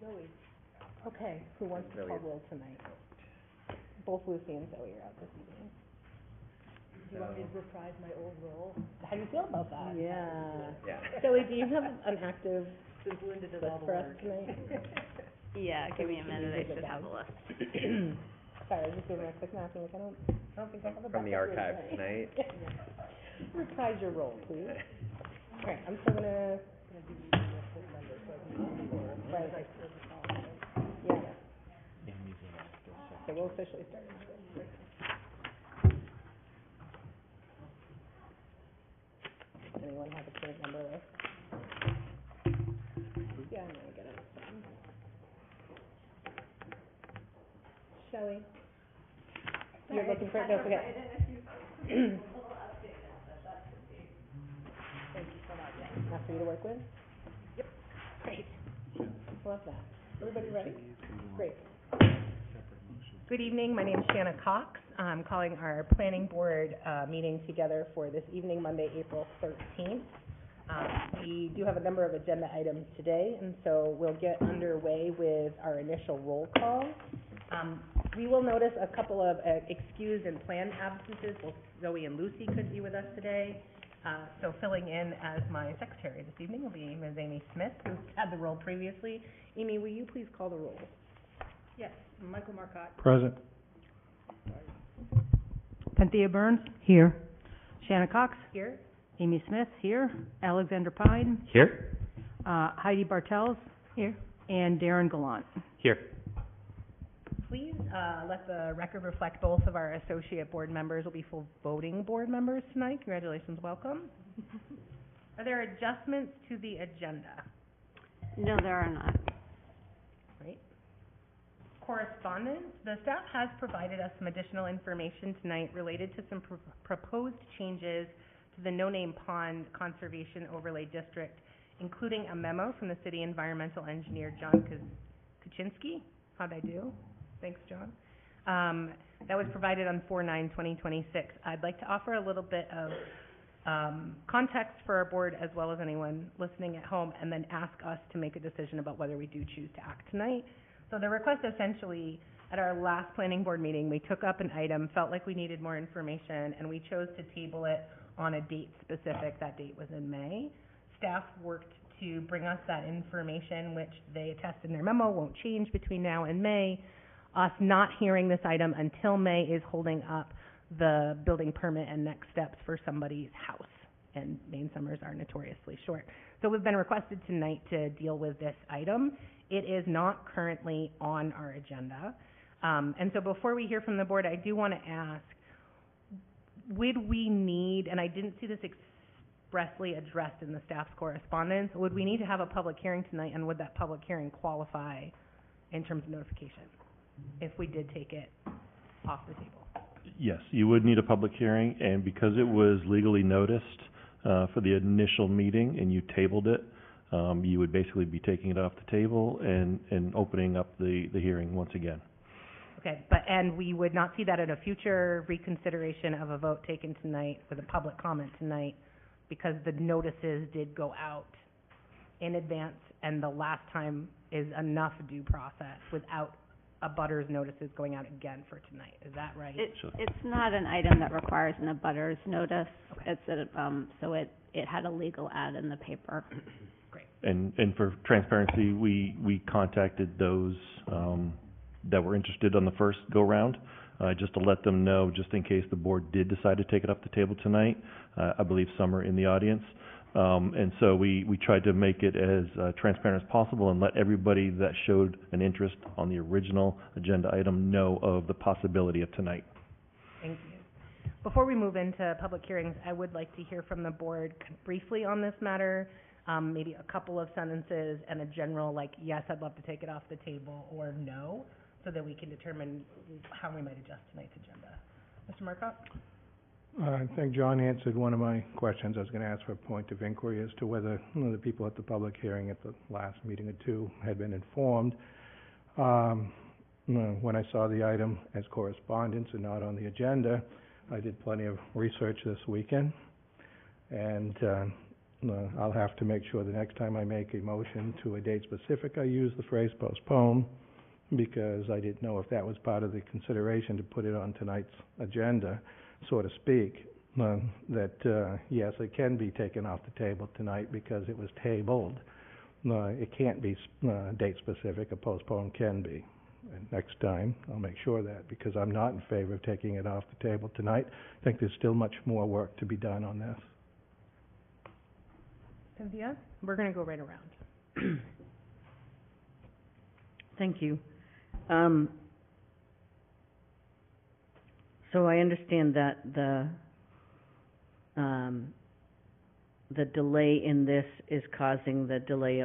Zoe. Okay, who wants to call roll tonight? Both Lucy and Zoe are out this evening. Do you want me to reprise my old role? How do you feel about that? Yeah. Zoe, do you have an active Since Linda does list all the for us work. tonight? Yeah, give me a minute, I should have a list. Sorry, I was just doing a quick math, like, I don't think I have a From the backup here archive tonight. Reprise your role, please. Alright, I'm still gonna, right, yeah. So we'll officially start. Anyone have a current number list? Yeah, I'm gonna get it. Shelley? You're looking for it, don't forget. Thank you so much. Enough for you to work with? Yep. Great. Love that. Everybody ready? Great. Good evening, my name is Shanna Cox. I'm calling our planning board meeting together for this evening, Monday, April 13th. We do have a number of agenda items today, and so we'll get underway with our initial roll call. We will notice a couple of excused and planned absences. Both Zoe and Lucy could be with us today. So filling in as my secretary this evening will be Ms. Amy Smith, who had the role previously. Amy, will you please call the roll? Yes, Michael Marcotte. Present. Cynthia Burns, here. Shanna Cox, Here. Amy Smith, here. Alexander Pine, Here? Heidi Bartels, here. And Darren Gallant. Here. Please let the record reflect both of our associate board members will be full voting board members tonight. Congratulations, welcome. Are there adjustments to the agenda? No, there are not. Right. Correspondence. The staff has provided us some additional information tonight related to some proposed changes to the no-name pond conservation overlay district, including a memo from the city environmental engineer, John Kuczynski. How'd I do? Thanks, John. That was provided on 4/9/2026. I'd like to offer a little bit of context for our board as well as anyone listening at home, and then ask us to make a decision about whether we do choose to act tonight. So the request essentially, at our last planning board meeting, we took up an item, felt like we needed more information, and we chose to table it on a date specific. That date was in May. Staff worked to bring us that information, which they attest in their memo won't change between now and May. Us not hearing this item until May is holding up the building permit and next steps for somebody's house, and May and summers are notoriously short. So we've been requested tonight to deal with this item. It is not currently on our agenda. And so before we hear from the board, I do want to ask, would we need, and I didn't see this expressly addressed in the staff's correspondence, would we need to have a public hearing tonight, and would that public hearing qualify in terms of notification if we did take it off the table? Yes, you would need a public hearing, and because it was legally noticed for the initial meeting and you tabled it, you would basically be taking it off the table and opening up the hearing once again. Okay, and we would not see that at a future reconsideration of a vote taken tonight with a public comment tonight, because the notices did go out in advance, and the last time is enough due process without a butters notices going out again for tonight. Is that right? It's not an item that requires an abutters notice. Okay. It's so it had a legal ad in the paper. Great. And for transparency, we contacted those that were interested on the first go-round, just to let them know, just in case the board did decide to take it off the table tonight. I believe some are in the audience. And so we tried to make it as transparent as possible and let everybody that showed an interest on the original agenda item know of the possibility of tonight. Thank you. Before we move into public hearings, I would like to hear from the board briefly on this matter, maybe a couple of sentences and a general, like, yes, I'd love to take it off the table, or no, so that we can determine how we might adjust tonight's agenda. Mr. Marcotte? I think John answered one of my questions. I was going to ask for a point of inquiry as to whether the people at the public hearing at the last meeting or two had been informed. When I saw the item as correspondence and not on the agenda, I did plenty of research this weekend, and I'll have to make sure the next time I make a motion to a date specific, I use the phrase postpone, because I didn't know if that was part of the consideration to put it on tonight's agenda, so to speak. Yes, it can be taken off the table tonight because it was tabled. It can't be date specific, a postpone can be. And next time, I'll make sure of that, because I'm not in favor of taking it off the table tonight. I think there's still much more work to be done on this. Cynthia, we're gonna go right around. Thank you. So I understand that the delay in this is causing the delay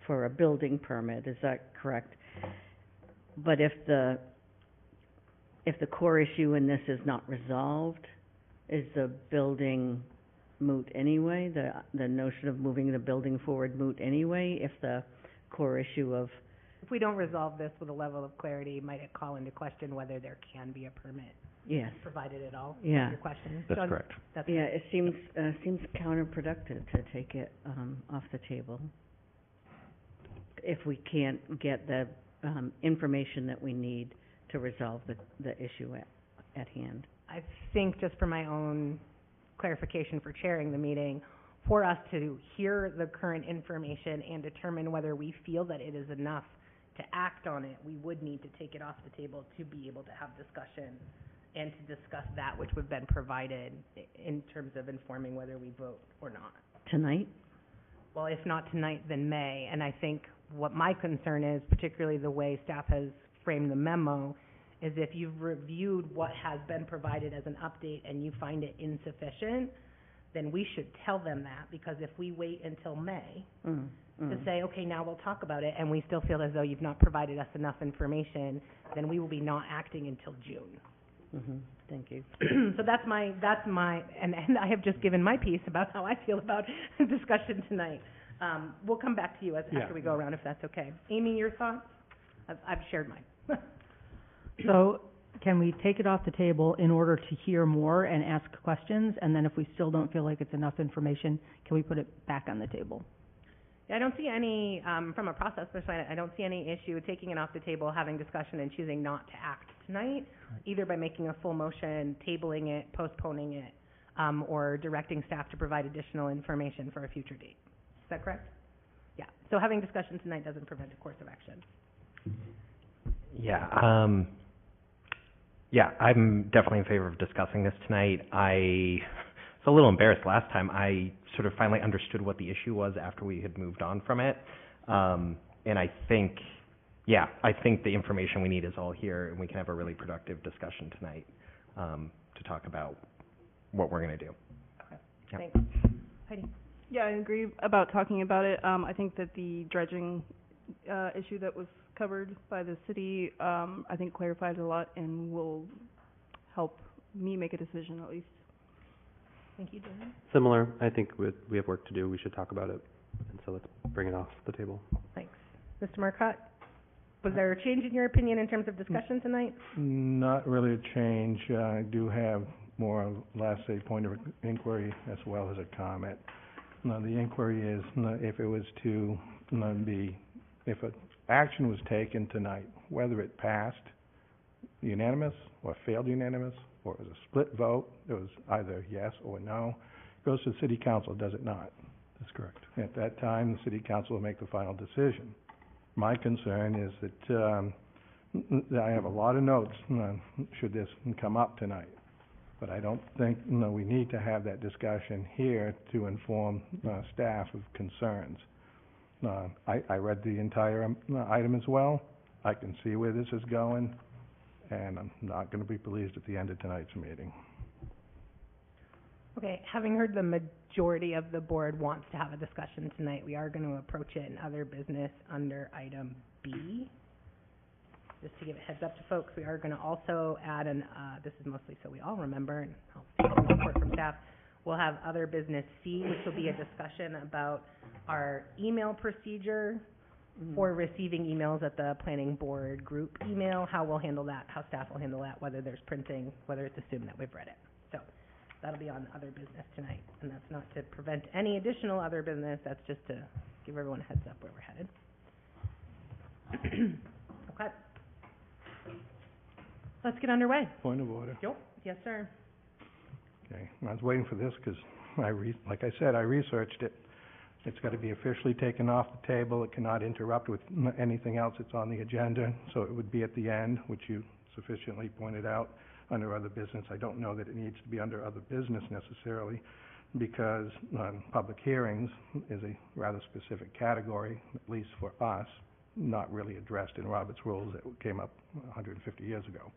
for a building permit, is that correct? But if the core issue in this is not resolved, is the building moot anyway? The notion of moving the building forward moot anyway, if the core issue of... If we don't resolve this with a level of clarity, might it call into question whether there can be a permit Yes. provided at all? Yeah. Your question? That's John? correct. That's Yeah, it seems counterproductive to take it off the table if we can't get the information that we need to resolve the issue at hand. I think, just for my own clarification for chairing the meeting, for us to hear the current information and determine whether we feel that it is enough to act on it, we would need to take it off the table to be able to have discussion and to discuss that which would have been provided in terms of informing whether we vote or not. Tonight? Well, if not tonight, then May. And I think what my concern is, particularly the way staff has framed the memo, is if you've reviewed what has been provided as an update and you find it insufficient, then we should tell them that, because if we wait until May to say, okay, now we'll talk about it, and we still feel as though you've not provided us enough information, then we will be not acting until June. Thank you. So that's my, and I have just given my piece about how I feel about discussion tonight. We'll come back to you after we go around, if that's okay. Amy, your thoughts? I've shared mine. So, can we take it off the table in order to hear more and ask questions? And then if we still don't feel like it's enough information, can we put it back on the table? I don't see any, from a process perspective, I don't see any issue with taking it off the table, having discussion, and choosing not to act tonight, either by making a full motion, tabling it, postponing it, or directing staff to provide additional information for a future date. Is that correct? Yeah. So having discussion tonight doesn't prevent a course of action. Yeah, I'm definitely in favor of discussing this tonight. I was a little embarrassed last time. I sort of finally understood what the issue was after we had moved on from it. And I think the information we need is all here, and we can have a really productive discussion tonight to talk about what we're going to do. Okay. Yeah. Thanks. Heidi? Yeah, I agree about talking about it. I think that the dredging issue that was covered by the city, I think clarified a lot and will help me make a decision at least. Thank you, Dan. Similar, I think we have work to do, we should talk about it, and so let's bring it off the table. Thanks. Mr. Marcotte, was there a change in your opinion in terms of discussion tonight? Not really a change. I do have more or less a point of inquiry as well as a comment. Now, the inquiry is if it was to if an action was taken tonight, whether it passed unanimous or failed unanimous, or it was a split vote, it was either yes or no, it goes to the city council, does it not? That's correct. At that time, the city council will make the final decision. My concern is that I have a lot of notes should this come up tonight, but I don't think we need to have that discussion here to inform staff of concerns. I read the entire item as well. I can see where this is going, and I'm not going to be pleased at the end of tonight's meeting. Okay, having heard the majority of the board wants to have a discussion tonight, we are going to approach it in other business under item B. Just to give a heads up to folks, we are going to also add this is mostly so we all remember, and I'll seek some support from staff. We'll have other business C, which will be a discussion about our email procedure for receiving emails at the planning board group email, how we'll handle that, how staff will handle that, whether there's printing, whether it's assumed that we've read it. So that'll be on other business tonight. And that's not to prevent any additional other business, that's just to give everyone a heads up where we're headed. Okay. Let's get underway. Point of order. Yes, sir. Okay, I was waiting for this because like I said, I researched it. It's got to be officially taken off the table. It cannot interrupt with anything else that's on the agenda, so it would be at the end, which you sufficiently pointed out, under other business. I don't know that it needs to be under other business necessarily, because public hearings is a rather specific category, at least for us, not really addressed in Robert's rules that came up 150 years ago.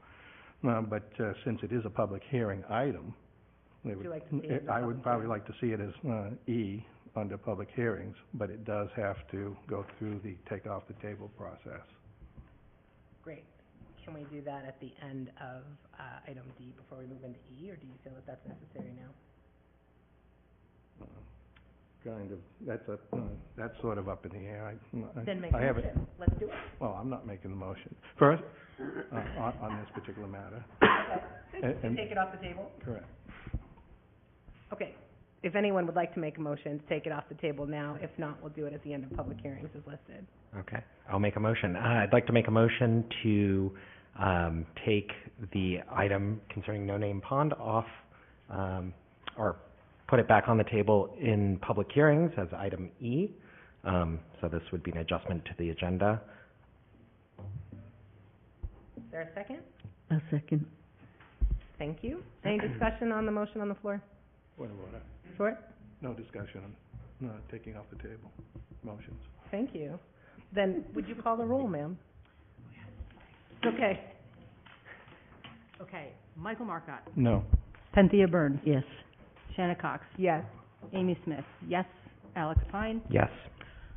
But since it is a public hearing item, Would you like to see it in I the would public probably hearing? like to see it as E under public hearings, but it does have to go through the take off the table process. Great. Can we do that at the end of item D before we move into E, or do you feel that that's necessary now? Kind of, that's sort of up in the air. Then make a I haven't- motion. Let's do it. Well, I'm not making the motion. First, on this particular matter. To take it off the table? Correct. Okay. If anyone would like to make a motion to take it off the table now, if not, we'll do it at the end of public hearings as listed. Okay, I'll make a motion. I'd like to make a motion to take the item concerning No Name Pond off, or put it back on the table in public hearings as item E. So this would be an adjustment to the agenda. Is there a second? A second. Thank you. Any discussion on the motion on the floor? Point of order. Sure. No discussion on taking off the table motions. Thank you. Then, would you call the roll, ma'am? Okay. Okay, Michael Marcotte, No. Cynthia Burns, Yes. Shanna Cox, Yes. Amy Smith, yes, Alex Pine, Yes.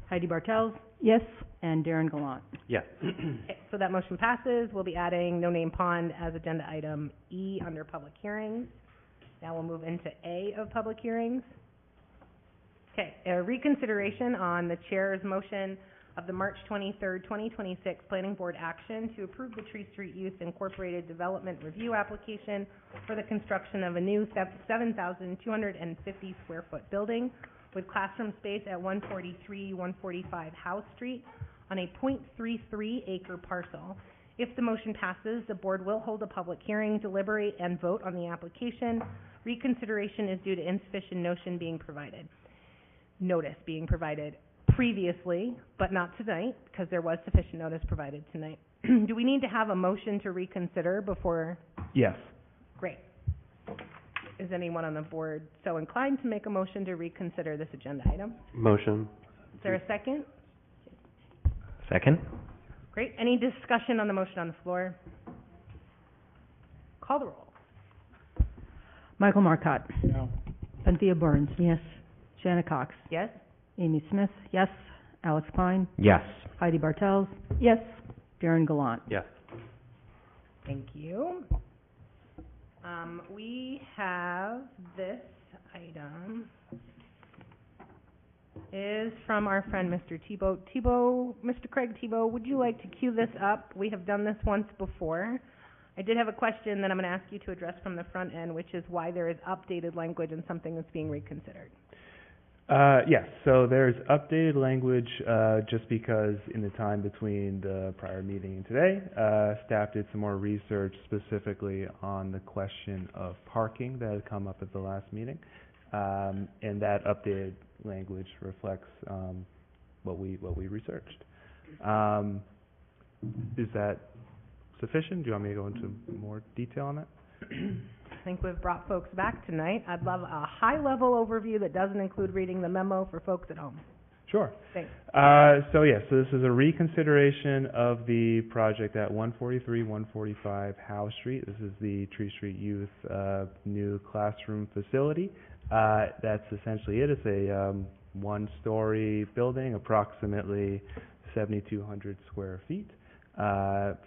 Heidi Bartels. Yes. And Darren Gallant. Yes. Okay, so that motion passes. We'll be adding No Name Pond as agenda item E under public hearings. Now we'll move into A of public hearings. Okay, a reconsideration on the chair's motion of the March 23rd, 2026 Planning Board action to approve the Tree Street Youth Incorporated Development Review application for the construction of a new 7,250 square foot building with classroom space at 143-145 House Street on a .33 acre parcel. If the motion passes, the board will hold a public hearing, deliberate, and vote on the application. Reconsideration is due to insufficient notice being provided previously, but not tonight, because there was sufficient notice provided tonight. Do we need to have a motion to reconsider before? Yes. Great. Is anyone on the board so inclined to make a motion to reconsider this agenda item? Motion. Is there a second? Second? Great. Any discussion on the motion on the floor? Call the roll. Michael Marcotte, No. Cynthia Burns, Yes. Shanna Cox, Yes? Amy Smith, yes, Alex Pine, Yes. Heidi Bartels. Yes. Darren Gallant. Yes. Thank you. We have this item is from our friend Mr. Mr. Craig Tebow, would you like to cue this up? We have done this once before. I did have a question that I'm going to ask you to address from the front end, which is why there is updated language in something that's being reconsidered. Yes, so there's updated language, just because in the time between the prior meeting and today, staff did some more research specifically on the question of parking that had come up at the last meeting. And that updated language reflects, what we researched. Is that sufficient? Do you want me to go into more detail on that? I think we've brought folks back tonight. I'd love a high-level overview that doesn't include reading the memo for folks at home. Sure. Thanks. So this is a reconsideration of the project at 143-145 Howe Street. This is the Tree Street Youth new classroom facility. That's essentially it. It's a one-story building, approximately 7,200 square feet,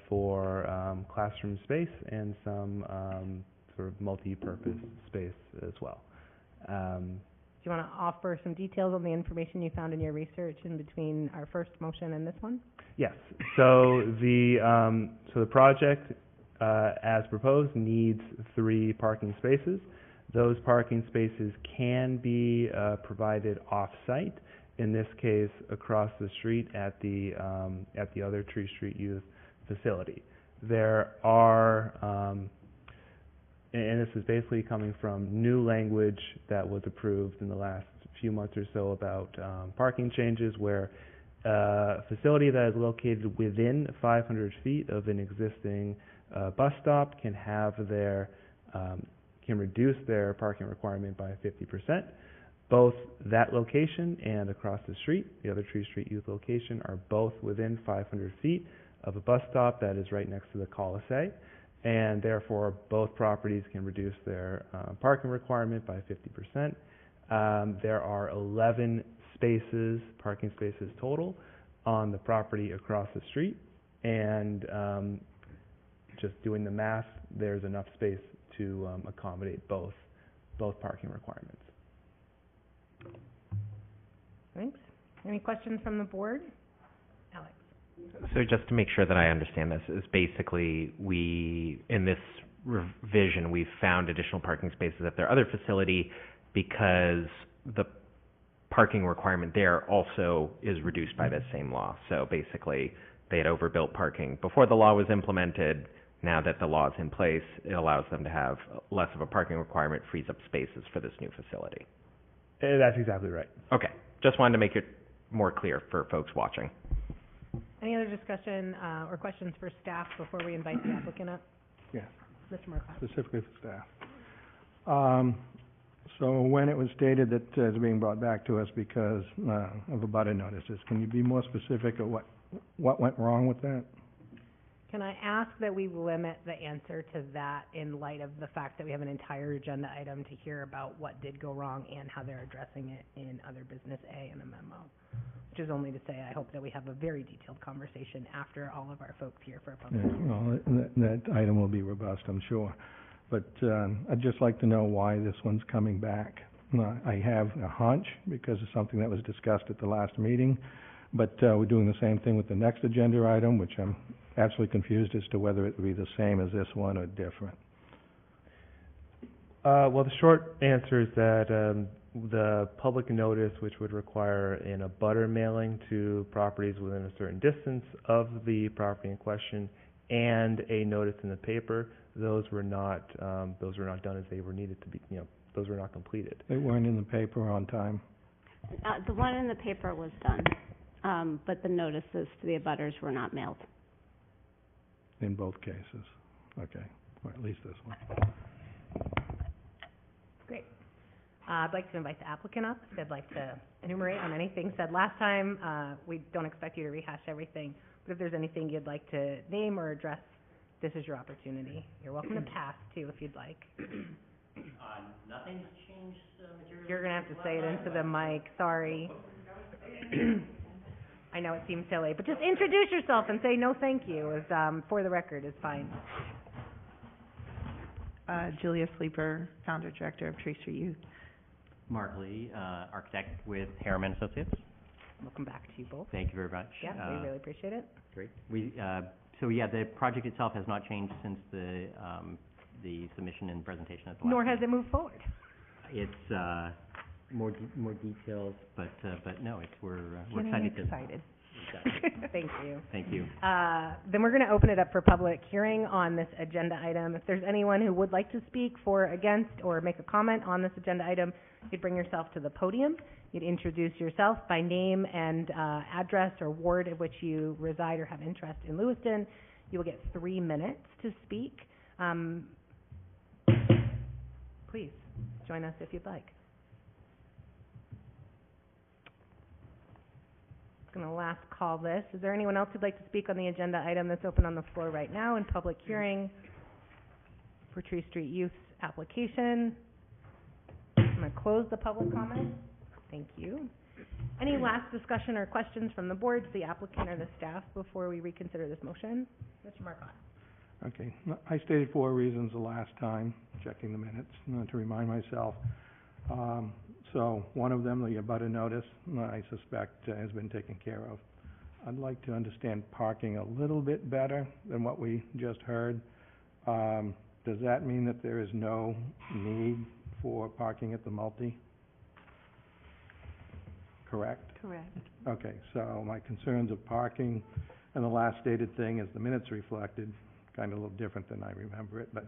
for classroom space and some sort of multi-purpose space as well. Do you want to offer some details on the information you found in your research in between our first motion and this one? Yes. So the project, as proposed, needs 3 parking spaces. Those parking spaces can be provided off-site, in this case across the street at the other Tree Street Youth facility. There are, and this is basically coming from new language that was approved in the last few months or so about parking changes, where a facility that is located within 500 feet of an existing bus stop can have their can reduce their parking requirement by 50%. Both that location and across the street, the other Tree Street Youth location, are both within 500 feet of a bus stop that is right next to the Colisée, and therefore both properties can reduce their parking requirement by 50%. There are 11 spaces, parking spaces total, on the property across the street, and just doing the math, there's enough space to accommodate both parking requirements. Thanks. Any questions from the board? Alex? So just to make sure that I understand this, is basically in this revision, we've found additional parking spaces at their other facility because the parking requirement there also is reduced by this same law. So basically, they had overbuilt parking before the law was implemented. Now that the law is in place, it allows them to have less of a parking requirement, frees up spaces for this new facility. That's exactly right. Okay. Just wanted to make it more clear for folks watching. Any other discussion or questions for staff before we invite the applicant up? Yes. Mr. Marcotte? Specifically for staff. So when it was stated that it's being brought back to us because of abutter notices, can you be more specific at what went wrong with that? Can I ask that we limit the answer to that in light of the fact that we have an entire agenda item to hear about what did go wrong and how they're addressing it in other business A in the memo? Which is only to say, I hope that we have a very detailed conversation after all of our folks here for a public hearing. Well, that item will be robust, I'm sure. But I'd just like to know why this one's coming back. I have a hunch because of something that was discussed at the last meeting, but we're doing the same thing with the next agenda item, which I'm absolutely confused as to whether it would be the same as this one or different. Well, the short answer is that the public notice, which would require an abutter mailing to properties within a certain distance of the property in question, and a notice in the paper, those were not done as they were needed to be. Those were not completed. They weren't in the paper on time. The one in the paper was done, but the notices to the abutters were not mailed. In both cases. Okay, or at least this one. Great. I'd like to invite the applicant up if they'd like to enumerate on anything said last time. We don't expect you to rehash everything, but if there's anything you'd like to name or address, this is your opportunity. You're welcome to pass, too, if you'd like. Nothing's changed materially. You're going to have to say it into the mic. Sorry. I know it seems silly, but just introduce yourself and say no thank you, for the record, is fine. Julia Sleeper, founder, director of Tree Street Youth. Mark Lee, architect with Harriman Associates. Welcome back to you both. Thank you very much. Yeah, we really appreciate it. Great. So yeah, the project itself has not changed since the submission and presentation at the last Nor has meeting. it moved forward. It's more details, but no, we're excited. Excited. Thank you. Thank you. Then we're going to open it up for public hearing on this agenda item. If there's anyone who would like to speak for, against, or make a comment on this agenda item, you'd bring yourself to the podium. You'd introduce yourself by name and address or ward of which you reside or have interest in Lewiston. You will get 3 minutes to speak. Please join us if you'd like. I'm going to last call this. Is there anyone else who'd like to speak on the agenda item that's open on the floor right now in public hearing for Tree Street Youth application? I'm going to close the public comment. Thank you. Any last discussion or questions from the board, the applicant, or the staff before we reconsider this motion? Mr. Marcotte. Okay. I stated 4 reasons the last time, checking the minutes, to remind myself. So one of them, the abutter notice, I suspect has been taken care of. I'd like to understand parking a little bit better than what we just heard. Does that mean that there is no need for parking at the multi? Correct? Correct. Okay, so my concerns of parking, and the last stated thing, as the minutes reflected, kind of a little different than I remember it, but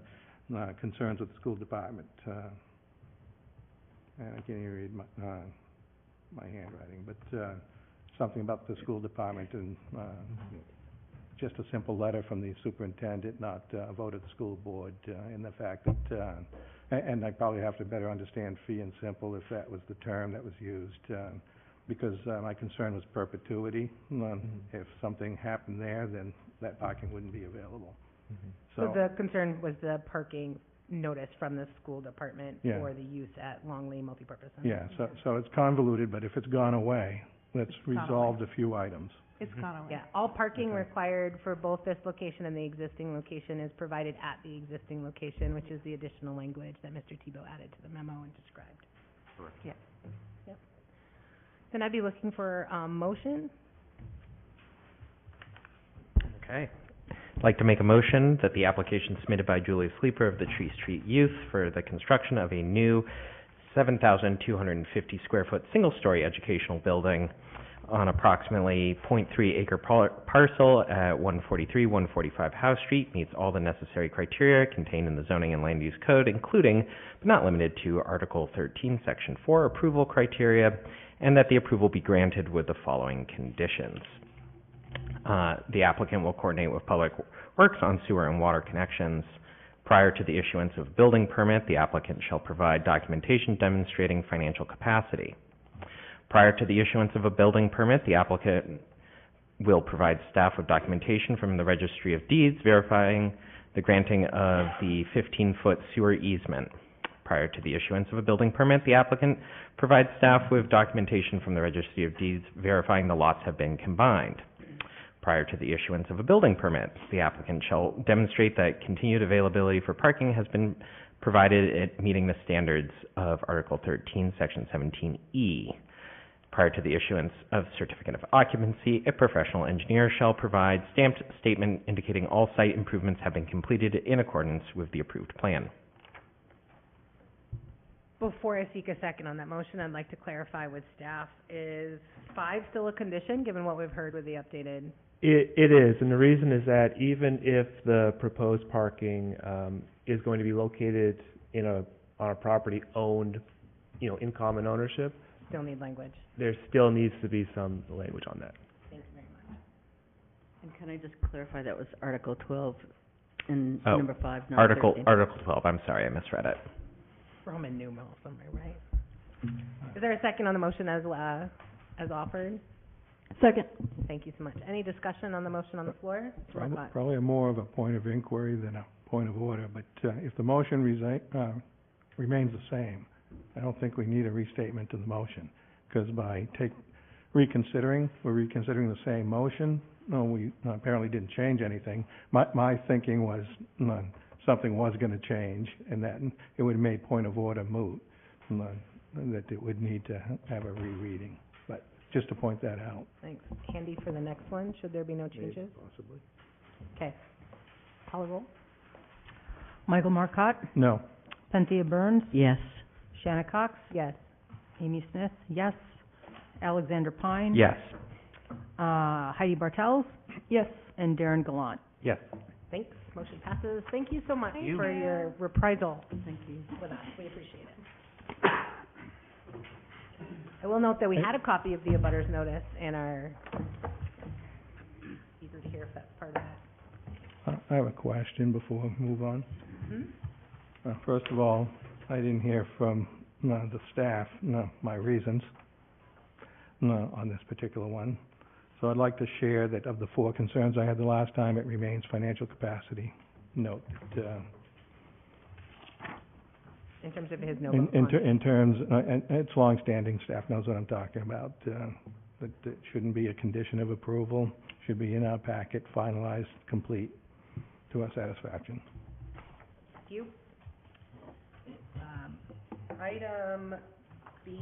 concerns with the school department. And I can't even read my handwriting, but something about the school department and just a simple letter from the superintendent, not a vote of the school board, and the fact that, and I probably have to better understand fee and simple if that was the term that was used, because my concern was perpetuity. If something happened there, then that parking wouldn't be available. So the concern was the parking notice from the school department Yeah. for the use at Longley Multipurpose Center. Yeah, so it's convoluted, but if it's gone away, that's gone away. resolved a few items. It's gone away. Yeah, all parking Okay. required for both this location and the existing location is provided at the existing location, which is the additional language that Mr. Tebow added to the memo and described. Yeah. Yep. Then I'd be looking for, motion. Okay. I'd like to make a motion that the application submitted by Julia Sleeper of the Tree Street Youth for the construction of a new 7,250 square foot single-story educational building on approximately .3 acre parcel at 143, 145 House Street meets all the necessary criteria contained in the zoning and land use code, including, but not limited to, Article 13, Section 4 approval criteria, and that the approval be granted with the following conditions. The applicant will coordinate with Public Works on sewer and water connections. Prior to the issuance of a building permit, the applicant shall provide documentation demonstrating financial capacity. Prior to the issuance of a building permit, the applicant will provide staff with documentation from the Registry of Deeds verifying the granting of the 15-foot sewer easement. Prior to the issuance of a building permit, the applicant provides staff with documentation from the Registry of Deeds verifying the lots have been combined. Prior to the issuance of a building permit, the applicant shall demonstrate that continued availability for parking has been provided at meeting the standards of Article 13, Section 17E. Prior to the issuance of certificate of occupancy, a professional engineer shall provide stamped statement indicating all site improvements have been completed in accordance with the approved plan. Before I seek a second on that motion, I'd like to clarify with staff, is 5 still a condition, given what we've heard with the updated? It is, and the reason is that even if the proposed parking, is going to be located on a property owned, in common ownership, Still need language. there still needs to be some language on that. Thank you very much. And can I just clarify, that was Article 12 and Oh, number 5, not Article 13? 12, I'm sorry, I misread it. Roman numeral somewhere, right? Is there a second on the motion as offered? Second. Thank you so much. Any discussion on the motion on the floor? Mr. Marcotte? Probably more of a point of inquiry than a point of order, but if the motion remains the same, I don't think we need a restatement to the motion, because by reconsidering, we're reconsidering the same motion. No, we apparently didn't change anything. My thinking was something was going to change, and that it would have made point of order moot, that it would need to have a rereading. But just to point that out. Thanks. Handy for the next one, should there be no changes? Possibly. Okay. Call a roll. Michael Marcotte, No. Cynthia Burns, Yes. Shanna Cox, Yes. Amy Smith, yes. Alexander Pine. Yes. Heidi Bartels. Yes. And Darren Gallant. Yes. Thanks. Motion passes. Thank you so much Thank for you. your reprisal Thank you. with us. We appreciate it. I will note that we had a copy of the abutters notice and are eager to hear if that's part of it. I have a question before we move on. First of all, I didn't hear from the staff, my reasons on this particular one. So I'd like to share that of the 4 concerns I had the last time, it remains financial capacity. Note that, In terms of his no in, vote in, on. ter- in terms, and it's longstanding, staff knows what I'm talking about, that it shouldn't be a condition of approval, should be in our packet, finalized, complete, to our satisfaction. Thank you. Item B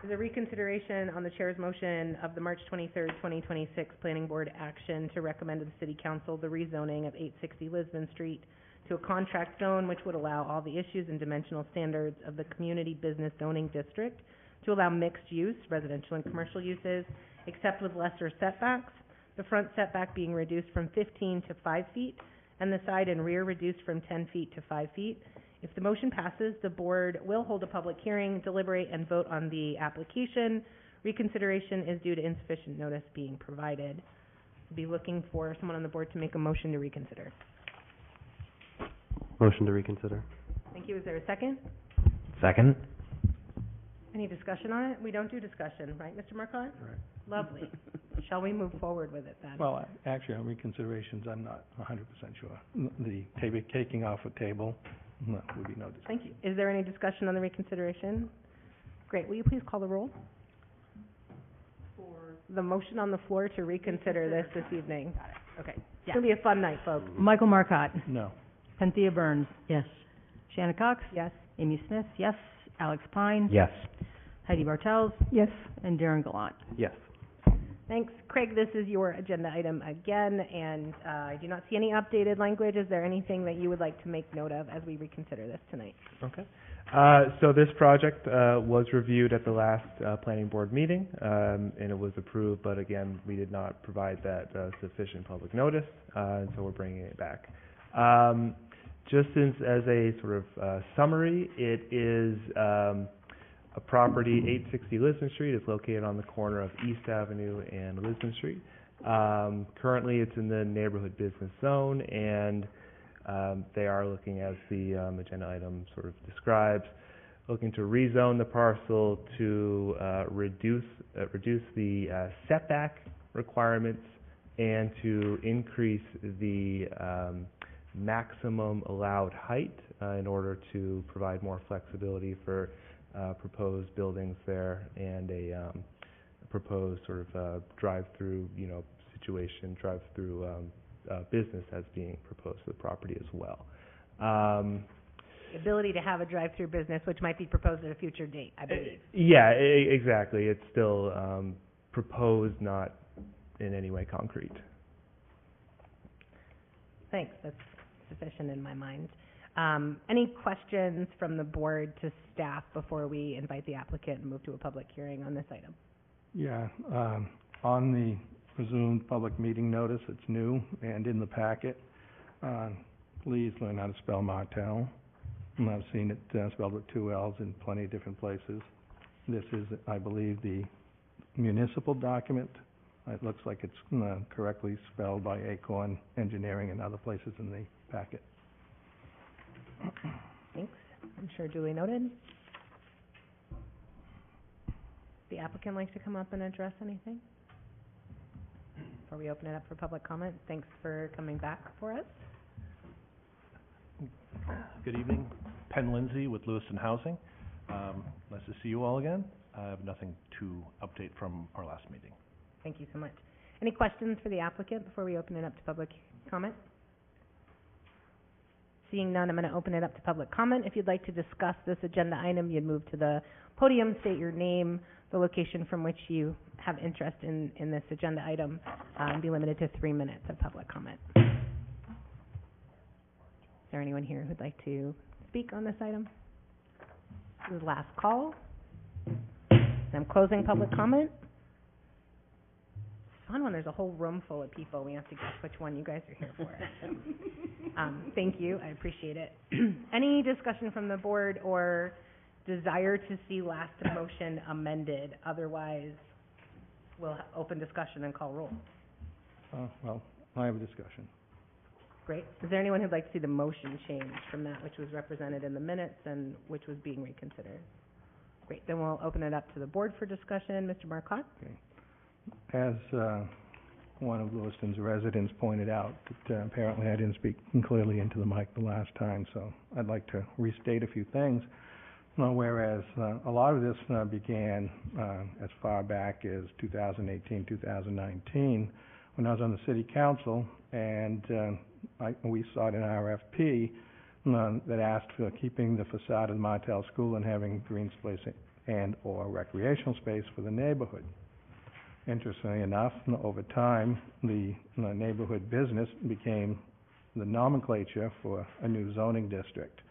is a reconsideration on the chair's motion of the March 23rd, 2026 Planning Board action to recommend to the City Council the rezoning of 860 Lisbon Street to a contract zone, which would allow all the issues and dimensional standards of the community business zoning district to allow mixed use, residential and commercial uses, except with lesser setbacks, the front setback being reduced from 15 to 5 feet, and the side and rear reduced from 10 feet to 5 feet. If the motion passes, the board will hold a public hearing, deliberate, and vote on the application. Reconsideration is due to insufficient notice being provided. Be looking for someone on the board to make a motion to reconsider. Motion to reconsider. Thank you. Is there a second? Second? Any discussion on it? We don't do discussion, right, Mr. Marcotte? Right. Lovely. Shall we move forward with it then? Well, actually, on reconsiderations, I'm not 100% sure. The taking off a table, no, would be no discussion. Thank you. Is there any discussion on the reconsideration? Great. Will you please call the roll? For the motion on the floor to reconsider this evening. Got it. Okay. It's gonna be a fun night, folks. Michael Marcotte, No. Cynthia Burns, Yes. Shanna Cox, Yes. Amy Smith, yes, Alex Pine, Yes. Heidi Bartels, Yes. and Darren Gallant. Yes. Thanks. Craig, this is your agenda item again, and I do not see any updated language. Is there anything that you would like to make note of as we reconsider this tonight? Okay. So this project was reviewed at the last planning board meeting, and it was approved, but again, we did not provide that sufficient public notice, and so we're bringing it back. Just as a sort of summary, it is a property, 860 Lewiston Street. It's located on the corner of East Avenue and Lewiston Street. Currently, it's in the neighborhood business zone, and they are looking, as the agenda item sort of describes, looking to rezone the parcel to reduce the setback requirements and to increase the maximum allowed height in order to provide more flexibility for proposed buildings there, and a proposed sort of drive-through, situation, drive-through business as being proposed to the property as well. The ability to have a drive-through business, which might be proposed at a future date, I believe. Yeah, exactly. It's still proposed, not in any way concrete. Thanks. That's sufficient in my mind. Any questions from the board to staff before we invite the applicant and move to a public hearing on this item? Yeah, on the presumed public meeting notice, it's new and in the packet. Please learn how to spell Martel. And I've seen it spelled with 2 L's in plenty of different places. This is, I believe, the municipal document. It looks like it's correctly spelled by Acorn Engineering and other places in the packet. Thanks. I'm sure duly noted. The applicant likes to come up and address anything before we open it up for public comment. Thanks for coming back for us. Good evening. Penn Lindsay with Lewiston Housing. Nice to see you all again. I have nothing to update from our last meeting. Thank you so much. Any questions for the applicant before we open it up to public comment? Seeing none, I'm going to open it up to public comment. If you'd like to discuss this agenda item, you'd move to the podium, state your name, the location from which you have interest in this agenda item, and be limited to 3 minutes of public comment. Is there anyone here who'd like to speak on this item? This is the last call. I'm closing public comment. It's fun when there's a whole room full of people. We have to guess which one you guys are here for. Thank you. I appreciate it. Any discussion from the board or desire to see last motion amended? Otherwise, we'll open discussion and call roll. Well, I have a discussion. Great. Is there anyone who'd like to see the motion change from that which was represented in the minutes and which was being reconsidered? Great. Then we'll open it up to the board for discussion. Mr. Marcotte? Okay. As one of Lewiston's residents pointed out, that apparently I didn't speak clearly into the mic the last time, so I'd like to restate a few things. Whereas a lot of this began as far back as 2018, 2019, when I was on the city council, and we sought an RFP that asked for keeping the facade of the Martel School and having green space and or recreational space for the neighborhood. Interestingly enough, over time, the neighborhood business became the nomenclature for a new zoning district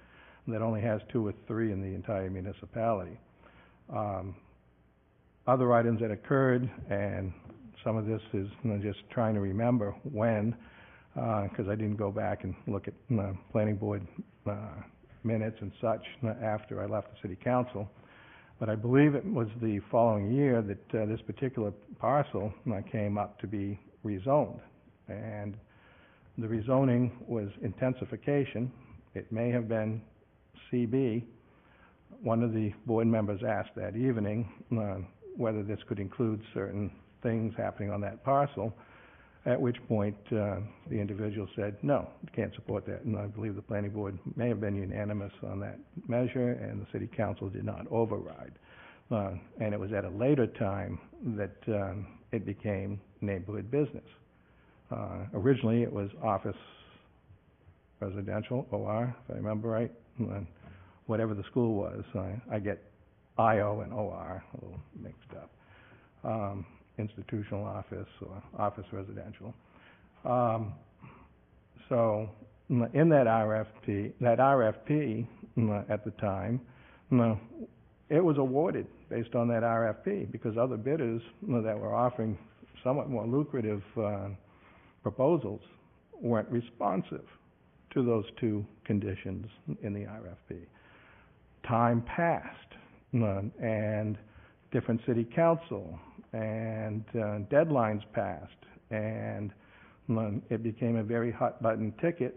that only has 2 or 3 in the entire municipality. Other items that occurred, and some of this is just trying to remember when, because I didn't go back and look at planning board minutes and such after I left the city council. But I believe it was the following year that this particular parcel came up to be rezoned. And the rezoning was intensification. It may have been CB. One of the board members asked that evening whether this could include certain things happening on that parcel, at which point the individual said, no, can't support that. And I believe the planning board may have been unanimous on that measure, and the city council did not override. And it was at a later time that it became neighborhood business. Originally, it was office residential, OR, if I remember right, whatever the school was. I get IO and OR a little mixed up. Institutional office or office residential. So in that RFP at the time, it was awarded based on that RFP because other bidders that were offering somewhat more lucrative proposals weren't responsive to those 2 conditions in the RFP. Time passed, and different city council and deadlines passed, and it became a very hot button ticket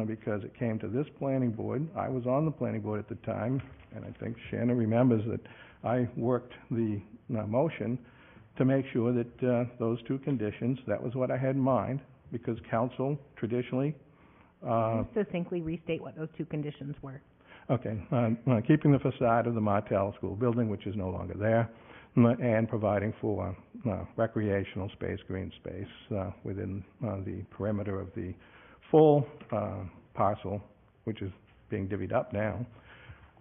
because it came to this planning board. I was on the planning board at the time, and I think Shannon remembers that I worked the motion to make sure that those 2 conditions, that was what I had in mind, because council traditionally Succinctly restate what those 2 conditions were. Okay, keeping the facade of the Martell School building, which is no longer there, and providing for recreational space, green space, within the perimeter of the full parcel, which is being divvied up now.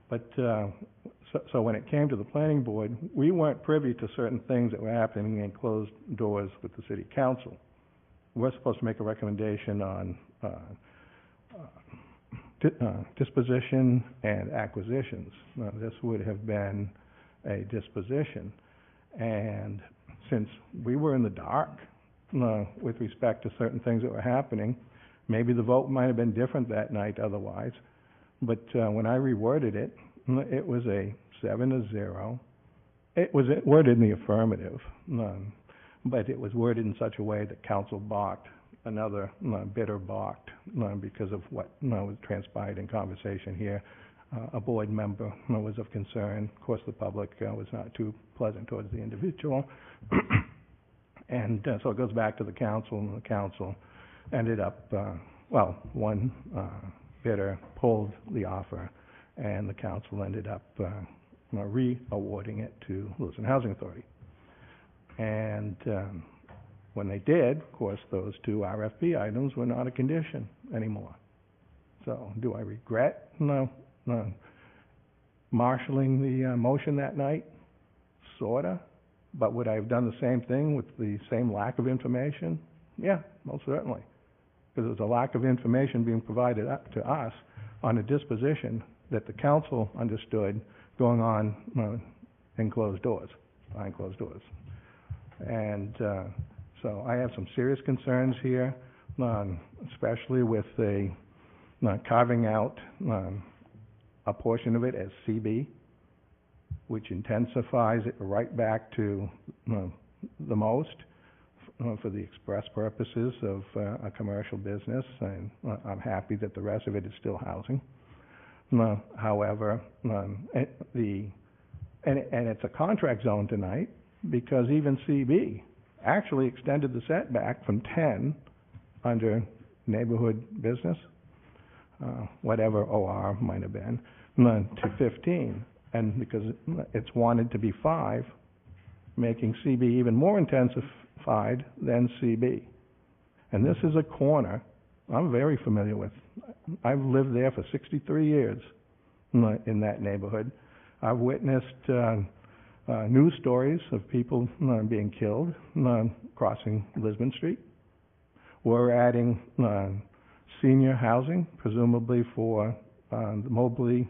But so when it came to the planning board, we weren't privy to certain things that were happening in closed doors with the city council. We're supposed to make a recommendation on disposition and acquisitions. This would have been a disposition. And since we were in the dark with respect to certain things that were happening, maybe the vote might have been different that night otherwise. But when I reworded it, it was a 7-0. It was worded in the affirmative, but it was worded in such a way that council balked. Another bidder balked because of what was transpired in conversation here. A board member was of concern. Of course, the public was not too pleasant towards the individual. And so it goes back to the council, and the council ended up, one bidder pulled the offer, and the council ended up re-awarding it to Lewiston Housing Authority. And when they did, of course, those 2 RFP items were not a condition anymore. So do I regret marshaling the motion that night? Sorta. But would I have done the same thing with the same lack of information? Yeah, most certainly. Because there was a lack of information being provided up to us on a disposition that the council understood going on in closed doors, behind closed doors. And so I have some serious concerns here, especially with the carving out a portion of it as CB, which intensifies it right back to the most for the express purposes of a commercial business. And I'm happy that the rest of it is still housing. However, it's a contract zone tonight because even CB actually extended the setback from 10 under neighborhood business, whatever OR might have been, to 15. And because it's wanted to be 5, making CB even more intensified than CB. And this is a corner I'm very familiar with. I've lived there for 63 years in that neighborhood. I've witnessed news stories of people being killed crossing Lisbon Street. We're adding senior housing, presumably for, the Mobley,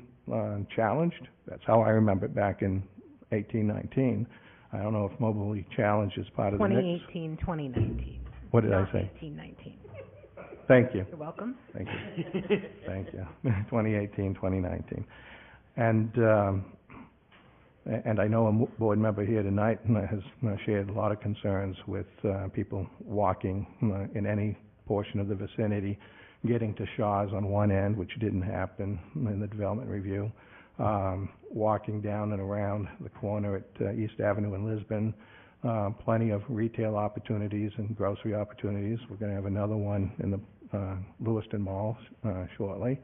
challenged. That's how I remember it back in 1819. I don't know if Mobley Challenge is part of the mix. 2018, 2019. What did I say? 1819. Thank you. You're welcome. Thank you. Thank you. 2018, 2019. And I know a board member here tonight has shared a lot of concerns with people walking in any portion of the vicinity, getting to Shaw's on one end, which didn't happen in the development review, walking down and around the corner at East Avenue in Lisbon, plenty of retail opportunities and grocery opportunities. We're going to have another one in the Lewiston Mall shortly.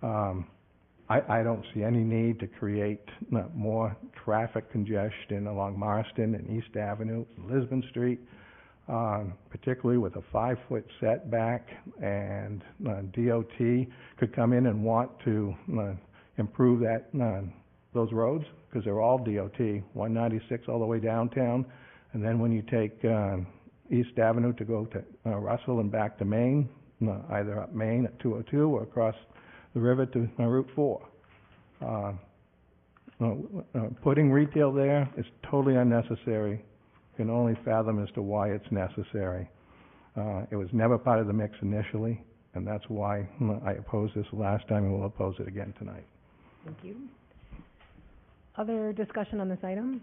I don't see any need to create more traffic congestion along Marston and East Avenue, Lisbon Street, particularly with a 5-foot setback, and DOT could come in and want to improve that those roads, because they're all DOT, 196 all the way downtown, and then when you take East Avenue to go to Russell and back to Maine, either up Maine at 202 or across the river to Route 4. Putting retail there is totally unnecessary. Can only fathom as to why it's necessary. It was never part of the mix initially, and that's why I opposed this last time and will oppose it again tonight. Thank you. Other discussion on this item?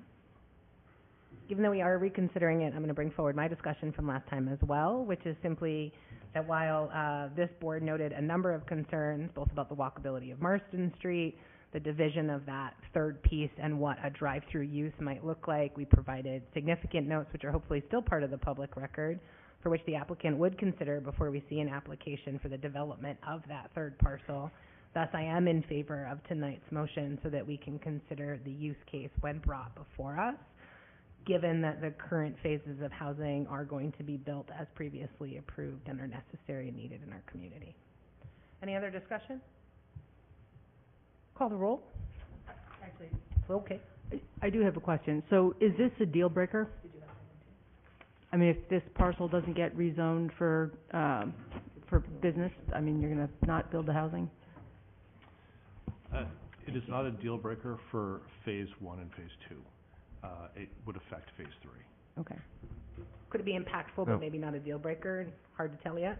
Given that we are reconsidering it, I'm going to bring forward my discussion from last time as well, which is simply that while this board noted a number of concerns, both about the walkability of Marston Street, the division of that third piece, and what a drive-through use might look like, we provided significant notes, which are hopefully still part of the public record, for which the applicant would consider before we see an application for the development of that third parcel. Thus, I am in favor of tonight's motion so that we can consider the use case when brought before us, given that the current phases of housing are going to be built as previously approved and are necessary and needed in our community. Any other discussion? Call the roll. Actually, okay. I do have a question. So is this a deal breaker? I mean, if this parcel doesn't get rezoned for business, I mean, you're gonna not build the housing? It is not a deal breaker for Phase 1 and Phase 2. It would affect Phase 3. Okay. Could it be impactful, but maybe not a deal breaker? Hard to tell yet?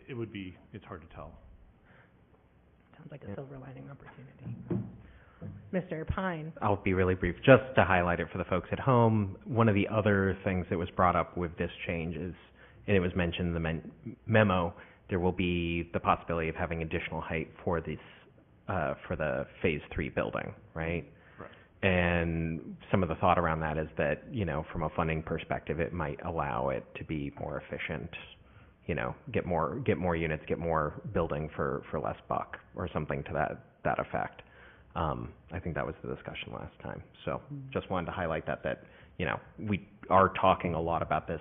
It would be, it's hard to tell. Sounds like a silver lining opportunity. Mr. Pine. I'll be really brief, just to highlight it for the folks at home. One of the other things that was brought up with this change is, and it was mentioned in the memo, there will be the possibility of having additional height for this, for the Phase 3 building, right? And some of the thought around that is that, you know, from a funding perspective, it might allow it to be more efficient, you know, get more units, get more building for less buck, or something to that effect. I think that was the discussion last time. So just wanted to highlight that, you know, we are talking a lot about this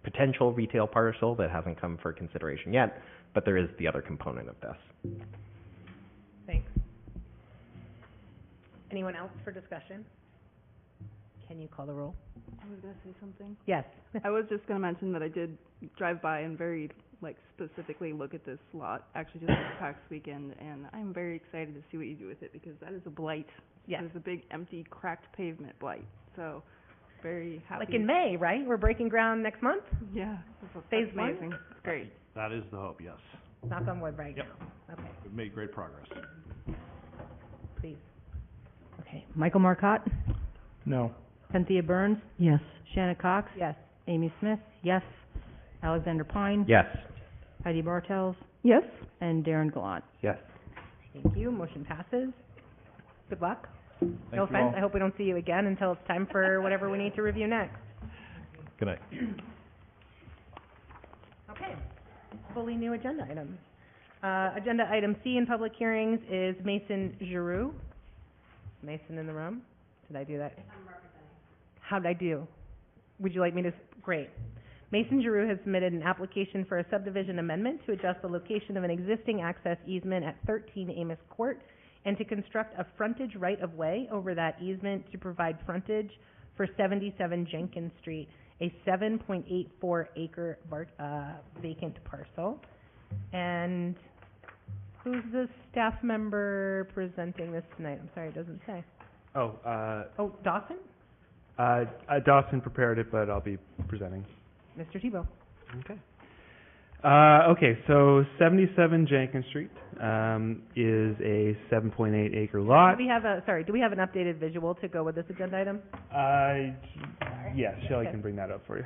potential retail parcel that hasn't come for consideration yet, but there is the other component of this. Thanks. Anyone else for discussion? Can you call the roll? I was gonna say something. Yes. I was just gonna mention that I did drive by and very, specifically look at this lot, actually just this past weekend, and I'm very excited to see what you do with it, because that is a blight. Yes. There's a big, empty, cracked pavement blight, so very happy. Like in May, right? We're breaking ground next month? Yeah. Phase That's 1? amazing. It's great. That is the hope, yes. Knock on wood right Yep. now. Okay, We've made great progress. please. Okay. Michael Marcotte? No. Cynthia Burns? Yes. Shanna Cox? Yes. Amy Smith? Yes. Alexander Pine? Yes. Heidi Bartels? Yes? And Darren Gallant? Yes. Thank you. Motion passes. Good luck. Thank No you offense. all. I hope we don't see you again until it's time for whatever we need to review next. Good night. Okay. Fully new agenda items. Agenda item C in public hearings is Mason Giroux. Mason in the room? Did I do that? I'm representing. How'd I do? Would you like me to? Great. Mason Giroux has submitted an application for a subdivision amendment to adjust the location of an existing access easement at 13 Amos Court and to construct a frontage right-of-way over that easement to provide frontage for 77 Jenkins Street, a 7.84 acre vacant parcel. And Who's the staff member presenting this tonight? I'm sorry, it doesn't say. Oh, Oh, Dawson? Dawson prepared it, but I'll be presenting. Mr. Tebow. Okay. Okay, so 77 Jenkins Street, is a 7.8 acre lot. Do we have an updated visual to go with this agenda item? Yeah, Shelley Okay. can bring that up for you.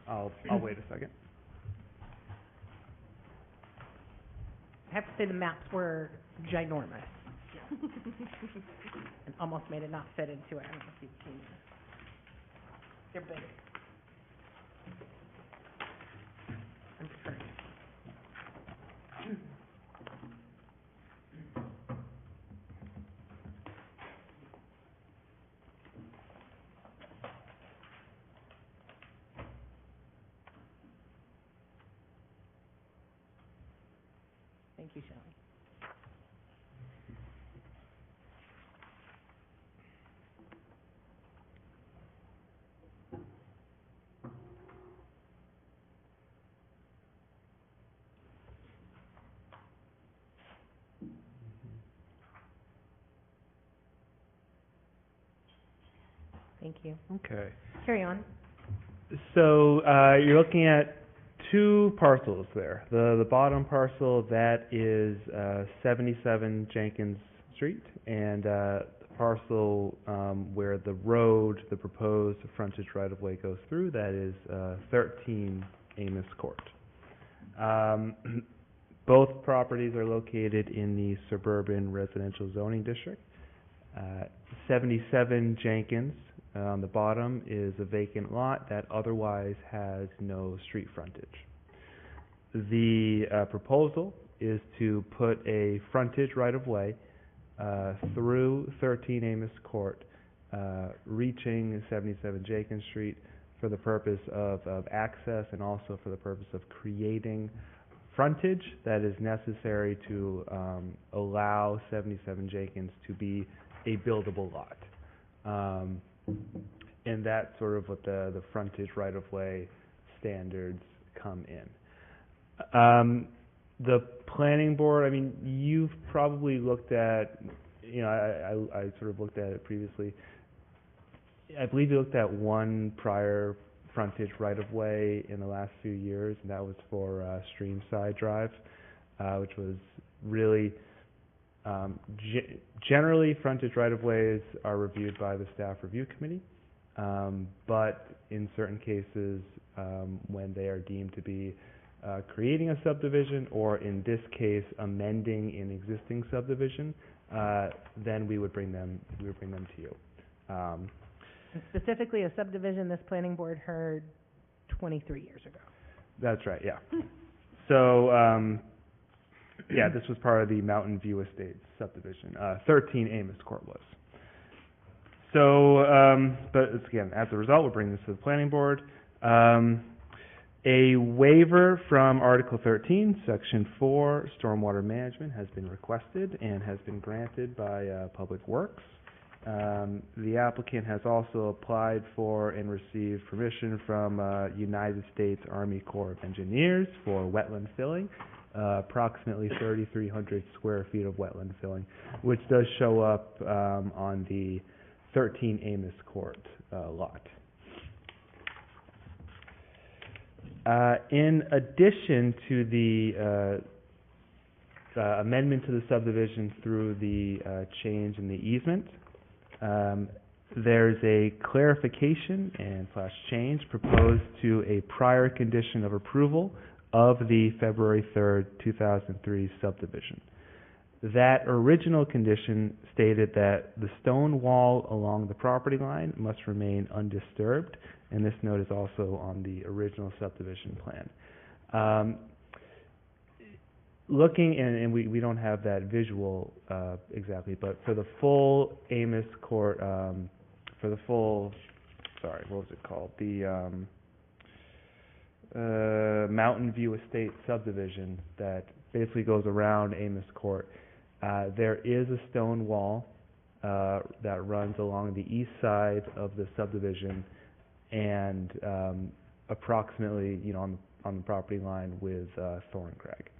I'll wait a second. I have to say the maps were ginormous. And almost made it not fit into it. I don't know if you've seen it. They're big. I'm preferring it. Thank you, Shelley. Thank you. Okay. Carry on. So, you're looking at two parcels there. The bottom parcel, that is 77 Jenkins Street, and the parcel where the road, the proposed frontage right-of-way goes through, that is 13 Amos Court. Both properties are located in the suburban residential zoning district. 77 Jenkins on the bottom is a vacant lot that otherwise has no street frontage. The proposal is to put a frontage right-of-way through 13 Amos Court, reaching 77 Jenkins Street for the purpose of access and also for the purpose of creating frontage that is necessary to allow 77 Jenkins to be a buildable lot. And that's sort of what the frontage right-of-way standards come in. The planning board, I mean, you've probably looked at, you know, I sort of looked at it previously. I believe you looked at one prior frontage right-of-way in the last few years, and that was for Streamside Drive, which was really, generally frontage right-of-ways are reviewed by the staff review committee, but in certain cases, when they are deemed to be creating a subdivision, or in this case, amending an existing subdivision, then we would bring them to you. And specifically, a subdivision this planning board heard 23 years ago. That's right, yeah. So, yeah, this was part of the Mountain View Estates subdivision. 13 Amos Court was. So, but it's, again, as a result, we'll bring this to the planning board. A waiver from Article 13, Section 4, Stormwater Management, has been requested and has been granted by Public Works. The applicant has also applied for and received permission from United States Army Corps of Engineers for wetland filling, approximately 3,300 square feet of wetland filling, which does show up on the 13 Amos Court lot. In addition to the amendment to the subdivision through the change in the easement, there's a clarification and / change proposed to a prior condition of approval of the February 3rd, 2003 subdivision. That original condition stated that the stone wall along the property line must remain undisturbed, and this note is also on the original subdivision plan. Looking, and we don't have that visual exactly, but for the full Amos Court, for the full, sorry, what was it called? The Mountain View Estate subdivision that basically goes around Amos Court. There is a stone wall that runs along the east side of the subdivision and approximately, you know, on the property line with Thorncrag.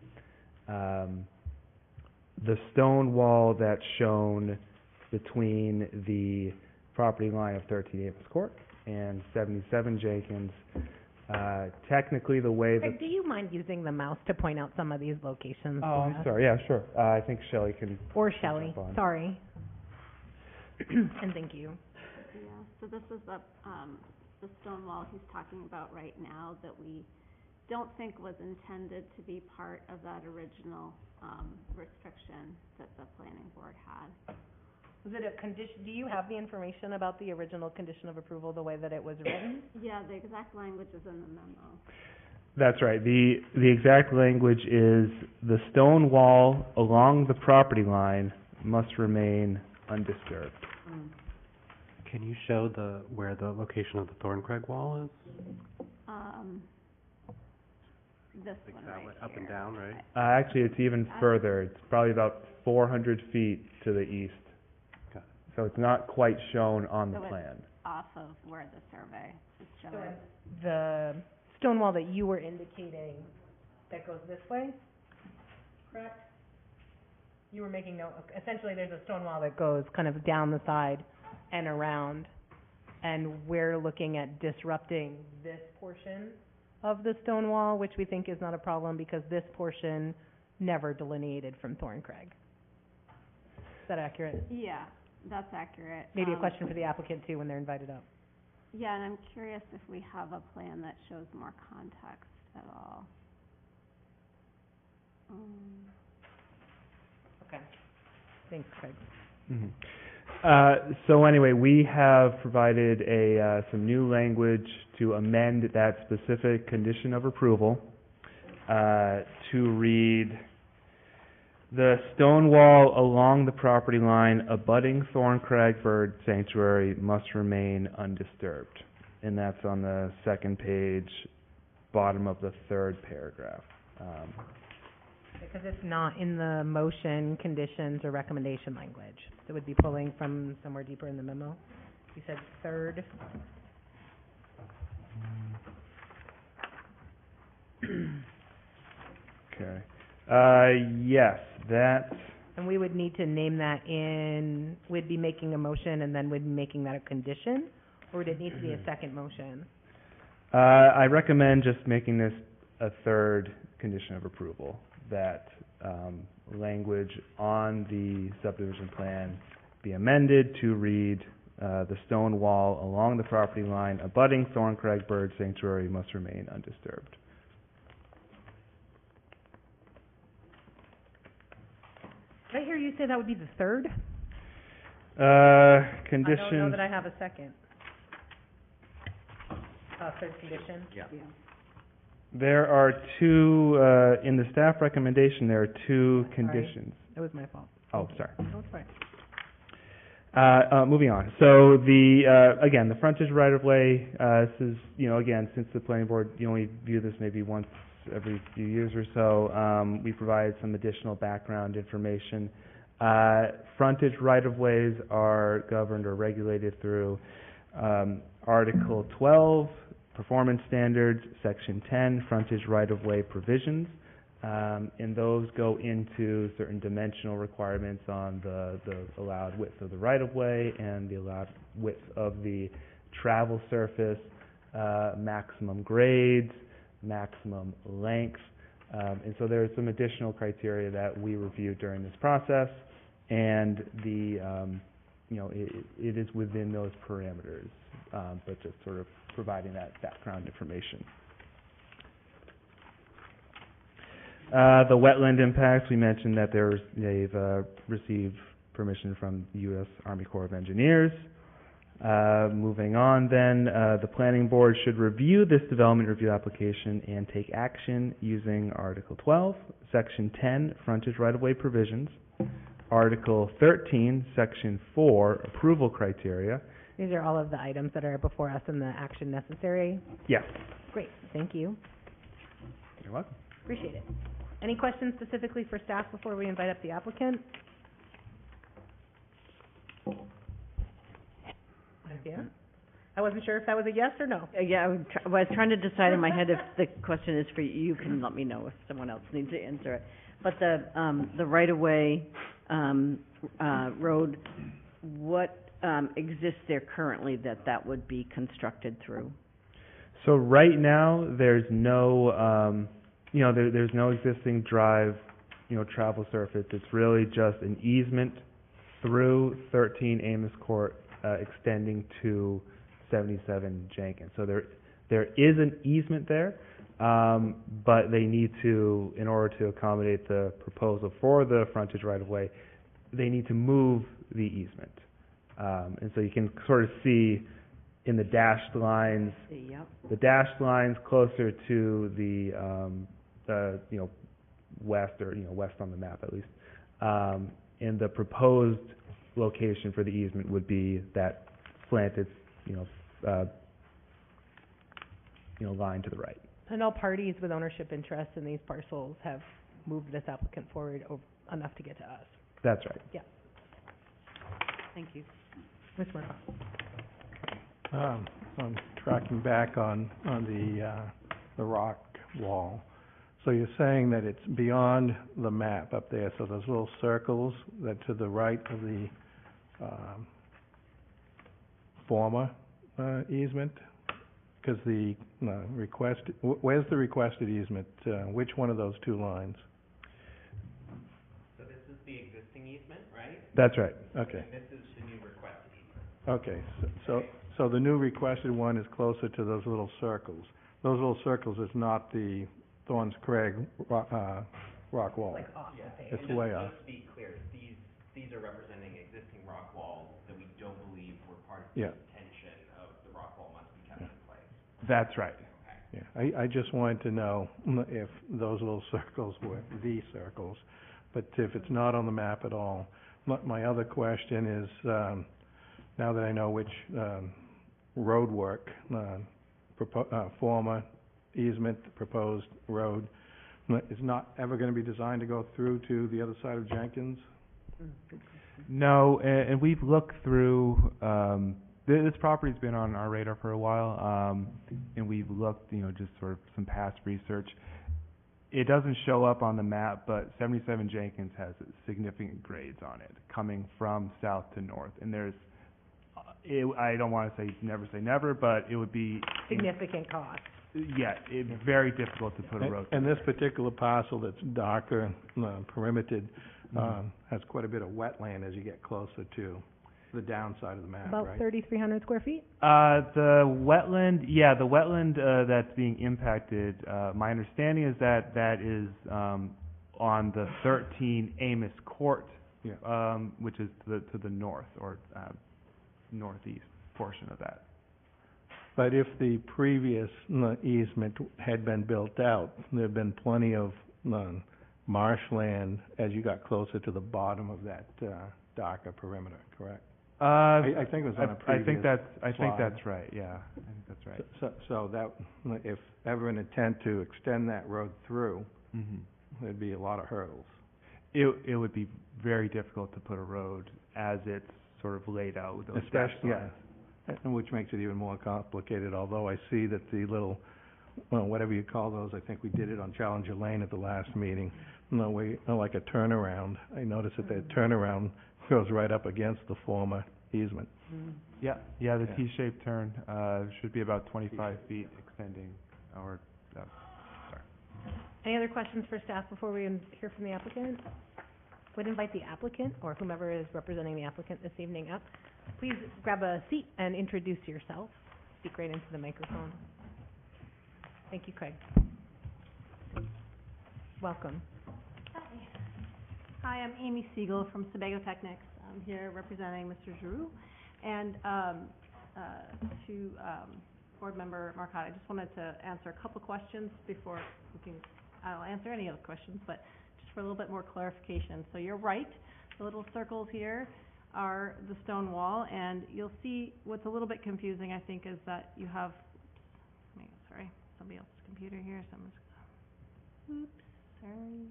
the stone wall that's shown between the property line of 13 Davis Court and 77 Jenkins, technically the way that... Craig, do you mind using the mouse to point out some of these locations Oh, for I'm us? sorry, yeah, sure. I think Shelley can... Or Shelley, jump on. sorry. And thank you. Yeah, so this is the stone wall he's talking about right now that we don't think was intended to be part of that original, restriction that the planning board had. Was it a condition, do you have the information about the original condition of approval, the way that it was written? Yeah, the exact language is in the memo. That's right. The exact language is the stone wall along the property line must remain undisturbed. Can you show where the location of the Thorncraig wall is? This Like one that right way, up and here. down, right? Actually, it's even further. It's probably about 400 feet to the east. Got it. So it's not quite shown on the So it's plan. off of where the survey is showing. The stone wall that you were indicating that goes this way, correct? You were making note, essentially there's a stone wall that goes kind of down the side and around, and we're looking at disrupting this portion of the stone wall, which we think is not a problem because this portion never delineated from Thorncraig. Is that accurate? Yeah, that's accurate. Maybe a question for the applicant too when they're invited up. Yeah, and I'm curious if we have a plan that shows more context at all. Okay. Thanks, Craig. Mhm. So anyway, we have provided some new language to amend that specific condition of approval, to read, the stone wall along the property line abutting Thorncraig Bird Sanctuary must remain undisturbed. And that's on the second page, bottom of the third paragraph. Because it's not in the motion, conditions, or recommendation language. It would be pulling from somewhere deeper in the memo. You said third. Okay. Yes, that, And we would need to name that in, we'd be making a motion and then we'd be making that a condition? Or would it need to be a second motion? I recommend just making this a third condition of approval, that language on the subdivision plan be amended to read, the stone wall along the property line abutting Thorncraig Bird Sanctuary must remain undisturbed. Did I hear you say that would be the third? Condition. I don't know that I have a second. Third condition? Yeah. There are two, in the staff recommendation, there are two Sorry. conditions. That was my fault. Oh, sorry. No, it's fine. Moving on. So again, the frontage right-of-way, this is, again, since the planning board, you only view this maybe once every few years or so, we provide some additional background information. Frontage right-of-ways are governed or regulated through, Article 12, Performance Standards, Section 10, Frontage Right-of-Way Provisions. And those go into certain dimensional requirements on the allowed width of the right-of-way and the allowed width of the travel surface, maximum grades, maximum length. And so there's some additional criteria that we reviewed during this process, and it is within those parameters, but just sort of providing that background information. The wetland impacts, we mentioned that they've received permission from the U.S. Army Corps of Engineers. Moving on then, the planning board should review this development review application and take action using Article 12, Section 10, Frontage Right-of-Way Provisions, Article 13, Section 4, Approval Criteria. These are all of the items that are before us and the action necessary. Yes. Great, thank you. You're welcome. Appreciate it. Any questions specifically for staff before we invite up the applicant? Yeah? I wasn't sure if that was a yes or no. Yeah, I was trying to decide in my head if the question is for you. You can let me know if someone else needs to answer it. But the right-of-way, road, what, exists there currently that would be constructed through? So right now, there's no, there's no existing drive, travel surface. It's really just an easement through 13 Amos Court, extending to 77 Jenkins. So there is an easement there, but they need to, in order to accommodate the proposal for the frontage right-of-way, they need to move the easement. And so you can sort of see in the dashed lines, Yep. the dashed lines closer to the west, or west on the map at least. And the proposed location for the easement would be that slanted, line to the right. And all parties with ownership interests in these parcels have moved this applicant forward enough to get to us. That's right. Yeah. Thank you. Ms. Murphy? I'm tracking back on the rock wall. So you're saying that it's beyond the map up there, so those little circles that to the right of the, former, easement? Because the, where's the requested easement? Which one of those two lines? So this is the existing easement, right? That's right. Okay. And this is the new requested easement. Okay, so the new requested one is closer to those little circles. Those little circles is not the Thorns Craig rock wall. Like off the page. It's way off. Just to be clear, these are representing existing rock walls that we don't believe were part of the Yeah. intention of the rock wall must be kept in place. That's right. Yeah, I just wanted to know if those little circles were the circles, but if it's not on the map at all. My other question is, now that I know which, road work, former easement, proposed road, is not ever gonna be designed to go through to the other side of Jenkins? No, and we've looked through, this property's been on our radar for a while, and we've looked, just sort of some past research. It doesn't show up on the map, but 77 Jenkins has significant grades on it, coming from south to north, and there's, I don't wanna say never, but it would be. Significant cost. Yeah, it's very difficult to put a road. And this particular parcel that's darker, perimetered, has quite a bit of wetland as you get closer to the downside of the map, About right? 3,300 square feet? The wetland, that's being impacted, my understanding is that is, on the 13 Amos Court, Yeah. which is to the north, or, northeast portion of that. But if the previous easement had been built out, there'd been plenty of marshland as you got closer to the bottom of that darker perimeter, correct? I think it was on a previous I think slide. that's right, yeah, I think that's right. So that, if ever an intent to extend that road through, Mhm. there'd be a lot of hurdles. It would be very difficult to put a road as it's sort of laid out with those dashed Especially, lines. and which makes it even more complicated, although I see that the little, whatever you call those, I think we did it on Challenger Lane at the last meeting, like a turnaround. I noticed that that turnaround goes right up against the former easement. Yeah, the Yeah. T-shaped turn, should be about 25 feet extending, or, sorry. Any other questions for staff before we hear from the applicant? Would invite the applicant, or whomever is representing the applicant this evening up. Please grab a seat and introduce yourself. Speak right into the microphone. Thank you, Craig. Welcome. Hi, I'm Amy Siegel from Sebago Technics. I'm here representing Mr. Giroux. And, to, Board Member Marcotte, I just wanted to answer a couple questions before we can, I'll answer any other questions, but just for a little bit more clarification. So you're right, the little circles here are the stone wall, and you'll see what's a little bit confusing, I think, is that you have, sorry, somebody else's computer here, so I'm just, oops, sorry.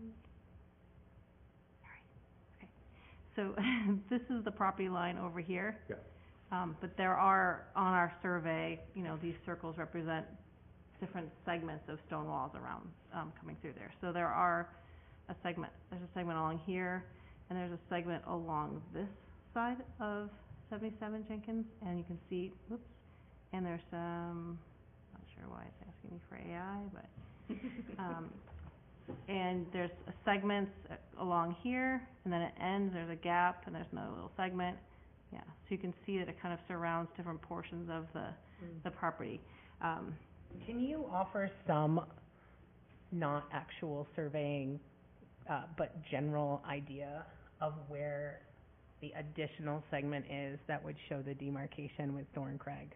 Okay, so this is the property line over here. Yeah. But there are, on our survey, these circles represent different segments of stone walls around, coming through there. So there are there's a segment along here, and there's a segment along this side of 77 Jenkins, and you can see, whoops, and there's some, not sure why it's asking me for AI, but, and there's a segments along here, and then it ends, there's a gap, and there's another little segment. Yeah, so you can see that it kind of surrounds different portions of the property. Can you offer some, not actual surveying, but general idea of where the additional segment is that would show the demarcation with Thorn Craig?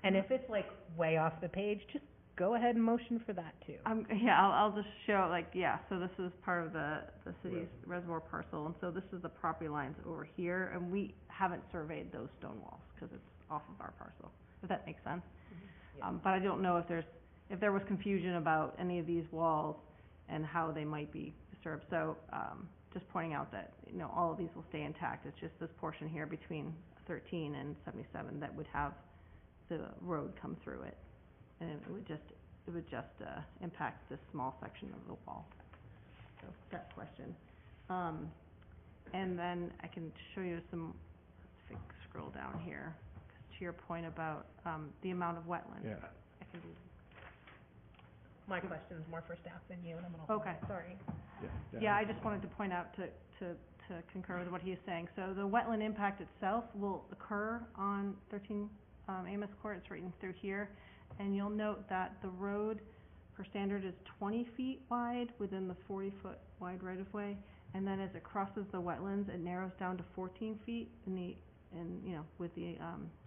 And if it's like way off the page, just go ahead and motion for that too. Yeah, I'll just show, like, yeah, so this is part of the city's reservoir parcel, and so this is the property lines over here, and we haven't surveyed those stone walls, because it's off of our parcel, if that makes sense. But I don't know if there was confusion about any of these walls and how they might be disturbed, so, just pointing out that, you know, all of these will stay intact, it's just this portion here between 13 and 77 that would have the road come through it. And it would just impact this small section of the wall. So, that question. And then I can show you some, let's scroll down here, to your point about, the amount of wetlands. Yeah. I can do. My question's more for staff than you, and I'm gonna hold Okay. it, sorry. Yeah, I just wanted to point out to concur with what he is saying. So the wetland impact itself will occur on 13, Amos Court, it's right in through here. And you'll note that the road per standard is 20 feet wide within the 40-foot wide right-of-way. And then as it crosses the wetlands, it narrows down to 14 feet you know, with the,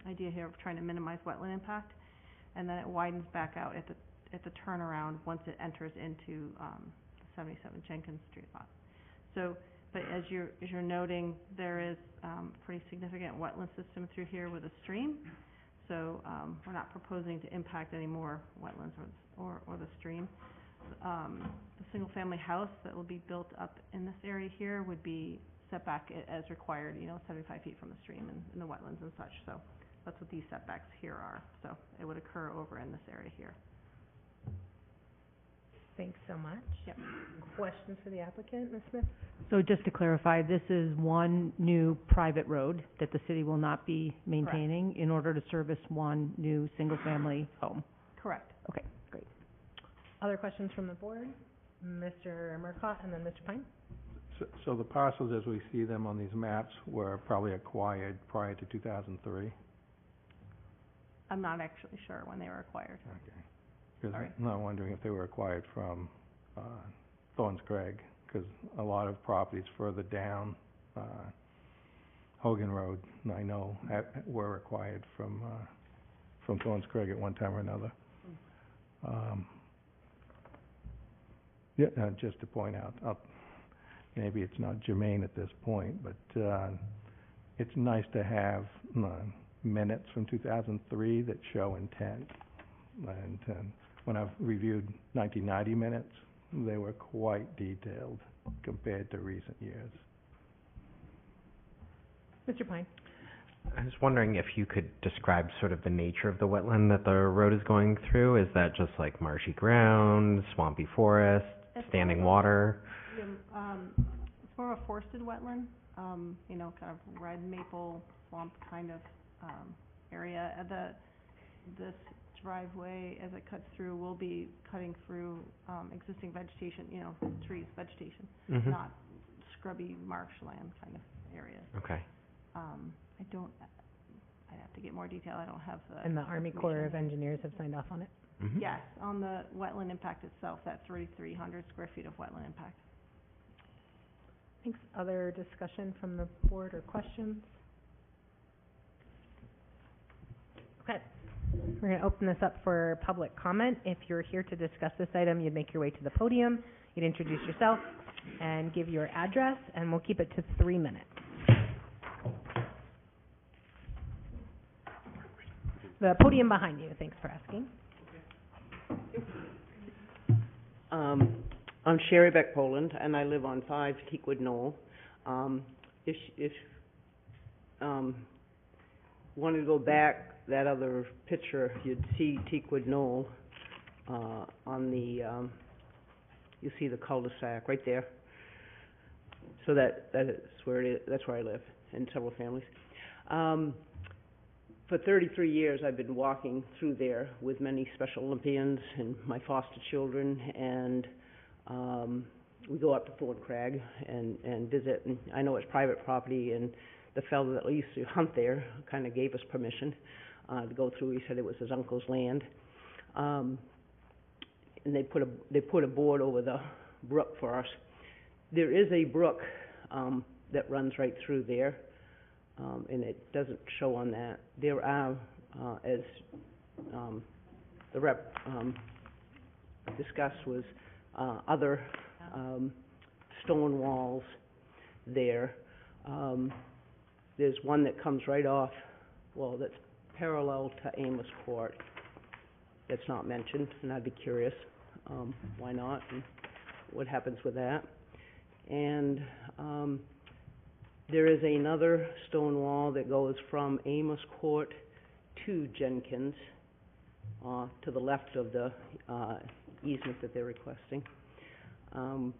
idea here of trying to minimize wetland impact. And then it widens back out at the turnaround once it enters into, the 77 Jenkins Street lot. So, but as you're noting, there is, pretty significant wetland system through here with a stream. So, we're not proposing to impact any more wetlands or the stream. The single-family house that will be built up in this area here would be set back as required, you know, 75 feet from the stream and the wetlands and such. So that's what these setbacks here are. So it would occur over in this area here. Thanks so much. Yep. Questions for the applicant, Ms. Smith? So just to clarify, this is one new private road that the city will not be maintaining in order to service one new single-family home? Correct. Okay, great. Other questions from the board? Mr. Marcotte and then Mr. Pine? So the parcels as we see them on these maps were probably acquired prior to 2003? I'm not actually sure when they were acquired. Okay. Because Sorry. I'm not wondering if they were acquired from Thorns Craig, because a lot of properties further down Hogan Road, I know, were acquired from Thorns Craig at one time or another. Just to point out, maybe it's not germane at this point, but it's nice to have minutes from 2003 that show intent. And when I've reviewed 1990 minutes, they were quite detailed compared to recent years. Mr. Pine? I was wondering if you could describe sort of the nature of the wetland that the road is going through. Is that just like marshy ground, swampy forest, standing water? It's more of a forested wetland, you know, kind of red maple swamp kind of area. This driveway, as it cuts through, will be cutting through existing vegetation, you know, trees, vegetation, not scrubby marshland kind of areas. Okay. I'd have to get more detail, I don't have the... And the Army Corps of Engineers have signed off on it? Yes, on the wetland impact itself, that 3,300 square feet of wetland impact. Thanks. Other discussion from the board or questions? Okay. We're going to open this up for public comment. If you're here to discuss this item, you'd make your way to the podium, you'd introduce yourself, and give your address, and we'll keep it to 3 minutes. The podium behind you, thanks for asking. I'm Sherry Beck Poland, and I live on 5 Teakwood Knoll. If wanted to go back, that other picture, you'd see Teakwood Knoll on the, you see the cul-de-sac right there. so that is where it is, that's where I live, in several families. For 33 years, I've been walking through there with many Special Olympians and my foster children, and we go up to Thorn Crag and visit, and I know it's private property, and the fellow that used to hunt there kind of gave us permission to go through. He said it was his uncle's land. And they put a board over the brook for us. There is a brook that runs right through there, and it doesn't show on that. There are, as the rep discussed, was other stone walls there. There's one that comes right off, well, that's parallel to Amos Court. That's not mentioned, and I'd be curious why not, and what happens with that. And there is another stone wall that goes from Amos Court to Jenkins, to the left of the easement that they're requesting. I'm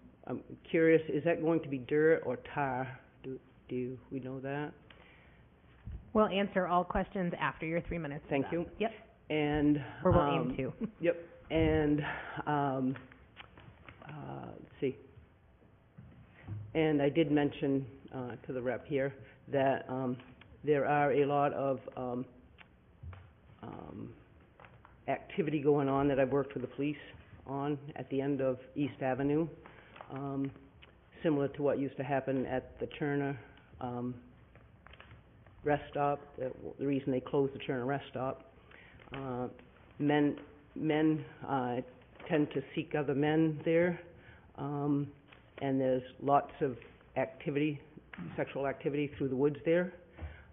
curious, is that going to be dirt or tar? Do we know that? We'll answer all questions after your 3 minutes. Thank you. Yep. And Or we'll aim to. Yep. And let's see. And I did mention to the rep here that there are a lot of activity going on that I've worked with the police on at the end of East Avenue, similar to what used to happen at the Turner rest stop. The reason they closed the Turner rest stop. Men tend to seek other men there, and there's lots of activity, sexual activity through the woods there.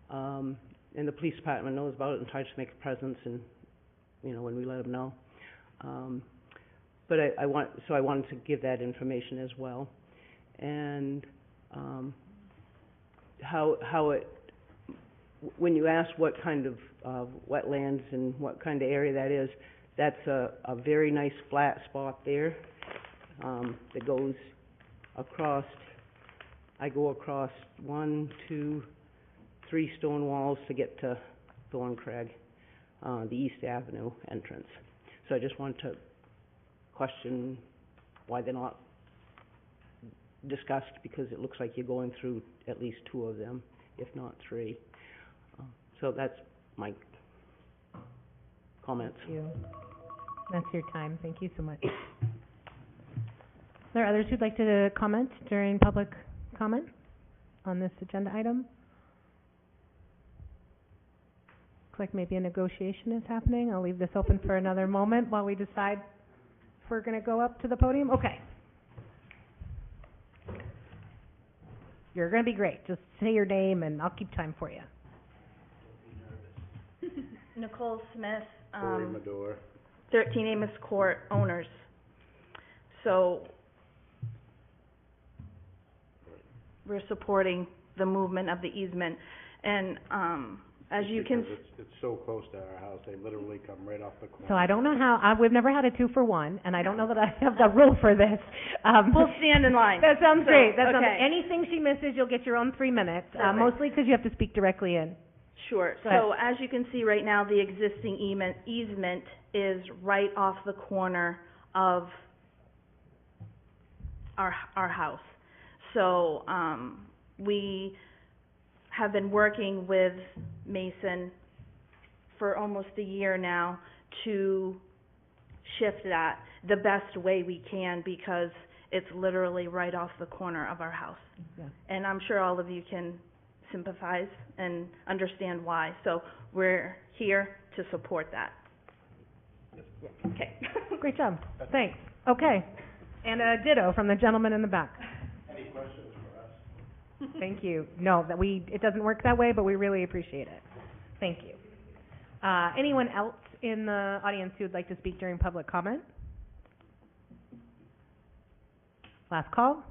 And the police department knows about it and tries to make a presence, and when we let them know. But I wanted to give that information as well, and how it. When you ask what kind of wetlands and what kind of area that is, that's a very nice flat spot there that goes across. I go across 1, 2, 3 stone walls to get to Thorn Crag, the East Avenue entrance. So I just wanted to question why they're not discussed, because it looks like you're going through at least 2 of them, if not 3. So that's my comments. Thank you. That's your time. Thank you so much. Are there others who'd like to comment during public comment on this agenda item? Looks like maybe a negotiation is happening. I'll leave this open for another moment while we decide if we're going to go up to the podium. Okay. You're going to be great. Just say your name and I'll keep time for you. Nicole Smith, Corey Medor. 13 Amos Court owners. So we're supporting the movement of the easement, and as you can. It's so close to our house, they literally come right off the corner. So I don't know how, we've never had a 2-for-1, and I don't know that I have the rule for this. We'll stand in line. That sounds great. That sounds, okay. anything she misses, you'll get your own 3 minutes, Perfect. mostly because you have to speak directly in. Sure. Go ahead. So as you can see right now, the existing easement is right off the corner of our house. So we have been working with Mason for almost a year now to shift that the best way we can, because it's literally right off the corner of our house. Yeah. And I'm sure all of you can sympathize and understand why. So we're here to support that. Okay. Great job. Thanks. Okay. And a ditto from the gentleman in the back. Any questions for us? Thank you. No, it doesn't work that way, but we really appreciate it. Thank you. Anyone else in the audience who would like to speak during public comment? Last call.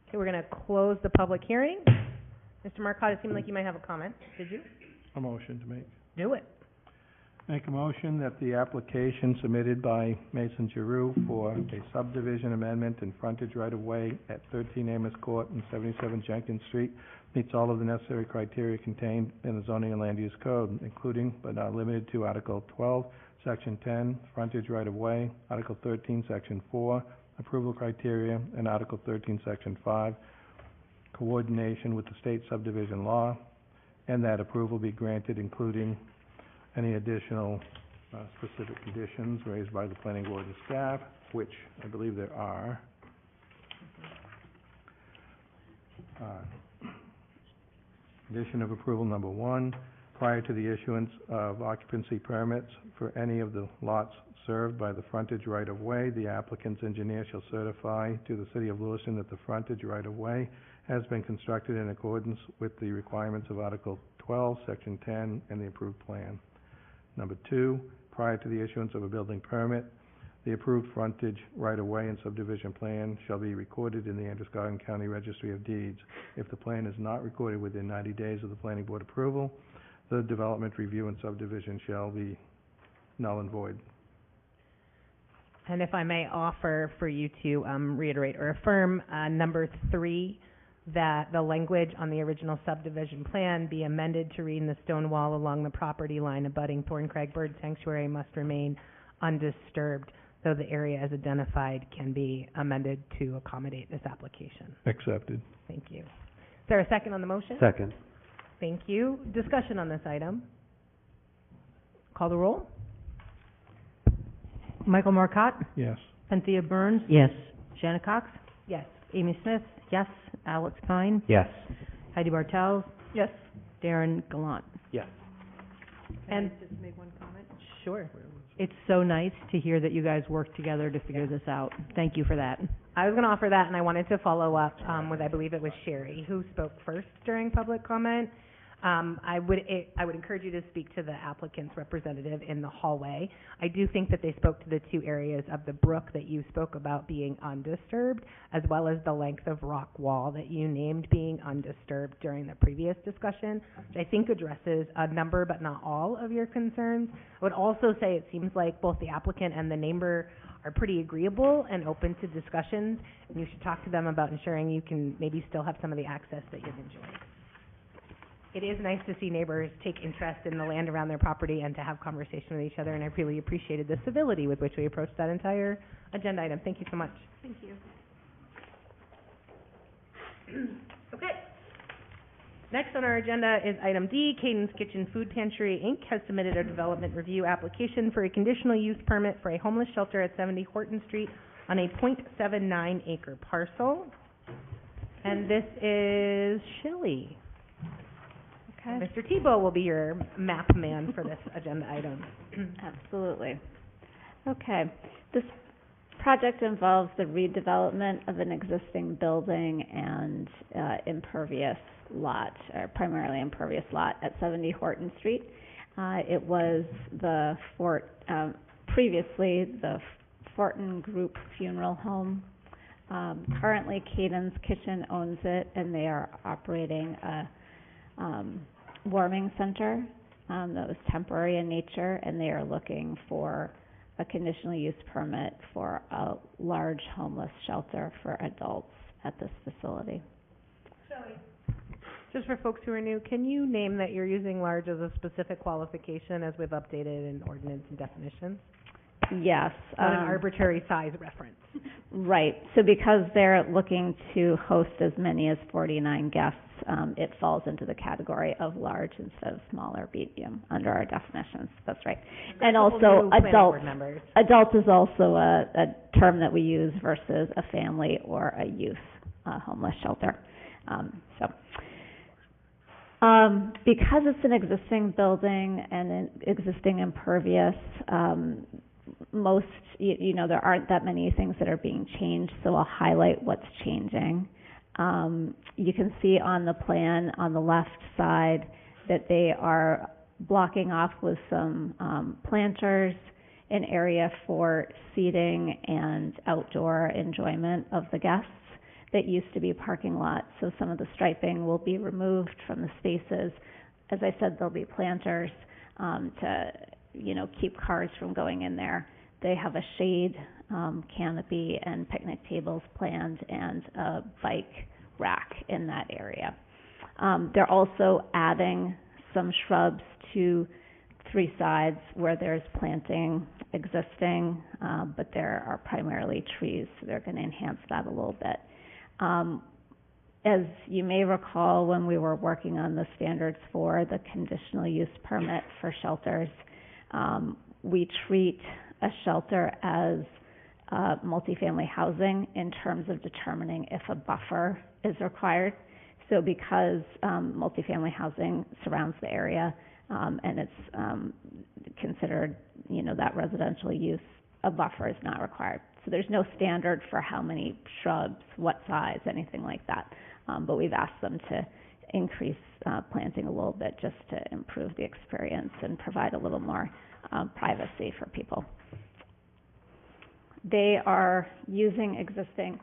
Okay, we're going to close the public hearing. Mr. Marcotte, it seemed like you might have a comment. Did you? A motion to make. Do it. Make a motion that the application submitted by Mason Giroux for a subdivision amendment and frontage right-of-way at 13 Amos Court and 77 Jenkins Street meets all of the necessary criteria contained in the zoning and land use code, including but not limited to Article 12, Section 10, frontage right-of-way, Article 13, Section 4, approval criteria, and Article 13, Section 5, coordination with the state subdivision law, and that approval be granted including any additional specific conditions raised by the planning board and staff, which I believe there are. Condition of approval number 1, prior to the issuance of occupancy permits for any of the lots served by the frontage right-of-way, the applicant's engineer shall certify to the city of Lewiston that the frontage right-of-way has been constructed in accordance with the requirements of Article 12, Section 10, and the approved plan. Number 2, prior to the issuance of a building permit, the approved frontage right-of-way and subdivision plan shall be recorded in the Androscoggin County Registry of Deeds. If the plan is not recorded within 90 days of the planning board approval, the development review and subdivision shall be null and void. And if I may offer for you to reiterate or affirm, number 3, that the language on the original subdivision plan be amended to read, the stone wall along the property line abutting Thorncrag Bird Sanctuary must remain undisturbed, though the area as identified can be amended to accommodate this application. Accepted. Thank you. Is there a second on the motion? Second. Thank you. Discussion on this item. Call the roll. Michael Marcotte? Yes. Cynthia Burns? Yes. Shanna Cox? Yes. Amy Smith? Yes. Alex Pine? Yes. Heidi Bartels? Yes. Darren Gallant? Yes. And just make one comment? Sure. it's so nice to hear that you guys work together to figure this out. Thank you for that. I was going to offer that, and I wanted to follow up with, I believe it was Sherry, who spoke first during public comment. I would encourage you to speak to the applicant's representative in the hallway. I do think that they spoke to the two areas of the brook that you spoke about being undisturbed, as well as the length of rock wall that you named being undisturbed during the previous discussion, which I think addresses a number but not all of your concerns. I would also say it seems like both the applicant and the neighbor are pretty agreeable and open to discussions, and you should talk to them about ensuring you can maybe still have some of the access that you've enjoyed. It is nice to see neighbors take interest in the land around their property and to have conversation with each other, and I really appreciated the civility with which we approached that entire agenda item. Thank you so much. Thank you. Okay. Next on our agenda is item D. Caden's Kitchen Food Pantry, Inc. has submitted a development review application for a conditional use permit for a homeless shelter at 70 Horton Street on a .79 acre parcel. And this is Shelley. Okay. Mr. Tebow will be your map man for this agenda item. Absolutely. Okay. This project involves the redevelopment of an existing building and impervious lot, or primarily impervious lot at 70 Horton Street. It was the previously the Fortin Group Funeral Home. Currently, Caden's Kitchen owns it, and they are operating a warming center that was temporary in nature, and they are looking for a conditional use permit for a large homeless shelter for adults at this facility. Shelley. Just for folks who are new, can you name that you're using large as a specific qualification as we've updated in ordinance and definitions? Yes. Not an arbitrary size reference. Right. So because they're looking to host as many as 49 guests, it falls into the category of large instead of small or medium under our definitions. That's right. And also adult is also a term that we use versus a family or a youth homeless shelter. Because it's an existing building and an existing impervious, most, there aren't that many things that are being changed, so I'll highlight what's changing. You can see on the plan on the left side that they are blocking off with some planters an area for seating and outdoor enjoyment of the guests that used to be parking lots. So some of the striping will be removed from the spaces. As I said, there'll be planters to keep cars from going in there. They have a shade, canopy and picnic tables planned and a bike rack in that area. They're also adding some shrubs to 3 sides where there's planting existing, but there are primarily trees, so they're going to enhance that a little bit. As you may recall, when we were working on the standards for the conditional use permit for shelters, we treat a shelter as multifamily housing in terms of determining if a buffer is required. So because multifamily housing surrounds the area, and it's considered, that residential use, a buffer is not required. So there's no standard for how many shrubs, what size, anything like that. But we've asked them to increase planting a little bit just to improve the experience and provide a little more privacy for people. They are using existing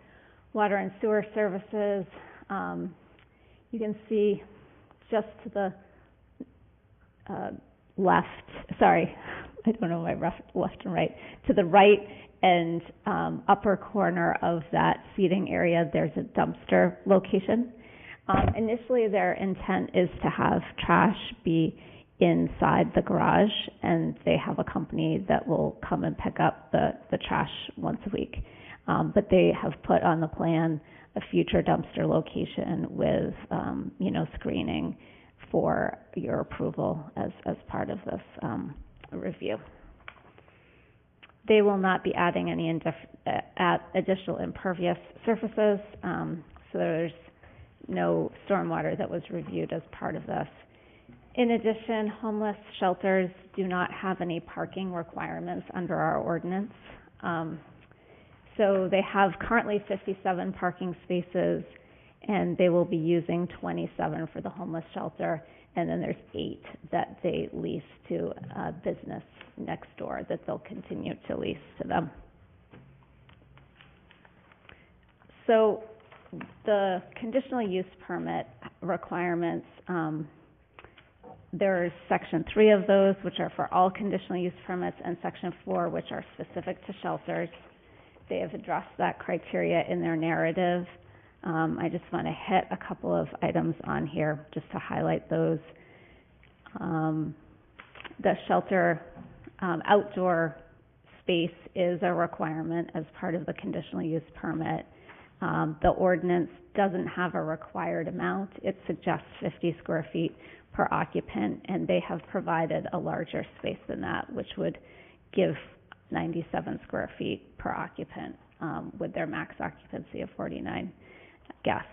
water and sewer services. You can see just to the left, sorry, I don't know my left and right, to the right and upper corner of that seating area, there's a dumpster location. Initially, their intent is to have trash be inside the garage, and they have a company that will come and pick up the trash once a week. But they have put on the plan a future dumpster location with, screening for your approval as part of this review. They will not be adding any additional impervious surfaces, so there's no stormwater that was reviewed as part of this. In addition, homeless shelters do not have any parking requirements under our ordinance. So they have currently 57 parking spaces, and they will be using 27 for the homeless shelter, and then there's 8 that they lease to a business next door that they'll continue to lease to them. So the conditional use permit requirements, there's Section 3 of those, which are for all conditional use permits, and Section 4, which are specific to shelters. They have addressed that criteria in their narrative. I just want to hit a couple of items on here just to highlight those. The shelter outdoor space is a requirement as part of the conditional use permit. The ordinance doesn't have a required amount. It suggests 50 square feet per occupant, and they have provided a larger space than that, which would give 97 square feet per occupant, with their max occupancy of 49 guests.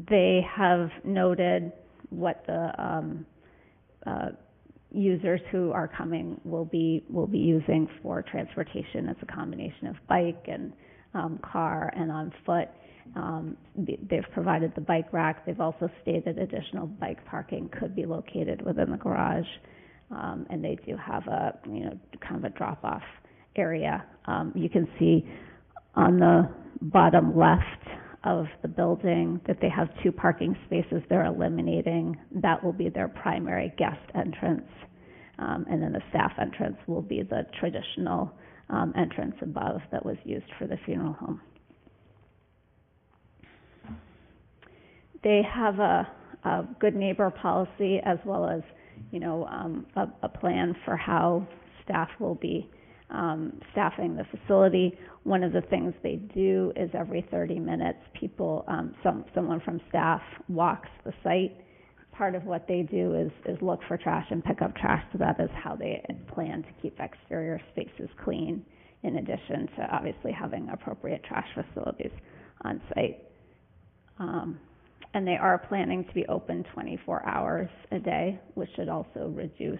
They have noted what the users who are coming will be using for transportation. It's a combination of bike and car and on foot. They've provided the bike rack. They've also stated additional bike parking could be located within the garage. And they do have a, kind of a drop-off area. You can see on the bottom left of the building that they have 2 parking spaces they're eliminating. That will be their primary guest entrance. And then the staff entrance will be the traditional entrance above that was used for the funeral home. They have a good neighbor policy as well as a plan for how staff will be staffing the facility. One of the things they do is every 30 minutes, someone from staff walks the site. Part of what they do is look for trash and pick up trash, so that is how they plan to keep exterior spaces clean, in addition to obviously having appropriate trash facilities on site. And they are planning to be open 24 hours a day, which should also reduce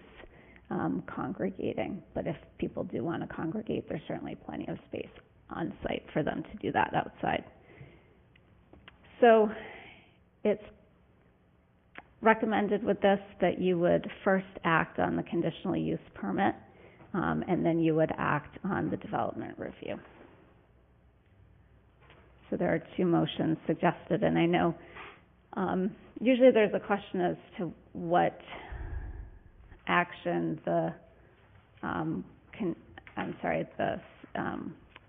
congregating. But if people do want to congregate, there's certainly plenty of space on site for them to do that outside. So it's recommended with this that you would first act on the conditional use permit, and then you would act on the development review. So there are 2 motions suggested, and I know Usually there's a question as to what action the,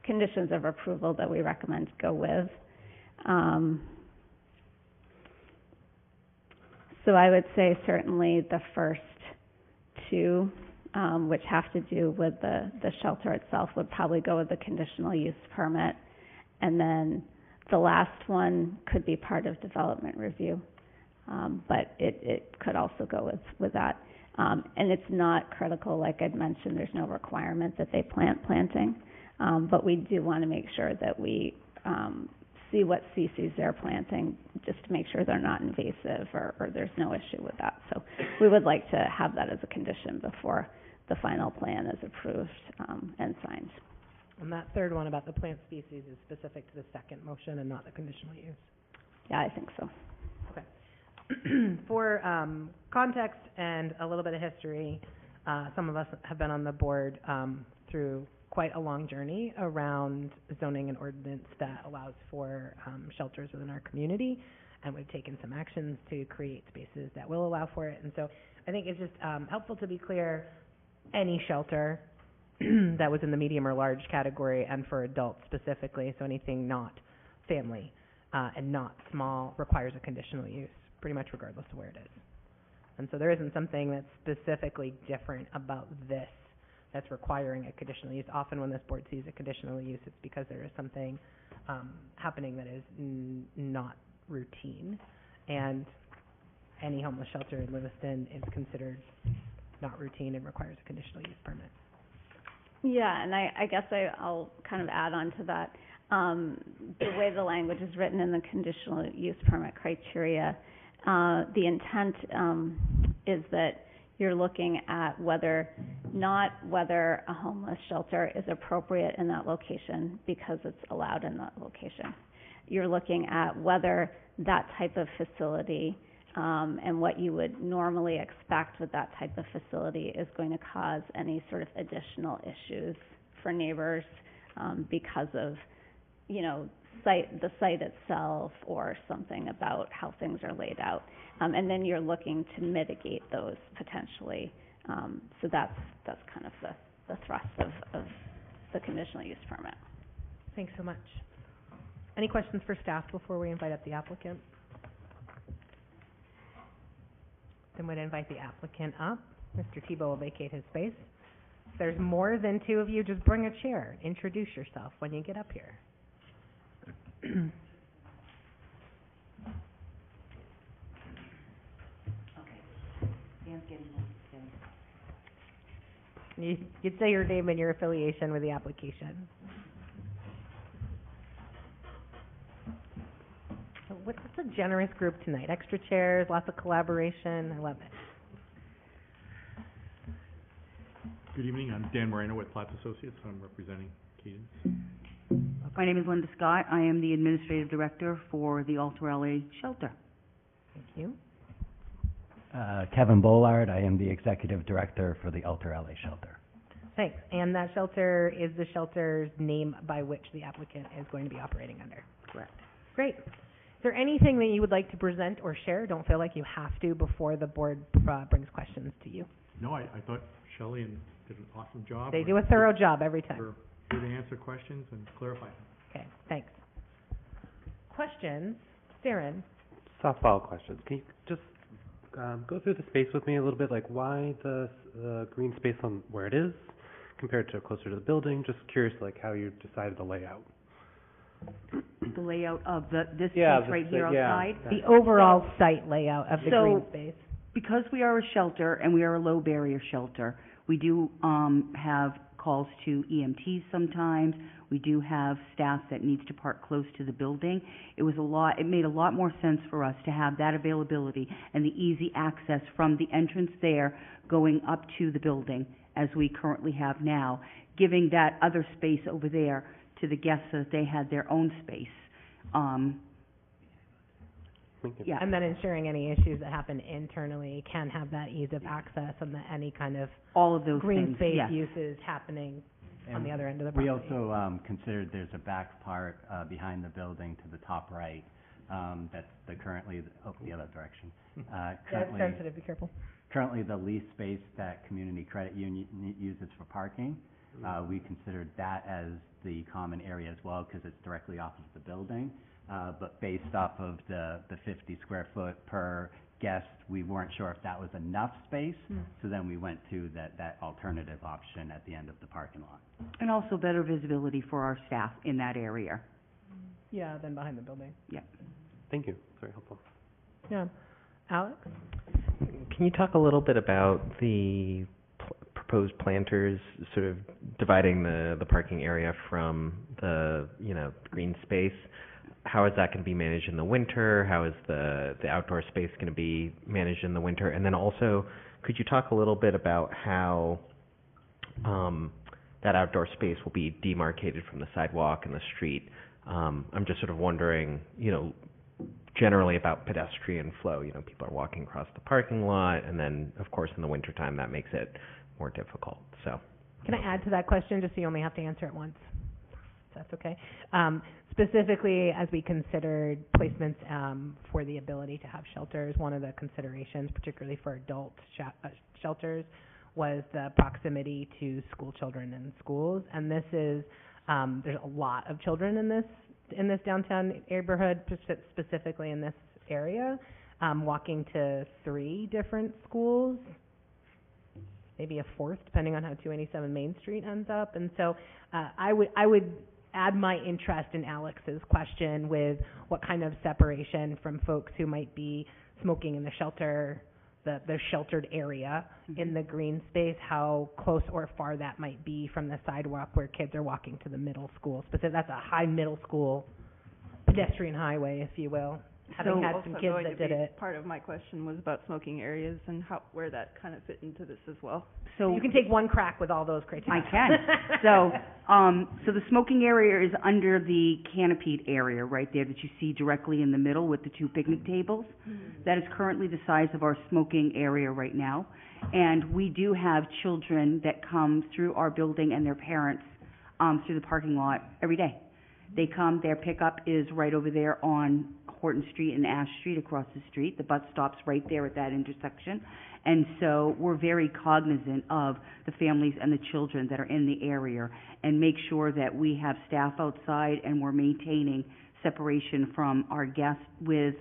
conditions of approval that we recommend go with. So I would say certainly the first two, which have to do with the shelter itself, would probably go with the conditional use permit. And then the last one could be part of development review, but it could also go with that. And it's not critical, like I'd mentioned, there's no requirement that they plant planting, but we do want to make sure that we see what species they're planting, just to make sure they're not invasive or there's no issue with that. So we would like to have that as a condition before the final plan is approved and signed. And that third one about the plant species is specific to the second motion and not the conditional use? Yeah, I think so. For context and a little bit of history, some of us have been on the board through quite a long journey around zoning and ordinance that allows for shelters within our community, and we've taken some actions to create spaces that will allow for it. And so I think it's just helpful to be clear, any shelter that was in the medium or large category and for adults specifically, so anything not family and not small requires a conditional use, pretty much regardless of where it is. And so there isn't something that's specifically different about this that's requiring a conditional use. Often when this board sees a conditional use, it's because there is something happening that is not routine. And any homeless shelter in Lewiston is considered not routine and requires a conditional use permit. Yeah, and I guess I'll kind of add on to that. The way the language is written in the conditional use permit criteria, the intent is that you're looking at not whether a homeless shelter is appropriate in that location because it's allowed in that location. You're looking at whether that type of facility and what you would normally expect with that type of facility is going to cause any sort of additional issues for neighbors because of, the site itself or something about how things are laid out. And then you're looking to mitigate those potentially. So that's kind of the thrust of the conditional use permit. Thanks so much. Any questions for staff before we invite up the applicant? Then we'd invite the applicant up. Mr. Tebow will vacate his space. If there's more than two of you, just bring a chair. Introduce yourself when you get up here. You'd say your name and your affiliation with the application. So it's a generous group tonight. Extra chairs, lots of collaboration. I love it. Good evening. I'm Dan Moreno with Platts Associates. I'm representing Cadence. My name is Linda Scott. I am the Administrative Director for the Alter LA Shelter. Thank you. Kevin Bollard. I am the Executive Director for the Alter LA Shelter. Thanks. And that shelter is the shelter's name by which the applicant is going to be operating under? Correct. Great. Is there anything that you would like to present or share? Don't feel like you have to before the board brings questions to you. No, I thought Shelley did an awesome job. They do a thorough job every time. We're here to answer questions and clarify. Okay, thanks. Questions? Darren? Softball questions. Can you just go through the space with me a little bit? Like why the green space on where it is compared to closer to the building? Just curious, like how you decided the layout. The layout of this space right here outside? The overall site layout of the green space. Because we are a shelter and we are a low barrier shelter, we do have calls to EMTs sometimes. We do have staff that needs to park close to the building. It made a lot more sense for us to have that availability and the easy access from the entrance there going up to the building as we currently have now, giving that other space over there to the guests so that they had their own space. Yeah. And then ensuring any issues that happen internally can have that ease of access and that any kind of all of those green things, space yes. uses happening on the other end of the We property. also considered there's a back part behind the building to the top right that's the other direction. Yeah, it's Currently, sensitive, be careful. currently the lease space that Community Credit Union uses for parking, we considered that as the common area as well, because it's directly off of the building. But based off of the 50 square foot per guest, we weren't sure if that was enough space, so then we went to that alternative option at the end of the parking lot. And also better visibility for our staff in that area. Yeah, then behind the building. Yeah. Thank you, it's very helpful. Yeah. Alex? Can you talk a little bit about the proposed planters, sort of dividing the parking area from the, green space? How is that going to be managed in the winter? How is the outdoor space going to be managed in the winter? And then also, could you talk a little bit about how that outdoor space will be demarcated from the sidewalk and the street? I'm just sort of wondering, generally about pedestrian flow. People are walking across the parking lot, and then, of course, in the wintertime, that makes it more difficult. So, Can I add to that question, just so you only have to answer it once? If that's okay. Specifically, as we considered placements for the ability to have shelters, one of the considerations, particularly for adult shelters, was the proximity to school children and schools. And this is, there's a lot of children in this downtown neighborhood, specifically in this area, walking to 3 different schools, maybe a 4th, depending on how 287 Main Street ends up. And so I would add my interest in Alex's question with what kind of separation from folks who might be smoking in the shelter, the sheltered area in the green space, how close or far that might be from the sidewalk where kids are walking to the middle school. That's a high middle school pedestrian highway, if you will. Having had some kids that did it. Part of my question was about smoking areas and where that kind of fit into this as well. So you can take one crack with all those criteria. I can. So the smoking area is under the canopied area right there that you see directly in the middle with the 2 picnic tables. That is currently the size of our smoking area right now. And we do have children that come through our building and their parents through the parking lot every day. They come, their pickup is right over there on Horton Street and Ash Street across the street. The bus stops right there at that intersection. And so we're very cognizant of the families and the children that are in the area and make sure that we have staff outside and we're maintaining separation from our guests with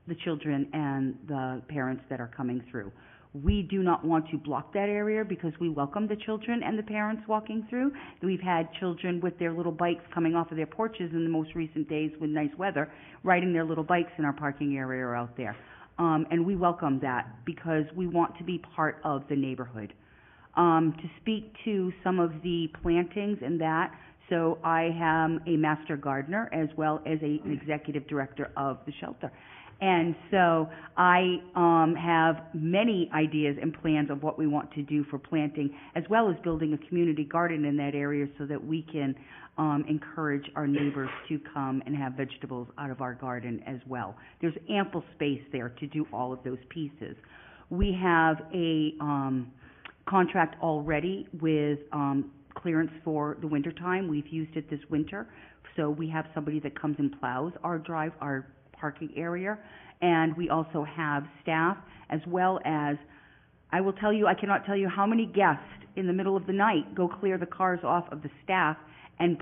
the children and the parents that are coming through. We do not want to block that area because we welcome the children and the parents walking through. We've had children with their little bikes coming off of their porches in the most recent days with nice weather, riding their little bikes in our parking area out there. And we welcome that because we want to be part of the neighborhood. To speak to some of the plantings and that, so I am a master gardener as well as an executive director of the shelter. And so I have many ideas and plans of what we want to do for planting, as well as building a community garden in that area so that we can encourage our neighbors to come and have vegetables out of our garden as well. There's ample space there to do all of those pieces. We have a contract already with clearance for the wintertime. We've used it this winter. So we have somebody that comes and plows our parking area, and we also have staff as well as, I will tell you, I cannot tell you how many guests in the middle of the night go clear the cars off of the staff and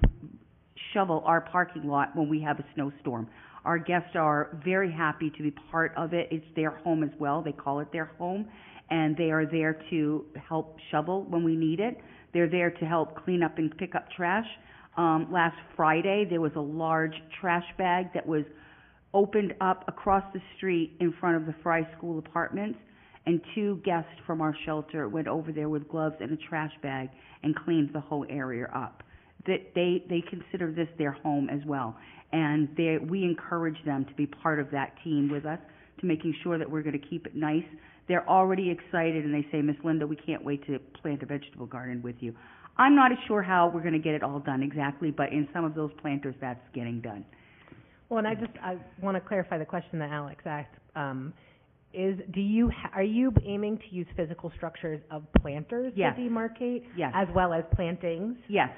shovel our parking lot when we have a snowstorm. Our guests are very happy to be part of it. It's their home as well. They call it their home, and they are there to help shovel when we need it. They're there to help clean up and pick up trash. Last Friday, there was a large trash bag that was opened up across the street in front of the Fry School apartments, and 2 guests from our shelter went over there with gloves and a trash bag and cleaned the whole area up. They consider this their home as well, and we encourage them to be part of that team with us, to making sure that we're going to keep it nice. They're already excited, and they say, Miss Linda, we can't wait to plant a vegetable garden with you. I'm not sure how we're going to get it all done exactly, but in some of those planters, that's getting done. Well, and I want to clarify the question that Alex asked. Are you aiming to use physical structures of planters Yes. to demarcate? Yes. As well as plantings? Yes.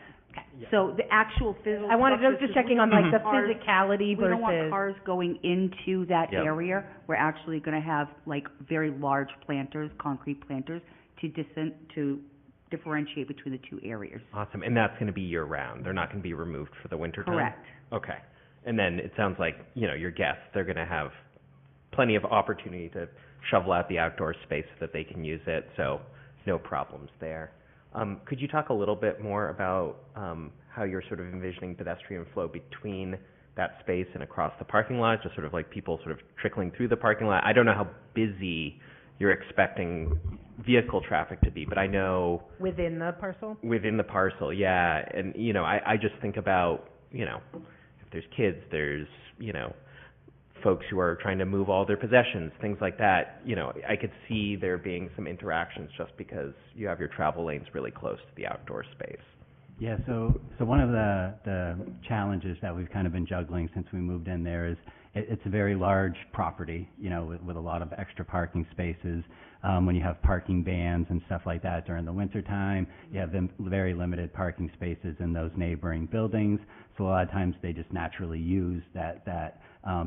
So the actual physical I wanted, structures, just 'cause we checking on don't like the want cars- physicality We don't want versus, cars going into that Yep. area. We're actually gonna have like very large planters, concrete planters, to differentiate between the two areas. Awesome, and that's gonna be year-round, they're not gonna be removed for the winter time? Correct. Okay, and then it sounds like, your guests, they're gonna have plenty of opportunity to shovel out the outdoor space so that they can use it, so no problems there. Could you talk a little bit more about, how you're sort of envisioning pedestrian flow between that space and across the parking lot, just sort of like people sort of trickling through the parking lot? I don't know how busy you're expecting vehicle traffic to be, but I know within the parcel? within the parcel, yeah, and, I just think about, if there's kids, there's, folks who are trying to move all their possessions, things like that, I could see there being some interactions just because you have your travel lanes really close to the outdoor space. Yeah, so one of the challenges that we've kind of been juggling since we moved in there is it's a very large property, with a lot of extra parking spaces. When you have parking bans and stuff like that during the winter time, you have very limited parking spaces in those neighboring buildings. So a lot of times they just naturally use that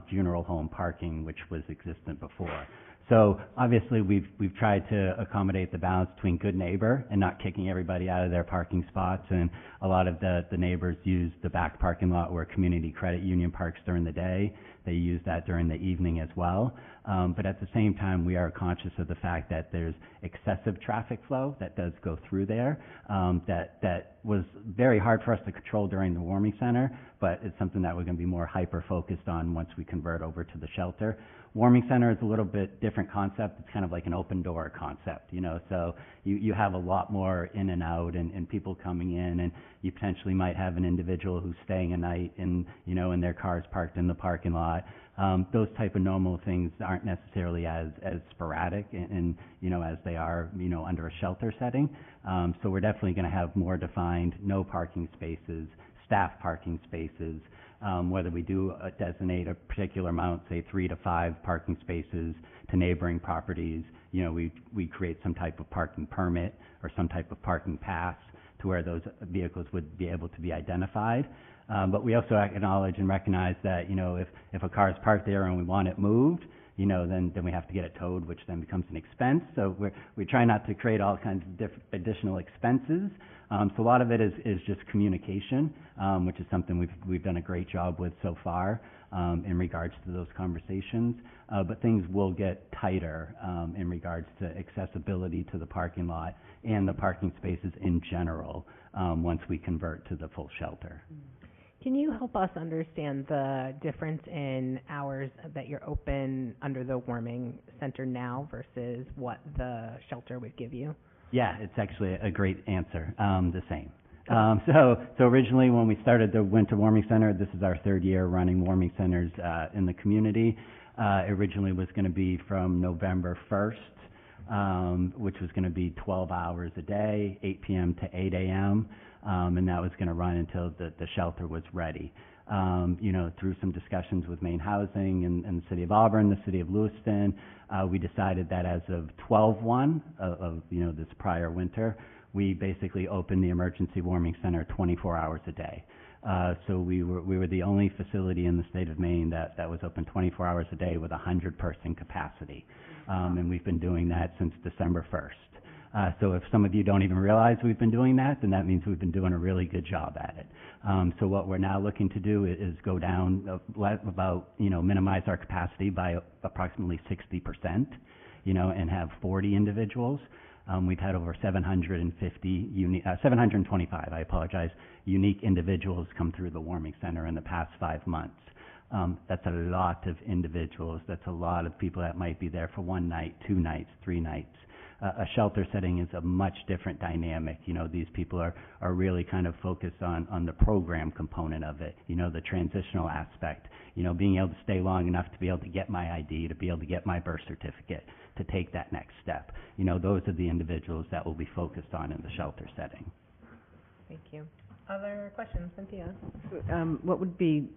funeral home parking, which was existent before. So obviously we've tried to accommodate the balance between good neighbor and not kicking everybody out of their parking spots, and a lot of the neighbors use the back parking lot where Community Credit Union parks during the day. They use that during the evening as well. But at the same time, we are conscious of the fact that there's excessive traffic flow that does go through there, that was very hard for us to control during the warming center, but it's something that we're gonna be more hyper-focused on once we convert over to the shelter. Warming center is a little bit different concept. It's kind of like an open door concept, so you have a lot more in and out and people coming in, and you potentially might have an individual who's staying a night and their car's parked in the parking lot. Those type of normal things aren't necessarily as sporadic and as they are, under a shelter setting. So we're definitely gonna have more defined no parking spaces, staff parking spaces, whether we do designate a particular amount, say 3 to 5 parking spaces to neighboring properties, we create some type of parking permit or some type of parking pass to where those vehicles would be able to be identified. But we also acknowledge and recognize that, if a car is parked there and we want it moved, then we have to get it towed, which then becomes an expense. So we try not to create all kinds of additional expenses. So a lot of it is just communication, which is something we've done a great job with so far, in regards to those conversations. But things will get tighter, in regards to accessibility to the parking lot and the parking spaces in general, once we convert to the full shelter. Can you help us understand the difference in hours that you're open under the warming center now versus what the shelter would give you? Yeah, it's actually a great answer, the same. So originally when we started the Winter Warming Center, this is our 3rd year running warming centers in the community. Originally was gonna be from November 1st, which was gonna be 12 hours a day, 8 p.m. to 8 a.m., and that was gonna run until the shelter was ready. Through some discussions with Maine Housing and the City of Auburn, the City of Lewiston, we decided that as of 12/1 of this prior winter, we basically opened the emergency warming center 24 hours a day. So we were the only facility in the state of Maine that was open 24 hours a day with 100-person capacity. And we've been doing that since December 1st. So if some of you don't even realize we've been doing that, then that means we've been doing a really good job at it. So what we're now looking to do is go down minimize our capacity by approximately 60%, and have 40 individuals. We've had over 725 unique individuals come through the warming center in the past 5 months. That's a lot of individuals. That's a lot of people that might be there for 1 night, 2 nights, 3 nights. A shelter setting is a much different dynamic. These people are really kind of focused on the program component of it, the transitional aspect, being able to stay long enough to be able to get my ID, to be able to get my birth certificate, to take that next step. Those are the individuals that will be focused on in the shelter setting. Thank you. Other questions, Cynthia? What would be,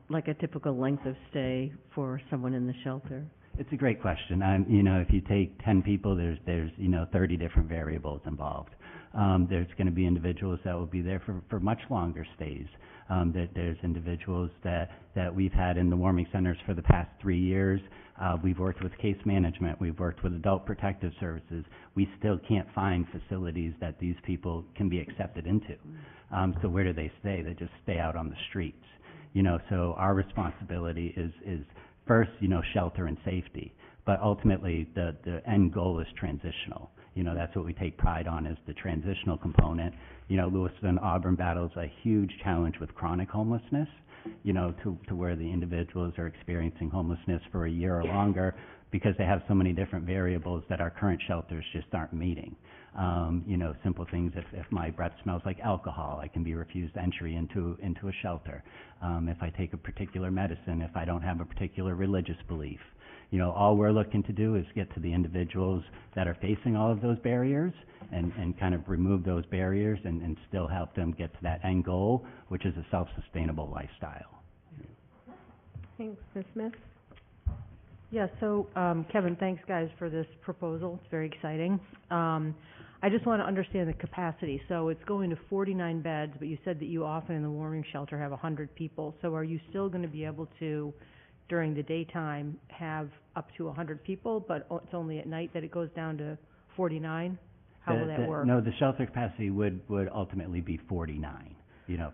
like a typical length of stay for someone in the shelter? It's a great question. If you take 10 people, there's 30 different variables involved. There's gonna be individuals that will be there for much longer stays. There's individuals that we've had in the warming centers for the past 3 years. We've worked with case management, we've worked with adult protective services. We still can't find facilities that these people can be accepted into. So where do they stay? They just stay out on the streets. So our responsibility is first, shelter and safety. But ultimately, the end goal is transitional. That's what we take pride on, is the transitional component. Lewiston, Auburn battles a huge challenge with chronic homelessness, to where the individuals are experiencing homelessness for a year or longer because they have so many different variables that our current shelters just aren't meeting. Simple things, if my breath smells like alcohol, I can be refused entry into a shelter. If I take a particular medicine, if I don't have a particular religious belief. All we're looking to do is get to the individuals that are facing all of those barriers and kind of remove those barriers and still help them get to that end goal, which is a self-sustainable lifestyle. Thanks. Ms. Smith? Yeah, so, Kevin, thanks guys for this proposal. It's very exciting. I just want to understand the capacity. So it's going to 49 beds, but you said that you often in the warming shelter have 100 people. So are you still going to be able to, during the daytime, have up to 100 people, but it's only at night that it goes down to 49? How will that work? No, the shelter capacity would ultimately be 49,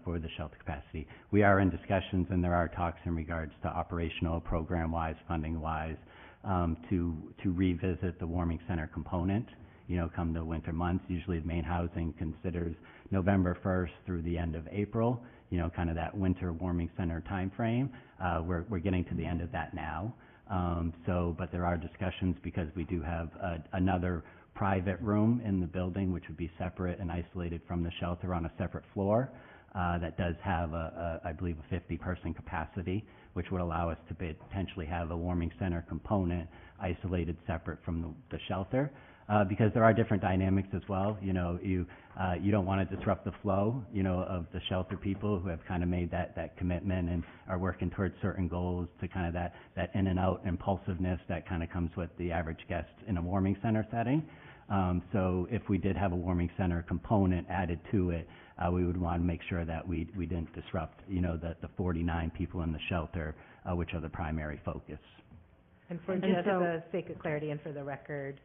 for the shelter capacity. We are in discussions, and there are talks in regards to operational, program-wise, funding-wise, to revisit the warming center component, come the winter months. Usually the main housing considers November 1st through the end of April, kind of that winter warming center timeframe. We're getting to the end of that now. But there are discussions because we do have another private room in the building, which would be separate and isolated from the shelter on a separate floor, that does have I believe a 50-person capacity, which would allow us to potentially have a warming center component isolated separate from the shelter. Because there are different dynamics as well. You don't want to disrupt the flow, of the shelter people who have kind of made that commitment and are working towards certain goals, to kind of that in and out impulsiveness that kind of comes with the average guest in a warming center setting. So if we did have a warming center component added to it, we would want to make sure that we didn't disrupt, the 49 people in the shelter, which are the primary focus. And for just the sake of clarity and for the record,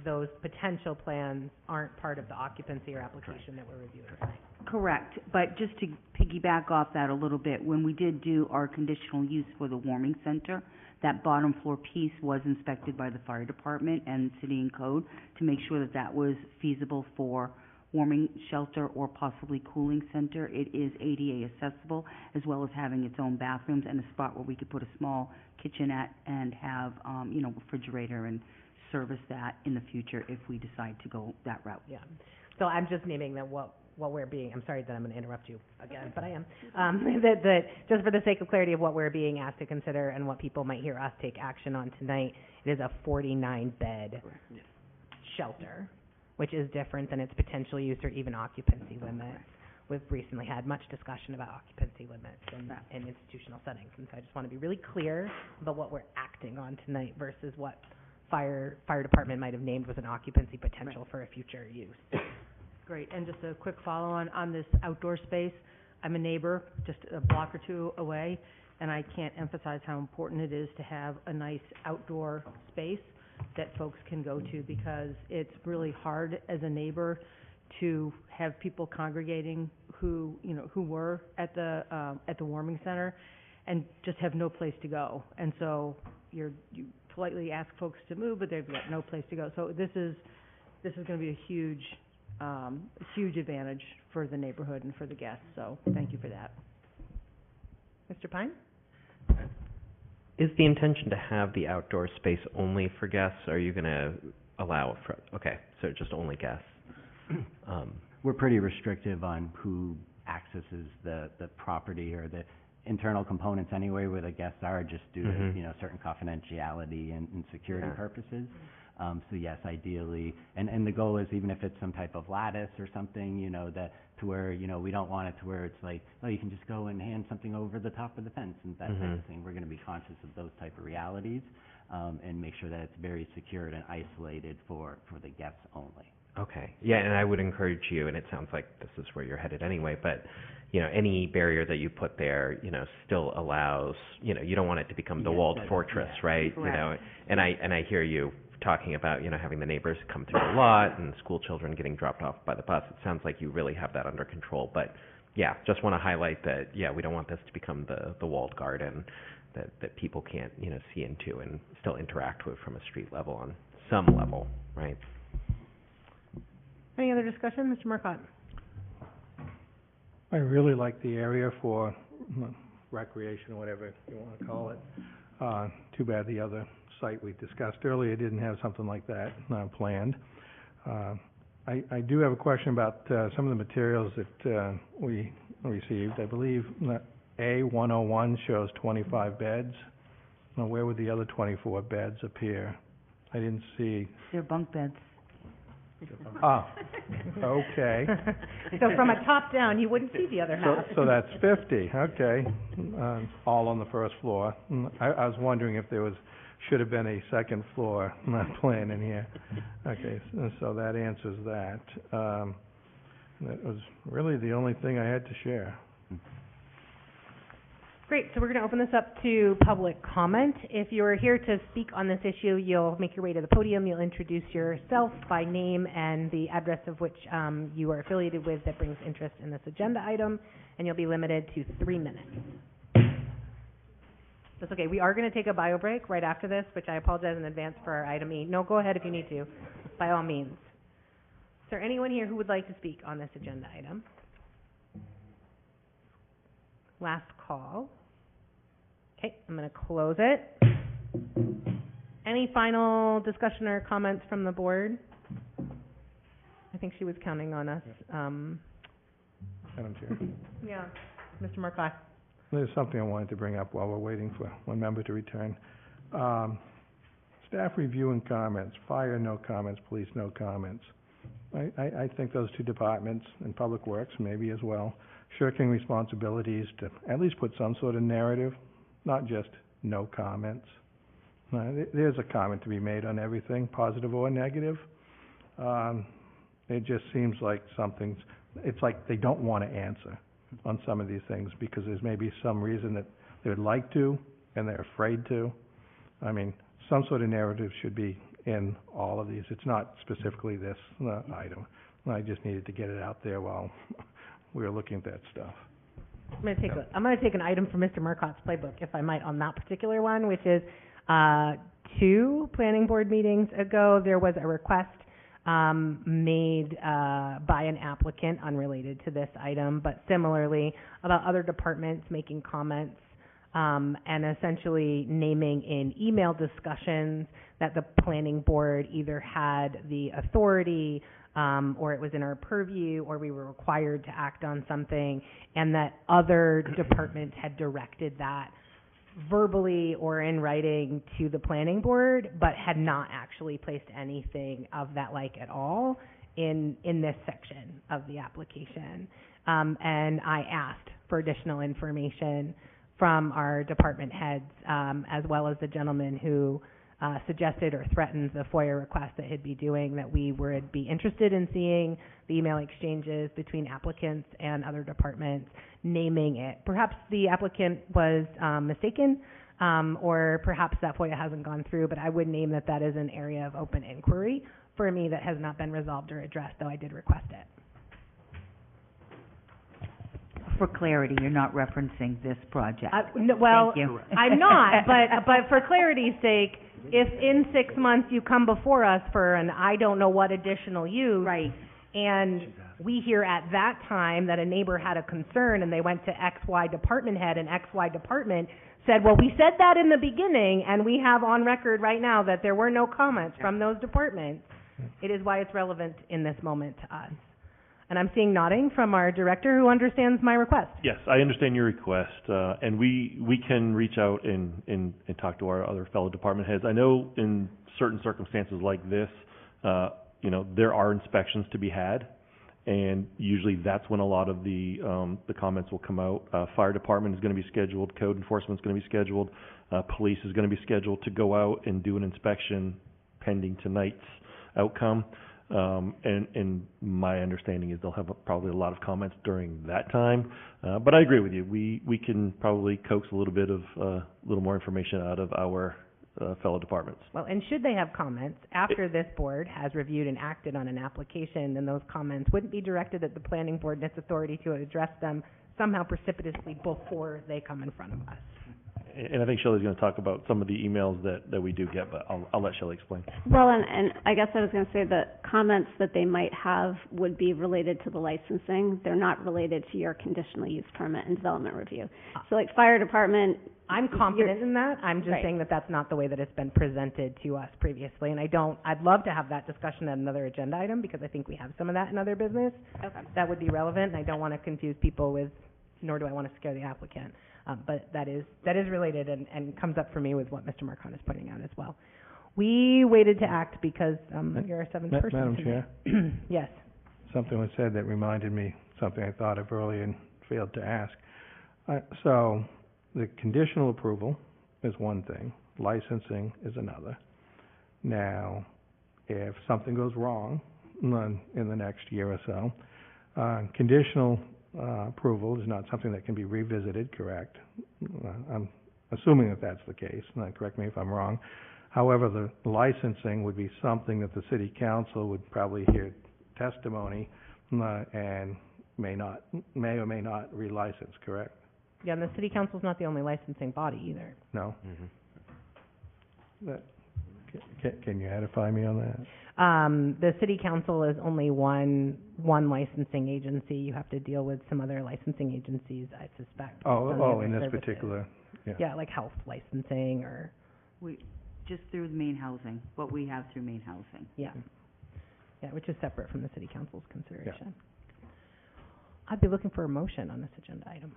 those potential plans aren't part of the occupancy or application that we're reviewing tonight. Correct, but just to piggyback off that a little bit, when we did do our conditional use for the warming center, that bottom floor piece was inspected by the fire department and city and code to make sure that that was feasible for warming shelter or possibly cooling center. It is ADA accessible, as well as having its own bathrooms and a spot where we could put a small kitchenette and have, refrigerator and service that in the future if we decide to go that route. Yeah. So I'm just naming that what we're being, I'm sorry that I'm going to interrupt you again, but I am. That just for the sake of clarity of what we're being asked to consider and what people might hear us take action on tonight, it is a 49-bed shelter, which is different than its potential use or even occupancy limits. We've recently had much discussion about occupancy limits in institutional settings, and so I just want to be really clear about what we're acting on tonight versus what fire department might have named was an occupancy potential for a future use. Great, and just a quick follow-on on this outdoor space. I'm a neighbor just a block or two away, and I can't emphasize how important it is to have a nice outdoor space that folks can go to, because it's really hard as a neighbor to have people congregating who were at the warming center and just have no place to go. And so you politely ask folks to move, but they've got no place to go. So this is going to be a huge advantage for the neighborhood and for the guests. So thank you for that. Mr. Pine? Is the intention to have the outdoor space only for guests? Or are you going to allow for, okay, so just only guests? We're pretty restrictive on who accesses the property or the internal components anyway, where the guests are, just due to, certain confidentiality and security purposes. So yes, ideally, and the goal is, even if it's some type of lattice or something, that to where, we don't want it to where it's like, oh, you can just go and hand something over the top of the fence and that type of thing. We're going to be conscious of those type of realities, and make sure that it's very secured and isolated for the guests only. Okay, yeah, and I would encourage you, and it sounds like this is where you're headed anyway, but, you know, any barrier that you put there, you know, still allows, you know, you don't want it to become the Yes, walled that's- fortress, yeah, right? You correct. know, and I hear you talking about, you know, having the neighbors come through a lot and school children getting dropped off by the bus. It sounds like you really have that under control, but yeah, just want to highlight that, yeah, we don't want this to become the walled garden that people can't, you know, see into and still interact with from a street level on some level, right? Any other discussion, Mr. Marcotte? I really like the area for recreation, or whatever you want to call it. Too bad the other site we discussed earlier didn't have something like that planned. I do have a question about some of the materials that we received. I believe A101 shows 25 beds. Now, where would the other 24 beds appear? I didn't see. They're bunk beds. Ah, okay. So from a top down, you wouldn't see the other half. So that's 50, okay, all on the first floor. I was wondering if there should have been a second floor plan in here. Okay, so that answers that. That was really the only thing I had to share. Great, so we're going to open this up to public comment. If you're here to speak on this issue, you'll make your way to the podium, you'll introduce yourself by name and the address of which you are affiliated with that brings interest in this agenda item, and you'll be limited to 3 minutes. That's okay, we are going to take a bio break right after this, which I apologize in advance for our item E. No, go ahead if you need to, by all means. Is there anyone here who would like to speak on this agenda item? Last call. Okay, I'm going to close it. Any final discussion or comments from the board? I think she was counting on us. Madam Chair. Yeah, Mr. Marcotte. There's something I wanted to bring up while we're waiting for one member to return. Staff review and comments, fire, no comments, police, no comments. I think those two departments, and Public Works maybe as well, shirking responsibilities to at least put some sort of narrative, not just no comments. There's a comment to be made on everything, positive or negative. It just seems like it's like they don't want to answer on some of these things because there's maybe some reason that they would like to and they're afraid to. I mean, some sort of narrative should be in all of these. It's not specifically this item. I just needed to get it out there while we were looking at that stuff. I'm going to take an item from Mr. Marcotte's playbook, if I might, on that particular one, which is 2 planning board meetings ago, there was a request made by an applicant unrelated to this item, but similarly about other departments making comments and essentially naming in email discussions that the planning board either had the authority or it was in our purview or we were required to act on something, and that other departments had directed that verbally or in writing to the planning board, but had not actually placed anything of that like at all in this section of the application. And I asked for additional information from our department heads, as well as the gentleman who suggested or threatened the FOIA request that he'd be doing, that we would be interested in seeing the email exchanges between applicants and other departments, naming it. Perhaps the applicant was mistaken, or perhaps that FOIA hasn't gone through, but I would name that is an area of open inquiry for me that has not been resolved or addressed, though I did request it. For clarity, you're not referencing this project. No, well, Thank you. I'm not, but for clarity's sake, if in 6 months you come before us for an I don't know what additional use, Right. and we hear at that time that a neighbor had a concern and they went to XY department head and XY department said, well, we said that in the beginning and we have on record right now that there were no comments from those departments, it is why it's relevant in this moment to us. And I'm seeing nodding from our director who understands my request. Yes, I understand your request, and we can reach out and talk to our other fellow department heads. I know in certain circumstances like this, there are inspections to be had, and usually that's when a lot of the comments will come out. Fire department is going to be scheduled, code enforcement is going to be scheduled, police is going to be scheduled to go out and do an inspection pending tonight's outcome. And my understanding is they'll have probably a lot of comments during that time. But I agree with you. We can probably coax a little bit of, little more information out of our, fellow departments. Well, and should they have comments after this board has reviewed and acted on an application, then those comments wouldn't be directed at the planning board and its authority to address them somehow precipitously before they come in front of us. And I think Shelley's gonna talk about some of the emails that we do get, but I'll let Shelley explain. Well, and I guess I was gonna say the comments that they might have would be related to the licensing. They're not related to your conditional use permit and development review. So like fire department. I'm confident in that. I'm just Right. saying that that's not the way that it's been presented to us previously. And I'd love to have that discussion at another agenda item because I think we have some of that in other business. Okay. That would be relevant, and I don't want to confuse people with, nor do I want to scare the applicant. But that is related and comes up for me with what Mr. Marcotte is pointing out as well. We waited to act because, you're our seventh person Madam tonight. Chair, Yes. something was said that reminded me something I thought of earlier and failed to ask. So, the conditional approval is one thing, licensing is another. Now, if something goes wrong in the next year or so, conditional approval is not something that can be revisited, correct? I'm assuming that that's the case, correct me if I'm wrong. However, the licensing would be something that the city council would probably hear testimony and may or may not relicense, correct? Yeah, and the city council's not the only licensing body either. No? Can you edify me on that? The city council is only one licensing agency. You have to deal with some other licensing agencies, I suspect. In this particular, yeah. Yeah, like health licensing or, Just through the main housing, what we have through main housing. yeah. Yeah, which is separate from the city council's consideration. I'd be looking for a motion on this agenda item.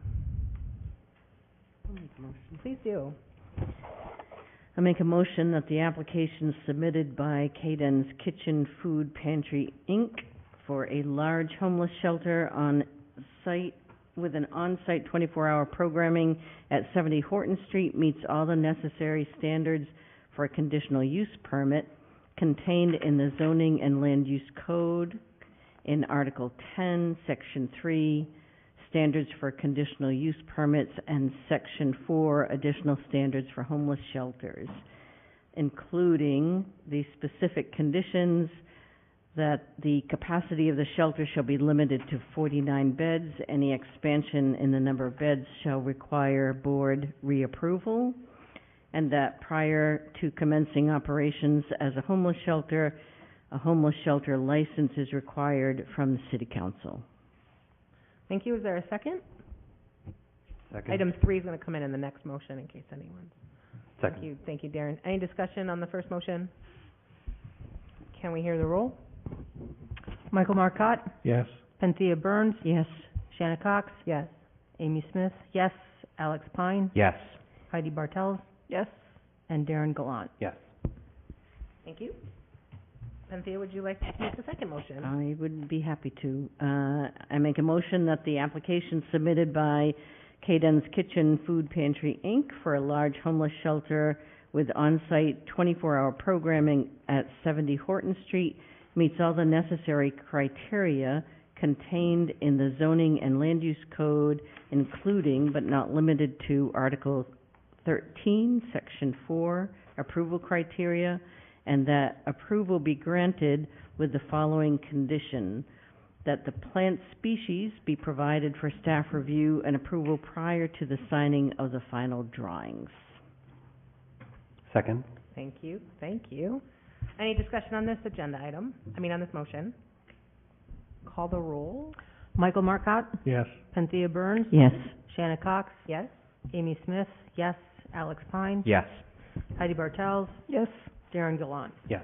Please do. I make a motion that the application submitted by Caden's Kitchen Food Pantry, Inc. for a large homeless shelter on site with an on-site 24-hour programming at 70 Horton Street meets all the necessary standards for a conditional use permit contained in the Zoning and Land Use Code in Article 10, Section 3, Standards for Conditional Use Permits, and Section 4, Additional Standards for Homeless Shelters, including the specific conditions that the capacity of the shelter shall be limited to 49 beds. Any expansion in the number of beds shall require board reapproval, and that prior to commencing operations as a homeless shelter license is required from the city council. Thank you. Is there a second? Second. Item 3 is going to come in the next motion in case anyone's. Second. Thank you, Darren. Any discussion on the first motion? Can we hear the roll? Michael Marcotte, Yes? Penthea Burns, Yes. Shanna Cox, Yes. Amy Smith, yes, Alex Pine, Yes. Heidi Bartels, Yes. and Darren Gallant. Yes. Thank you. Cynthia, would you like to make the second motion? I would be happy to. I make a motion that the application submitted by Caden's Kitchen Food Pantry, Inc. for a large homeless shelter with on-site 24-hour programming at 70 Horton Street meets all the necessary criteria contained in the Zoning and Land Use Code, including but not limited to Article 13, Section 4, approval criteria, and that approval be granted with the following condition: that the plant species be provided for staff review and approval prior to the signing of the final drawings. Second. Thank you. Thank you. Any discussion on this agenda item? On this motion? Call the roll. Michael Marcotte, Yes. Penthea Burns, Yes. Shanna Cox, Yes? Amy Smith, yes, Alex Pine, Yes. Heidi Bartels, Yes. Darren Gallant. Yes.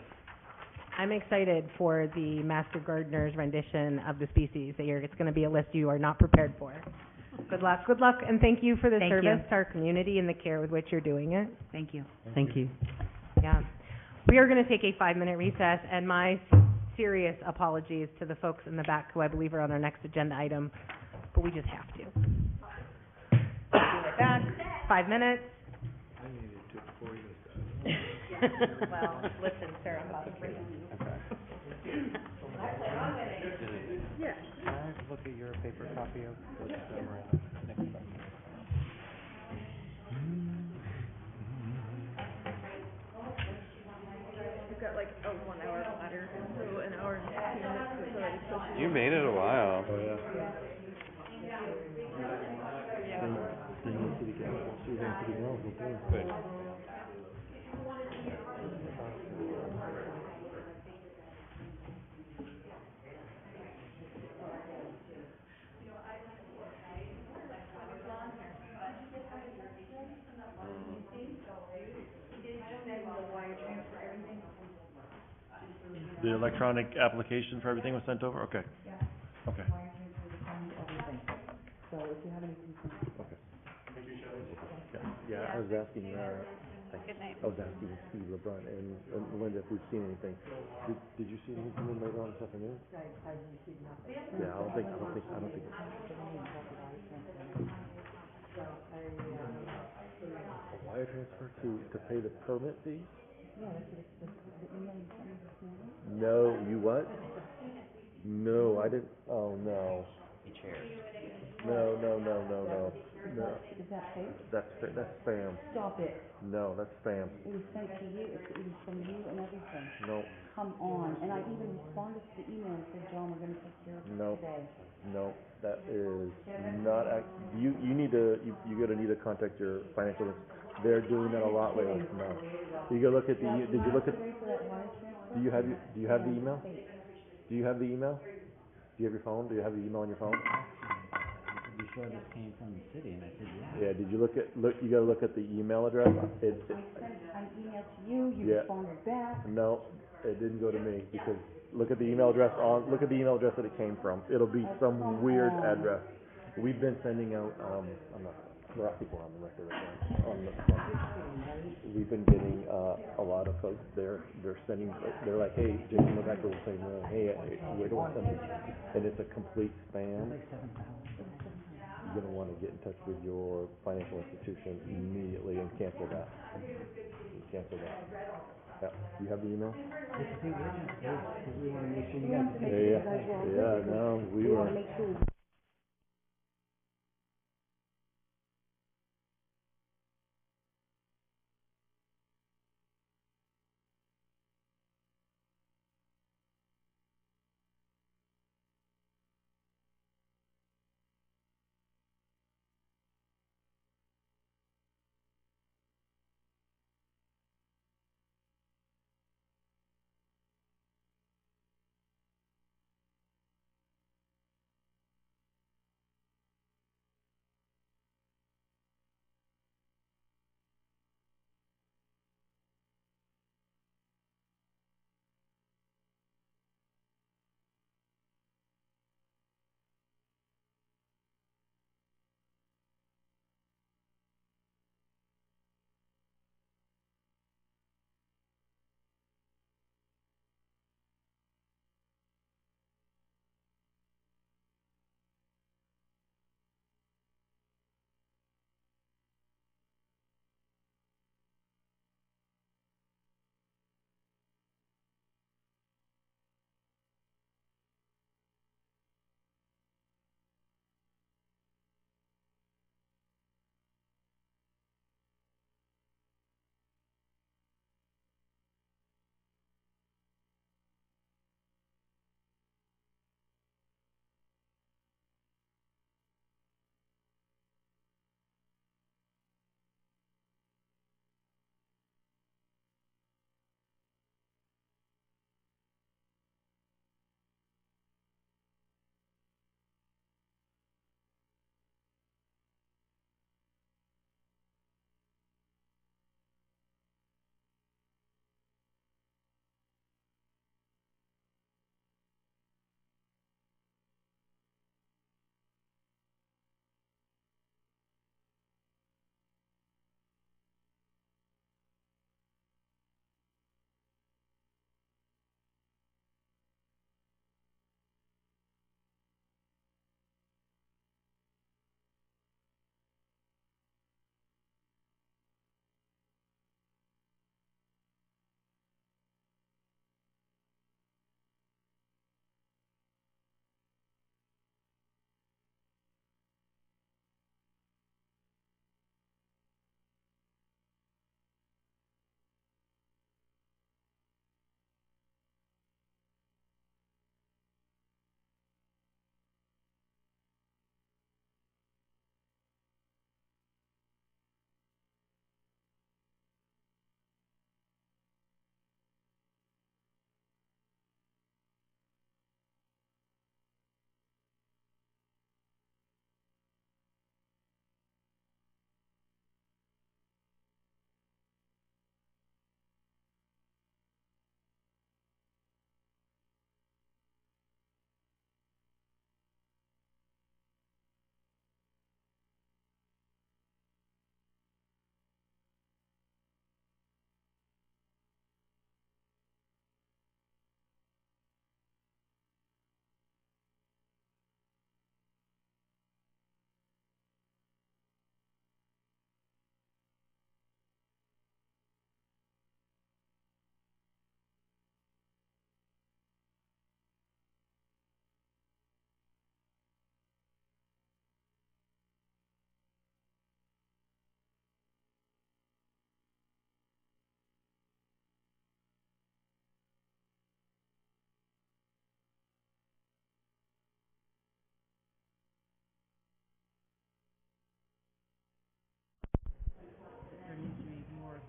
I'm excited for the Master Gardener's rendition of the species. It's going to be a list you are not prepared for. Good luck, and thank you for the Thank service you. to our community and the care with which you're doing it. Thank you. Thank you. Yeah. We are going to take a 5-minute recess, and my serious apologies to the folks in the back who I believe are on our next agenda item, but we just have to. We'll be right back. 5 minutes. I needed to before you started. Well, listen, Sarah, I'm about to bring you. Yeah. Can I look at your paper copy of the memorandum next time? We've got like a 1 hour ladder, so an hour and 15 minutes is already pushing. You made it a while. Oh, yeah. Staying in city council, she's on city council too. Good. The electronic application for everything was sent over? Okay. Okay. So if you have any concerns. Okay. Yeah, I was asking, Good night. I was asking Steve LeBron and Melinda if we've seen anything. Did you see anything come in later on this afternoon? I received nothing. Yeah, I don't think. A wire transfer to pay the permit fee? Yeah, that's the email you sent me this morning. No, you what? No, I didn't, oh, no. No. No. Is that fake? That's spam. Stop it. No, that's spam. It was sent to you, it was from you and everything. No, Come on, and I even responded to the email and said, John, we're gonna take care of it no, today. no, that is not you need to, you're gonna need to contact your financial, they're doing that a lot lately, no. You go look at the, did you look at, For that wire transfer? do you have the email? Do you have the email? Do you have your phone? Do you have the email on your phone? You sure this came from the city? And I said, yeah. Yeah, did you you gotta look at the email address. I sent an email to you, you Yeah. responded back. No, it didn't go to me, because look at the email address that it came from. It'll be some weird address. We've been sending out, there are people on the record right now. We've been getting, a lot of folks, they're like, hey, Jason Rebecca was saying, hey, where do I send this? And it's a complete spam. You're gonna wanna get in touch with your financial institution immediately and cancel that. Yeah, you have the email? Yeah, no, we were.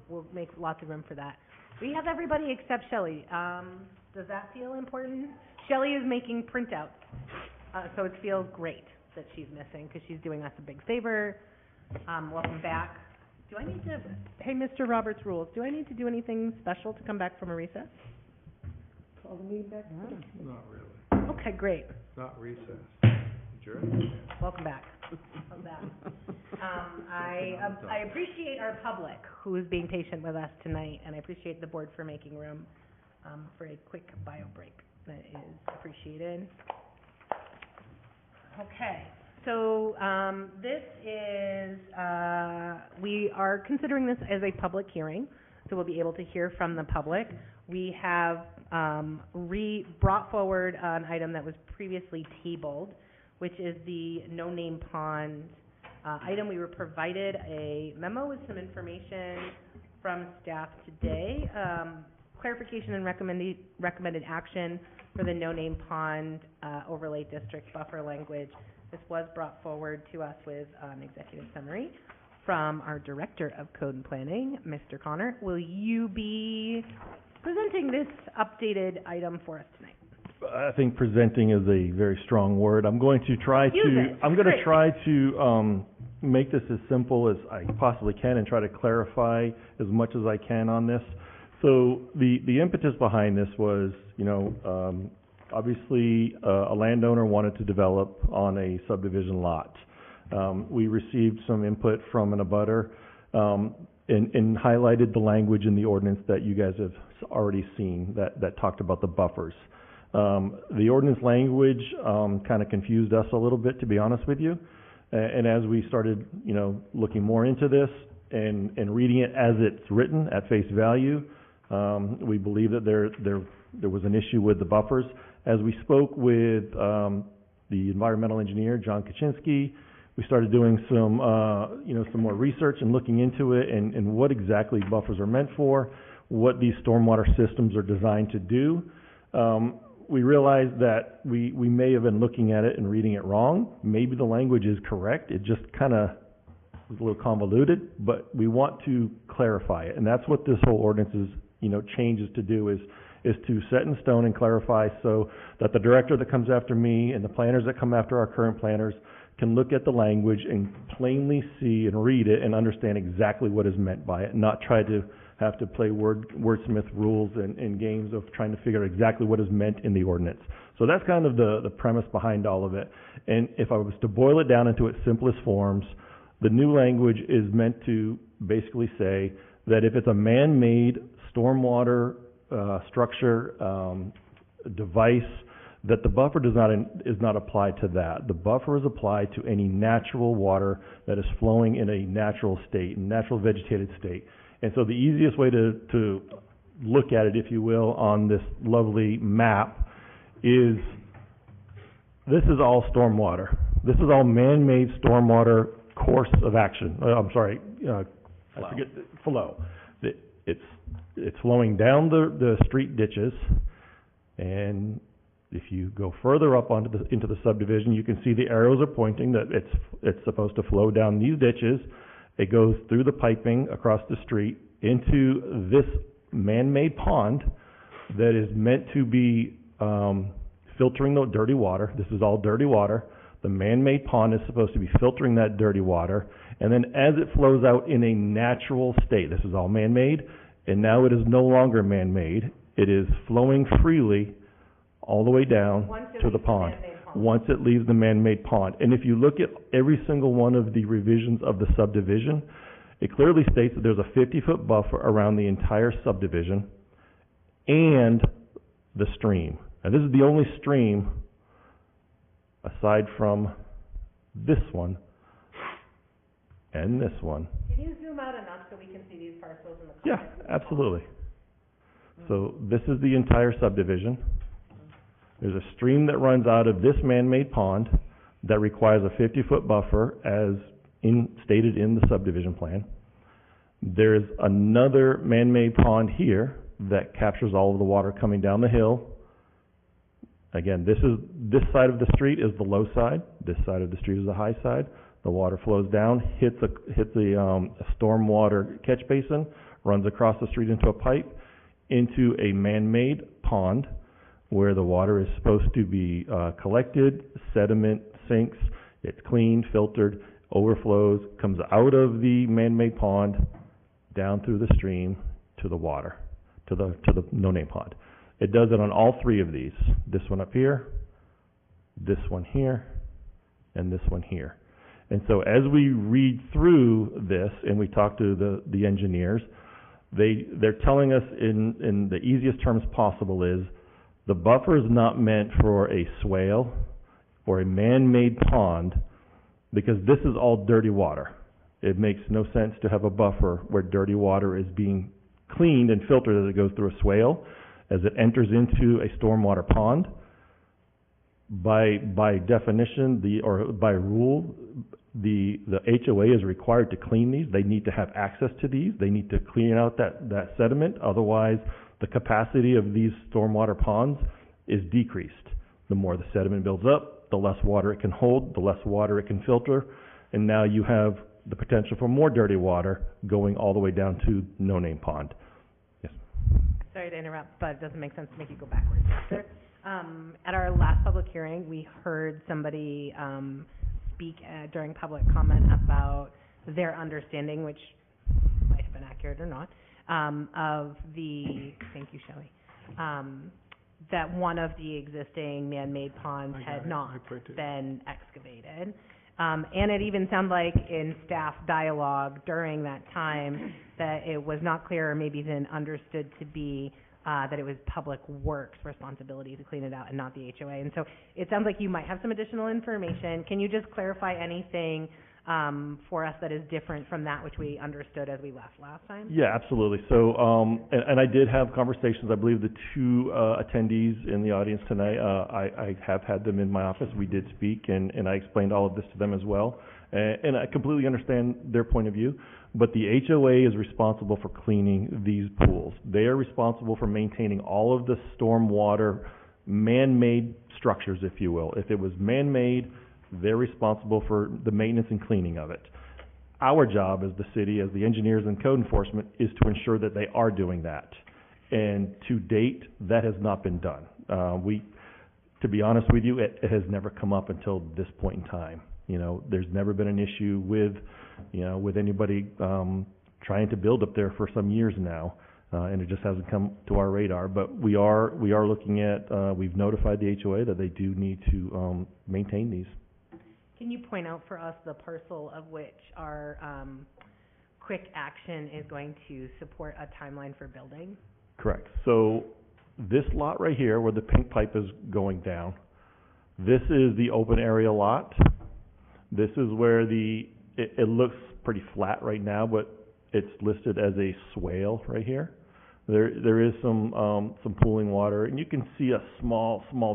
we'll make lots of room for that. We have everybody except Shelley. Does that feel important? Shelley is making printouts, so it feels great that she's missing, because she's doing us a big favor. Welcome back. Do I need to, hey, Mr. Roberts Rules, do I need to do anything special to come back from a recess? Call the meeting back? Not really. Okay, great. Not recess. Adjourned. Welcome back. How's that? I appreciate our public who is being patient with us tonight, and I appreciate the board for making room for a quick bio break. That is appreciated. Okay, so this is, we are considering this as a public hearing, so we'll be able to hear from the public. We have brought forward an item that was previously tabled, which is the no-name pond item. We were provided a memo with some information from staff today. Clarification and recommended action for the no-name pond overlay district buffer language. This was brought forward to us with an executive summary from our Director of Code and Planning, Mr. Connor. Will you be presenting this updated item for us tonight? I think presenting is a very strong word. I'm going to try to make this as simple as I possibly can and try to clarify as much as I can on this. So the impetus behind this was, obviously a landowner wanted to develop on a subdivision lot. We received some input from an abutter and highlighted the language in the ordinance that you guys have already seen that talked about the buffers. The ordinance language kind of confused us a little bit, to be honest with you. And as we started, looking more into this and reading it as it's written at face value, we believe that there was an issue with the buffers. As we spoke with the environmental engineer, John Kaczynski, we started doing some more research and looking into it and what exactly buffers are meant for, what these stormwater systems are designed to do. We realized that we may have been looking at it and reading it wrong. Maybe the language is correct. It just kind of was a little convoluted, but we want to clarify it. And that's what this whole ordinance is, changes to do is to set in stone and clarify so that the director that comes after me and the planners that come after our current planners can look at the language and plainly see and read it and understand exactly what is meant by it, not try to have to play wordsmith rules and games of trying to figure out exactly what is meant in the ordinance. So that's kind of the premise behind all of it. And if I was to boil it down into its simplest forms, the new language is meant to basically say that if it's a man-made stormwater structure device, that the buffer is not applied to that. The buffer is applied to any natural water that is flowing in a natural state, natural vegetated state. And so the easiest way to look at it, if you will, on this lovely map is this is all stormwater. This is all man-made stormwater course of action. I forget flow. It's flowing down the street ditches, and if you go further up into the subdivision, you can see the arrows are pointing that it's supposed to flow down these ditches. It goes through the piping across the street into this man-made pond that is meant to be filtering the dirty water. This is all dirty water. The man-made pond is supposed to be filtering that dirty water, and then as it flows out in a natural state, this is all man-made, and now it is no longer man-made. It is flowing freely all the way down to the pond. Once it leaves the man-made pond. And if you look at every single one of the revisions of the subdivision, it clearly states that there's a 50-foot buffer around the entire subdivision and the stream. Now this is the only stream aside from this one and this one. Can you zoom out enough so we can see these parcels in the Yeah, context? absolutely. So this is the entire subdivision. There's a stream that runs out of this man-made pond that requires a 50-foot buffer as stated in the subdivision plan. There's another man-made pond here that captures all of the water coming down the hill. Again, this side of the street is the low side. This side of the street is the high side. The water flows down, hits a stormwater catch basin, runs across the street into a pipe, into a man-made pond, where the water is supposed to be, collected, sediment sinks, it's cleaned, filtered, overflows, comes out of the man-made pond, down through the stream, to the water, to the no-name pond. It does it on all three of these. This one up here, this one here, and this one here. And so as we read through this and we talk to the engineers, they're telling us in the easiest terms possible is the buffer is not meant for a swale or a man-made pond, because this is all dirty water. It makes no sense to have a buffer where dirty water is being cleaned and filtered as it goes through a swale. As it enters into a stormwater pond, by definition, by rule, the HOA is required to clean these. They need to have access to these. They need to clean out that sediment. Otherwise, the capacity of these stormwater ponds is decreased. The more the sediment builds up, the less water it can hold, the less water it can filter, and now you have the potential for more dirty water going all the way down to no-name pond. Yes. Sorry to interrupt, but it doesn't make sense to make you go backwards. At our last public hearing, we heard somebody speak during public comment about their understanding, which might have been accurate or not, of the, thank you, Shelley, that one of the existing man-made ponds had not been excavated. And it even sounded like in staff dialogue during that time that it was not clear or maybe then understood to be that it was Public Works' responsibility to clean it out and not the HOA. And so it sounds like you might have some additional information. Can you just clarify anything for us that is different from that which we understood as we left last time? Yeah, absolutely. So, and I did have conversations. I believe the two attendees in the audience tonight, I have had them in my office. We did speak, and I explained all of this to them as well. And I completely understand their point of view. But the HOA is responsible for cleaning these pools. They are responsible for maintaining all of the stormwater man-made structures, if you will. If it was man-made, they're responsible for the maintenance and cleaning of it. Our job as the city, as the engineers and code enforcement, is to ensure that they are doing that. And to date, that has not been done. To be honest with you, it has never come up until this point in time. You know, there's never been an issue with anybody trying to build up there for some years now, and it just hasn't come to our radar. But we are looking at, we've notified the HOA that they do need to maintain these. Can you point out for us the parcel of which our quick action is going to support a timeline for building? Correct. So this lot right here, where the pink pipe is going down, this is the open area lot. This is where it looks pretty flat right now, but it's listed as a swale right here. There is some pooling water, and you can see a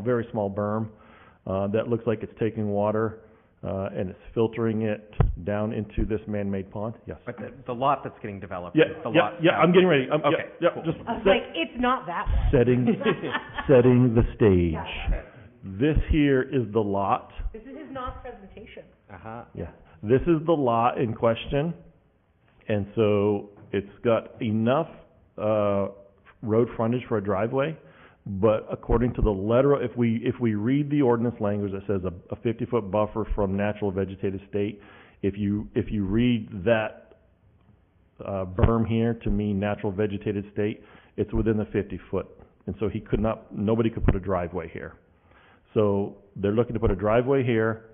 very small berm that looks like it's taking water and it's filtering it down into this man-made pond. Yes. But the lot that's getting developed Yeah, is the yeah, lot. yeah. I'm getting ready. Okay, Yeah, cool. just I was like, it's not that bad. setting the stage. This here is the lot. This is his non-presentation. Yeah. This is the lot in question, and so it's got enough road frontage for a driveway, but according to the letter, if we read the ordinance language that says a 50-foot buffer from natural vegetative state, if you read that berm here to mean natural vegetative state, it's within the 50-foot, and so nobody could put a driveway here. So they're looking to put a driveway here,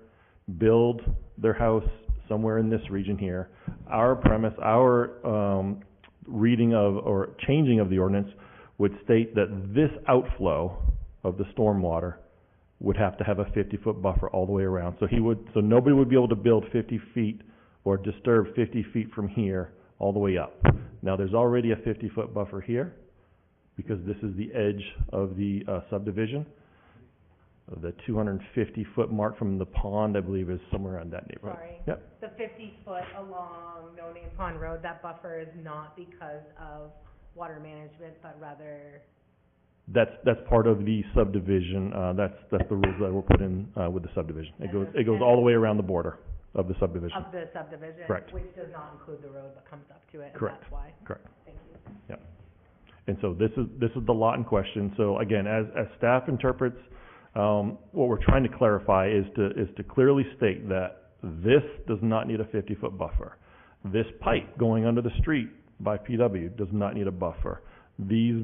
build their house somewhere in this region here. Our premise, our reading of or changing of the ordinance would state that this outflow of the stormwater would have to have a 50-foot buffer all the way around. So nobody would be able to build 50 feet or disturb 50 feet from here all the way up. Now there's already a 50-foot buffer here because this is the edge of the subdivision. The 250-foot mark from the pond, I believe, is somewhere around that neighborhood. Sorry. Yep. The 50-foot along No Name Pond Road, that buffer is not because of water management, but rather... That's part of the subdivision. That's the rules that were put in with the subdivision. It goes all the way around the border. of the subdivision. Of the subdivision? Correct. Which does not include the road, but comes up to it, and Correct. that's why? Correct. Thank you. Yep. And so this is the lot in question. So again, as staff interprets, what we're trying to clarify is to clearly state that this does not need a 50-foot buffer. This pipe going under the street by PW does not need a buffer. These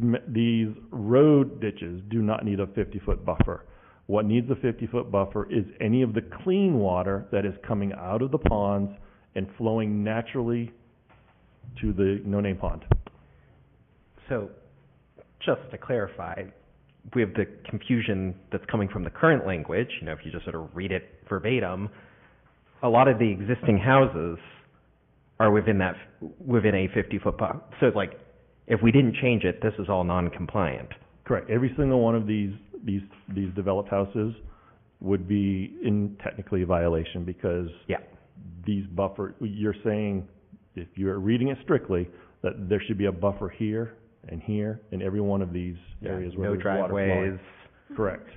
road ditches do not need a 50-foot buffer. What needs a 50-foot buffer is any of the clean water that is coming out of the ponds and flowing naturally to the no-name pond. So, just to clarify, we have the confusion that's coming from the current language, you know, if you just sort of read it verbatim, a lot of the existing houses are within a 50-foot buffer. So it's like, if we didn't change it, this is all non-compliant. Correct. Every single one of these developed houses would be in technically violation because these you're saying, if you're reading it strictly, that there should be a buffer here and here in every one of these areas where no there's water flowing. driveways. Correct.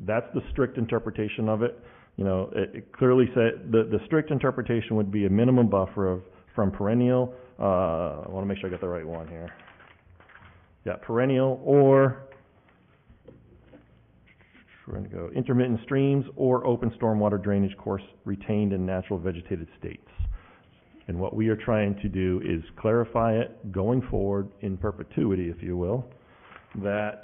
That's the strict interpretation of it. You know, it clearly said, the strict interpretation would be a minimum buffer from perennial, I want to make sure I got the right one here. Yeah, perennial or, we're going to go intermittent streams or open stormwater drainage course retained in natural vegetated states. And what we are trying to do is clarify it going forward in perpetuity, if you will, that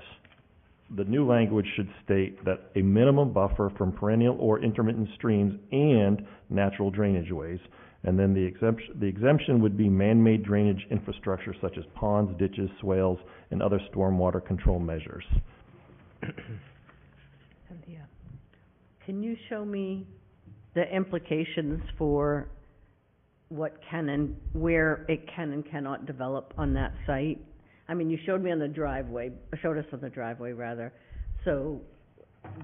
the new language should state that a minimum buffer from perennial or intermittent streams and natural drainage ways. And then the exemption would be man-made drainage infrastructure such as ponds, ditches, swales, and other stormwater control measures. Can you show me the implications for what can and where it can and cannot develop on that site? I mean, you showed us on the driveway rather. So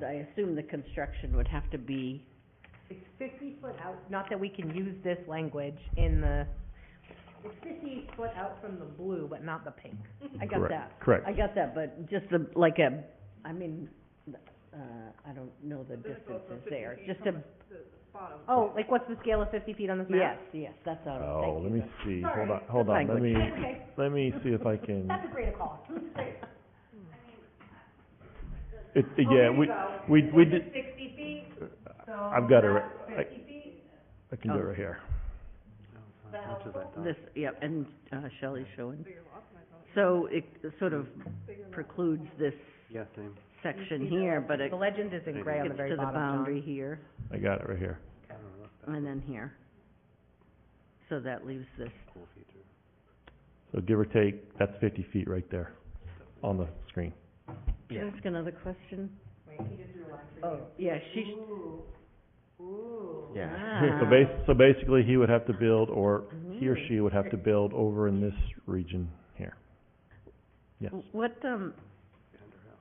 I assume the construction would have to be. It's 50 foot out, not that we can use this language in the, it's 50 foot out from the blue, but not the pink. I got that. Correct. I got that, but just I don't know the distances there, just a. Oh, like what's the scale of 50 feet on this map? Yes, that's all right, Oh, thank you. let me see, Sorry. hold on, let me, Okay. let me see if I can. That's a great call. Yeah, we did. 60 feet, so I've got it right, that's 50 feet. I can do it right here. This, and, Shelley's showing. So it sort of precludes this Yeah, same. section here, but it The legend is in gray on the gets very to the bottom, John. boundary here, I got it right here. and then here. So that leaves this. So give or take, that's 50 feet right there on the screen. Can I ask another question? Wait, he just drew a line for you. Oh, yeah, she, Yeah. So basically, he would have to build, or he or she would have to build over in this region here. Yes. What,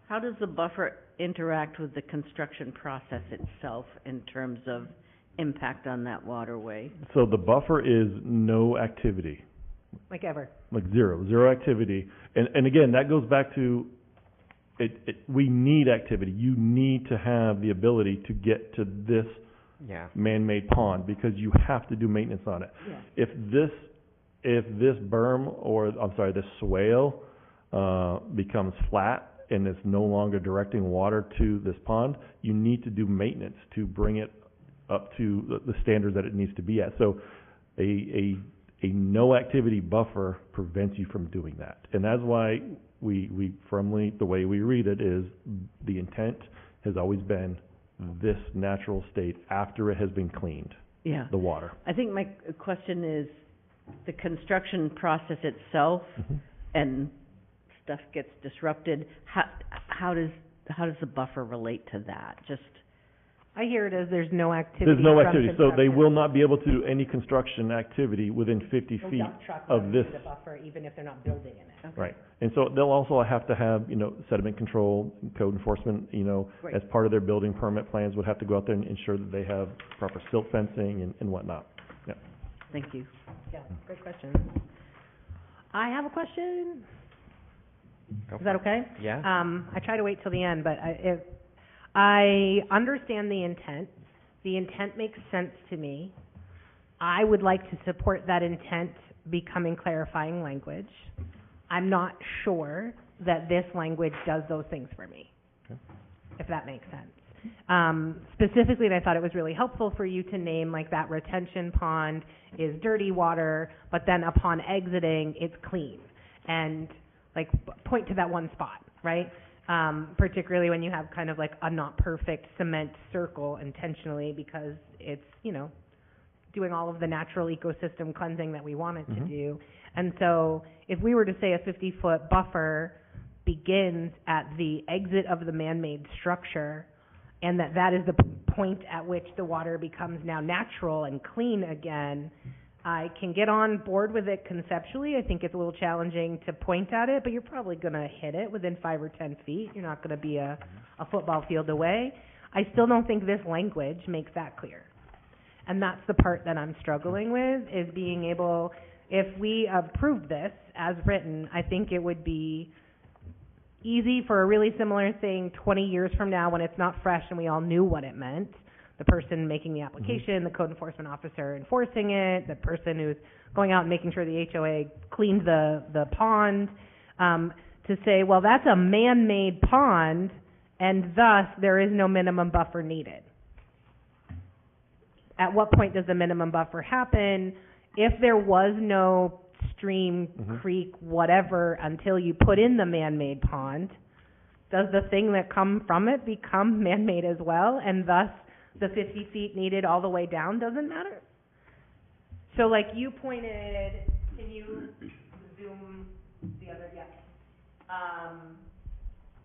how does the buffer interact with the construction process itself in terms of impact on that waterway? So the buffer is no activity, Like ever. like zero activity. And again, that goes back to, we need activity. You need to have the ability to get to this man-made pond because you have to do maintenance on it. Yeah. If this berm, or, I'm sorry, this swale, becomes flat and it's no longer directing water to this pond, you need to do maintenance to bring it up to the standards that it needs to be at. So a no activity buffer prevents you from doing that. And that's why we firmly, the way we read it is, the intent has always been this natural state after it has been cleaned, Yeah. the water. I think my question is, the construction process itself and stuff gets disrupted, how does the buffer relate to that? Just, I hear it as there's no activity. There's no from activity, so they construction. will not be able to do any construction activity within 50 No feet dump truck of runs this. through the buffer, even if they're not building in it. Right, and so they'll also have to have, sediment control, code enforcement, Right. as part of their building permit plans, would have to go out there and ensure that they have proper silt fencing and whatnot. Yeah. thank you. Yeah, great question. I have a question. Go Is that okay? Yeah. I try to wait till the end, but I understand the intent. The intent makes sense to me. I would like to support that intent becoming clarifying language. I'm not sure that this language does those things for me, if that makes sense. Specifically, and I thought it was really helpful for you to name like that retention pond is dirty water, but then upon exiting, it's clean. And like point to that one spot, right? Particularly when you have kind of like a not perfect cement circle intentionally because it's, you know, doing all of the natural ecosystem cleansing that we want it to do. And so if we were to say a 50-foot buffer begins at the exit of the man-made structure, and that is the point at which the water becomes now natural and clean again, I can get on board with it conceptually. I think it's a little challenging to point at it, but you're probably going to hit it within 5 or 10 feet. You're not going to be a football field away. I still don't think this language makes that clear. And that's the part that I'm struggling with, is being able, if we approve this as written, I think it would be easy for a really similar thing 20 years from now when it's not fresh and we all knew what it meant. The person making the application, the code enforcement officer enforcing it, the person who's going out and making sure the HOA cleaned the pond, to say, well, that's a man-made pond, and thus there is no minimum buffer needed. At what point does the minimum buffer happen? If there was no stream, creek, whatever, until you put in the man-made pond, does the thing that come from it become man-made as well, and thus the 50 feet needed all the way down doesn't matter? So like you pointed, can you zoom the other, yeah.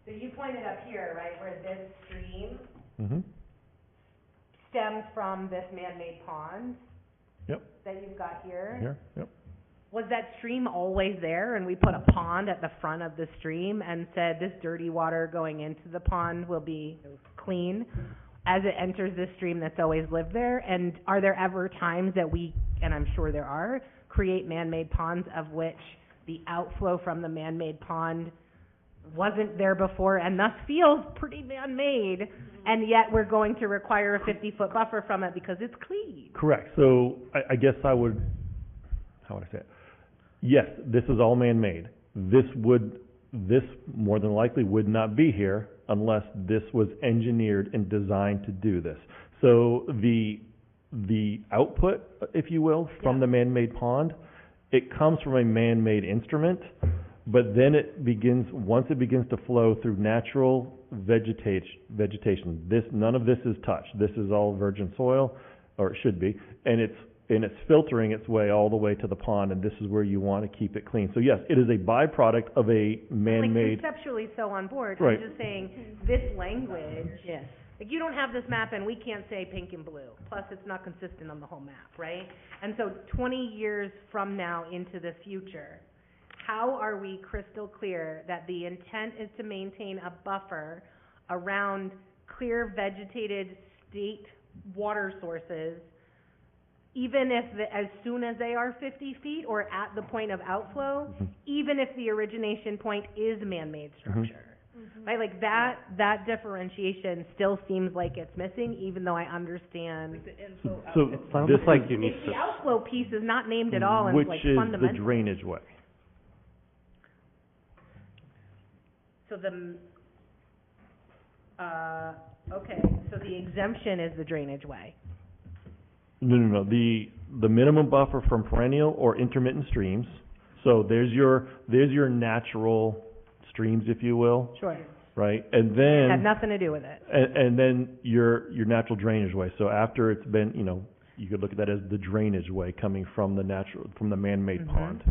So you pointed up here, right, where this stream stems from this man-made pond that you've got here. Was that stream always there and we put a pond at the front of the stream and said this dirty water going into the pond will be clean as it enters this stream that's always lived there? And are there ever times that we, and I'm sure there are, create man-made ponds of which the outflow from the man-made pond wasn't there before and thus feels pretty man-made, and yet we're going to require a 50-foot buffer from it because it's clean? Correct. So I guess I would, how would I say it? Yes, this is all man-made. This more than likely would not be here unless this was engineered and designed to do this. So the output, if you will, from the man-made pond, it comes from a man-made instrument, but then once it begins to flow through natural vegetation, none of this is touched. This is all virgin soil, or it should be, and it's filtering its way all the way to the pond, and this is where you want to keep it clean. So yes, it is a byproduct of a man-made. Like conceptually so on board. Right. I'm just saying this language. Yes. Like you don't have this map and we can't say pink and blue. Plus it's not consistent on the whole map, right? And so 20 years from now into the future, how are we crystal clear that the intent is to maintain a buffer around clear vegetated state water sources, even if as soon as they are 50 feet or at the point of outflow, even if the origination point is man-made structure? Right, like that differentiation still seems like it's missing, even though I understand. So it sounds like you need The outflow piece is not named at all, and it's like fundamental. Which is the drainage way. So okay, so the exemption is the drainage way. No. The minimum buffer from perennial or intermittent streams. So there's your natural streams, if you will. Sure. Right, and then Had nothing to do with it. And then your natural drainage way. So after it's been, you could look at that as the drainage way coming from the man-made pond.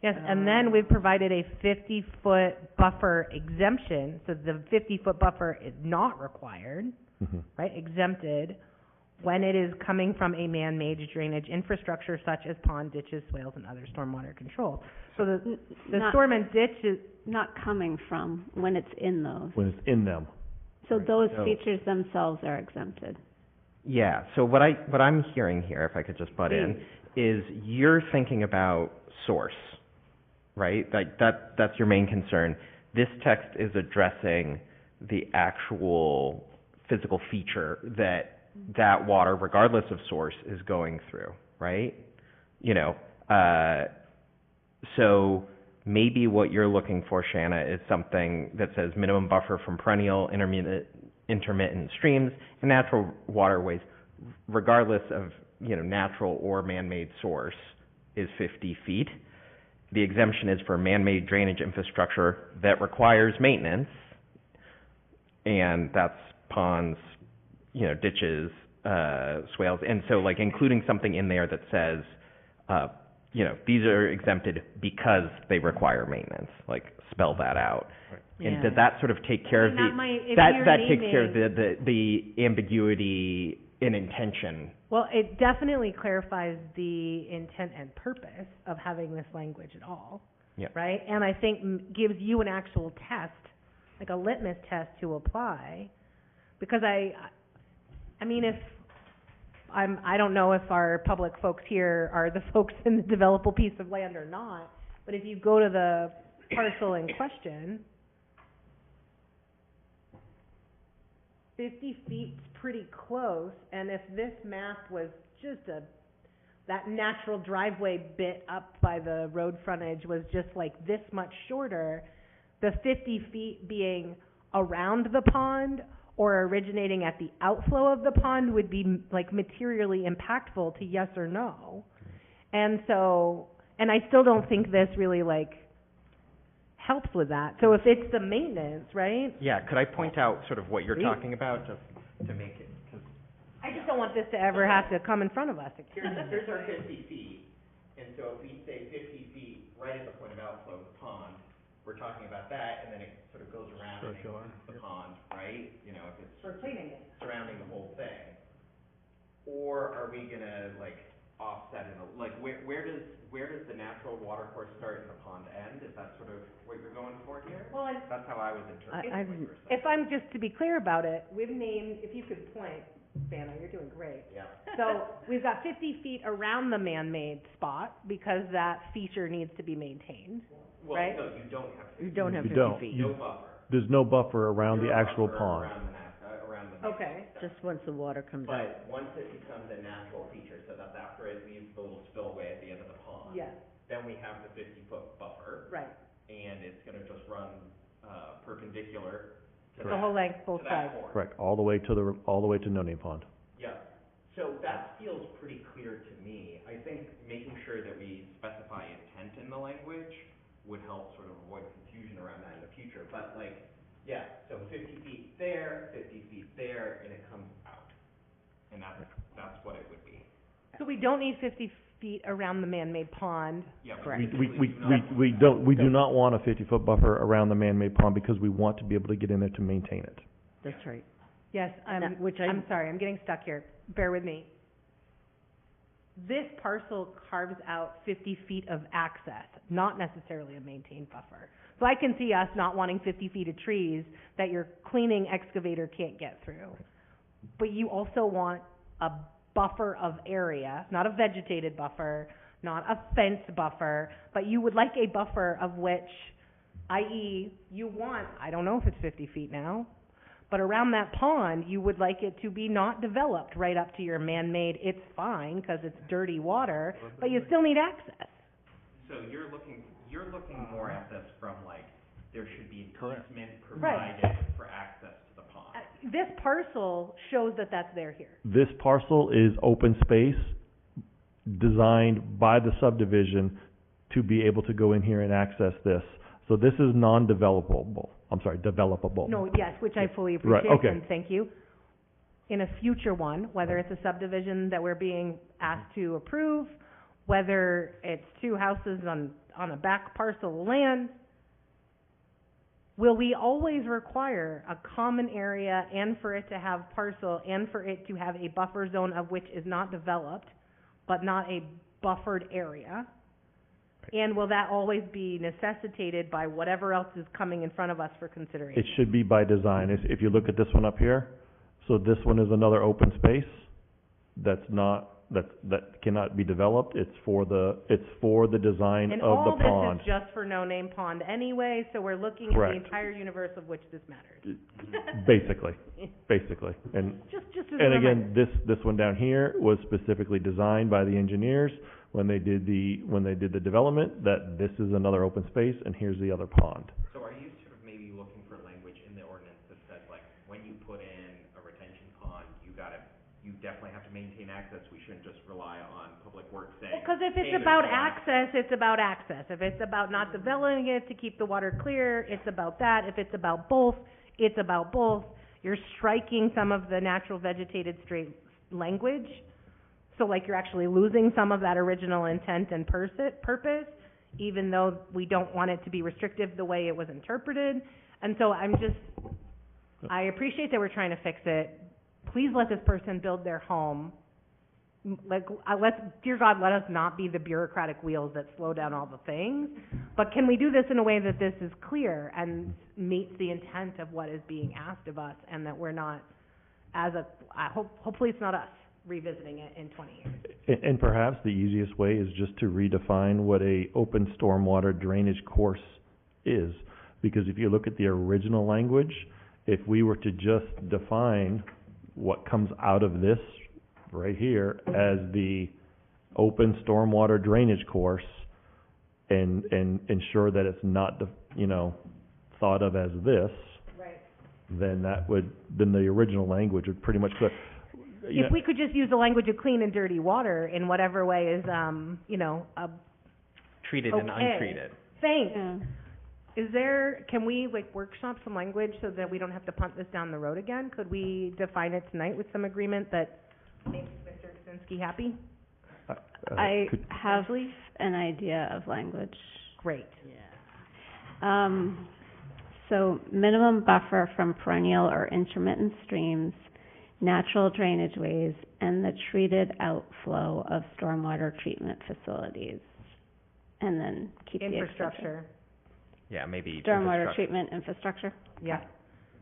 Yes, and then we've provided a 50-foot buffer exemption, so the 50-foot buffer is not required, right, exempted, when it is coming from a man-made drainage infrastructure such as pond, ditches, swales, and other stormwater control. So the storm and ditch is not coming from, when it's in those. When it's in them. So those features themselves are exempted. Yeah, so what I'm hearing here, if I could just butt in, is you're thinking about source, right? Like that's your main concern. This text is addressing the actual physical feature that that water, regardless of source, is going through, right? You know, so maybe what you're looking for, Shanna, is something that says minimum buffer from perennial, intermittent streams and natural waterways, regardless of, you know, natural or man-made source, is 50 feet. The exemption is for man-made drainage infrastructure that requires maintenance, and that's ponds, you know, ditches, swales, and so like including something in there that says, you know, these are exempted because they require maintenance, like spell that out. And does that sort of take care of that takes care of the ambiguity in intention? Well, it definitely clarifies the intent and purpose of having this language at all. Yeah. Right? And I think gives you an actual test, like a litmus test to apply. Because I mean, I don't know if our public folks here are the folks in the developable piece of land or not, but if you go to the parcel in question, 50 feet's pretty close, and if this map was just that natural driveway bit up by the road frontage was just like this much shorter, the 50 feet being around the pond or originating at the outflow of the pond would be like materially impactful to yes or no. And so, and I still don't think this really like helps with that. So if it's the maintenance, right? Yeah, could I point out sort of what you're talking about, just to make it, 'cause I just don't want this to ever have to come in front of us again. here's our 50 feet, and so if we say 50 feet right at the point of outflow of the pond, we're talking about that, and then it sort of goes around and includes the pond, right? You know, if it's For cleaning it. surrounding the whole thing. Or are we gonna like offset it, like where does the natural water course start and the pond end? Is that sort of what you're going for here? Well, That's how I was interpreting what you were saying. if I'm just to be clear about it, we've named, if you could point, Vanna, you're doing great. Yeah. So we've got 50 feet around the man-made spot because that feature needs to be maintained, right? Well, no, you don't have 50. You don't have You 50 don't. feet. No buffer. There's no buffer around the Zero actual buffer pond. around the Okay. Just once the water comes out. But once it becomes a natural feature, so that's after it leaves the little spillway at the end of the pond. Yes, Then we have the 50-foot buffer, right. and it's gonna just run, perpendicular to The that, whole length, both to that sides. corner. Correct, all the way to No Name Pond. Yeah, so that feels pretty clear to me. I think making sure that we specify intent in the language would help sort of avoid confusion around that in the future. But like, yeah, so 50 feet there, 50 feet there, and it comes out. And that's what it would be. So we don't need 50 feet around the man-made pond. Yeah, but Correct. We do not want a 50-foot buffer around the man-made pond because we want to be able to get in there to maintain it. That's right. Yes, That- which I- I'm sorry, I'm getting stuck here. Bear with me. This parcel carves out 50 feet of access, not necessarily a maintained buffer. So I can see us not wanting 50 feet of trees that your cleaning excavator can't get through. But you also want a buffer of area, not a vegetated buffer, not a fence buffer, but you would like a buffer of which, i.e., you want, I don't know if it's 50 feet now, but around that pond, you would like it to be not developed right up to your man-made, it's fine, because it's dirty water, but you still need access. So you're looking more at this from like, there should be an easement Right. provided for access to the pond. This parcel shows that that's there here. This parcel is open space designed by the subdivision to be able to go in here and access this. So this is non-developable, developable. No, yes, which I fully Right, appreciate, okay. and thank you. In a future one, whether it's a subdivision that we're being asked to approve, whether it's two houses on a back parcel of land, will we always require a common area and for it to have parcel and for it to have a buffer zone of which is not developed, but not a buffered area? And will that always be necessitated by whatever else is coming in front of us for consideration? It should be by design. If you look at this one up here, so this one is another open space that's not that cannot be developed. It's for the design And of the all pond. this is just for No Name Pond anyway, so we're looking at the Correct. entire universe of which this matters. Basically, and Just as a and reminder. again, this one down here was specifically designed by the engineers when they did the development, that this is another open space and here's the other pond. So are you sort of maybe looking for language in the ordinance that says, like, when you put in a retention pond, you definitely have to maintain access, we shouldn't just rely on public works saying, Because if "Hey, it's there's about no access, it's about access. If it's about not developing it to keep the water clear, it's about that. If it's about both, it's about both. You're striking some of the natural vegetated straight language. So like you're actually losing some of that original intent and purpose, even though we don't want it to be restrictive the way it was interpreted. And so I appreciate that we're trying to fix it. Please let this person build their home. Dear God, let us not be the bureaucratic wheels that slow down all the things. But can we do this in a way that this is clear and meets the intent of what is being asked of us, and that we're not, hopefully it's not us revisiting it in 20 years. And perhaps the easiest way is just to redefine what a open stormwater drainage course is. Because if you look at the original language, if we were to just define what comes out of this right here as the open stormwater drainage course and ensure that it's not, thought of as this, Right. then the original language would pretty much clear. If we could just use the language of clean and dirty water in whatever way is, treated and okay. untreated." Thanks. Yeah. Can we workshop some language so that we don't have to punt this down the road again? Could we define it tonight with some agreement that makes Mr. Kaczynski happy? I have an idea of language. Great. So minimum buffer from perennial or intermittent streams, natural drainage ways, and the treated outflow of stormwater treatment facilities. And then keep the exception. Infrastructure. Yeah, maybe Stormwater infrastructure. treatment infrastructure. Yeah,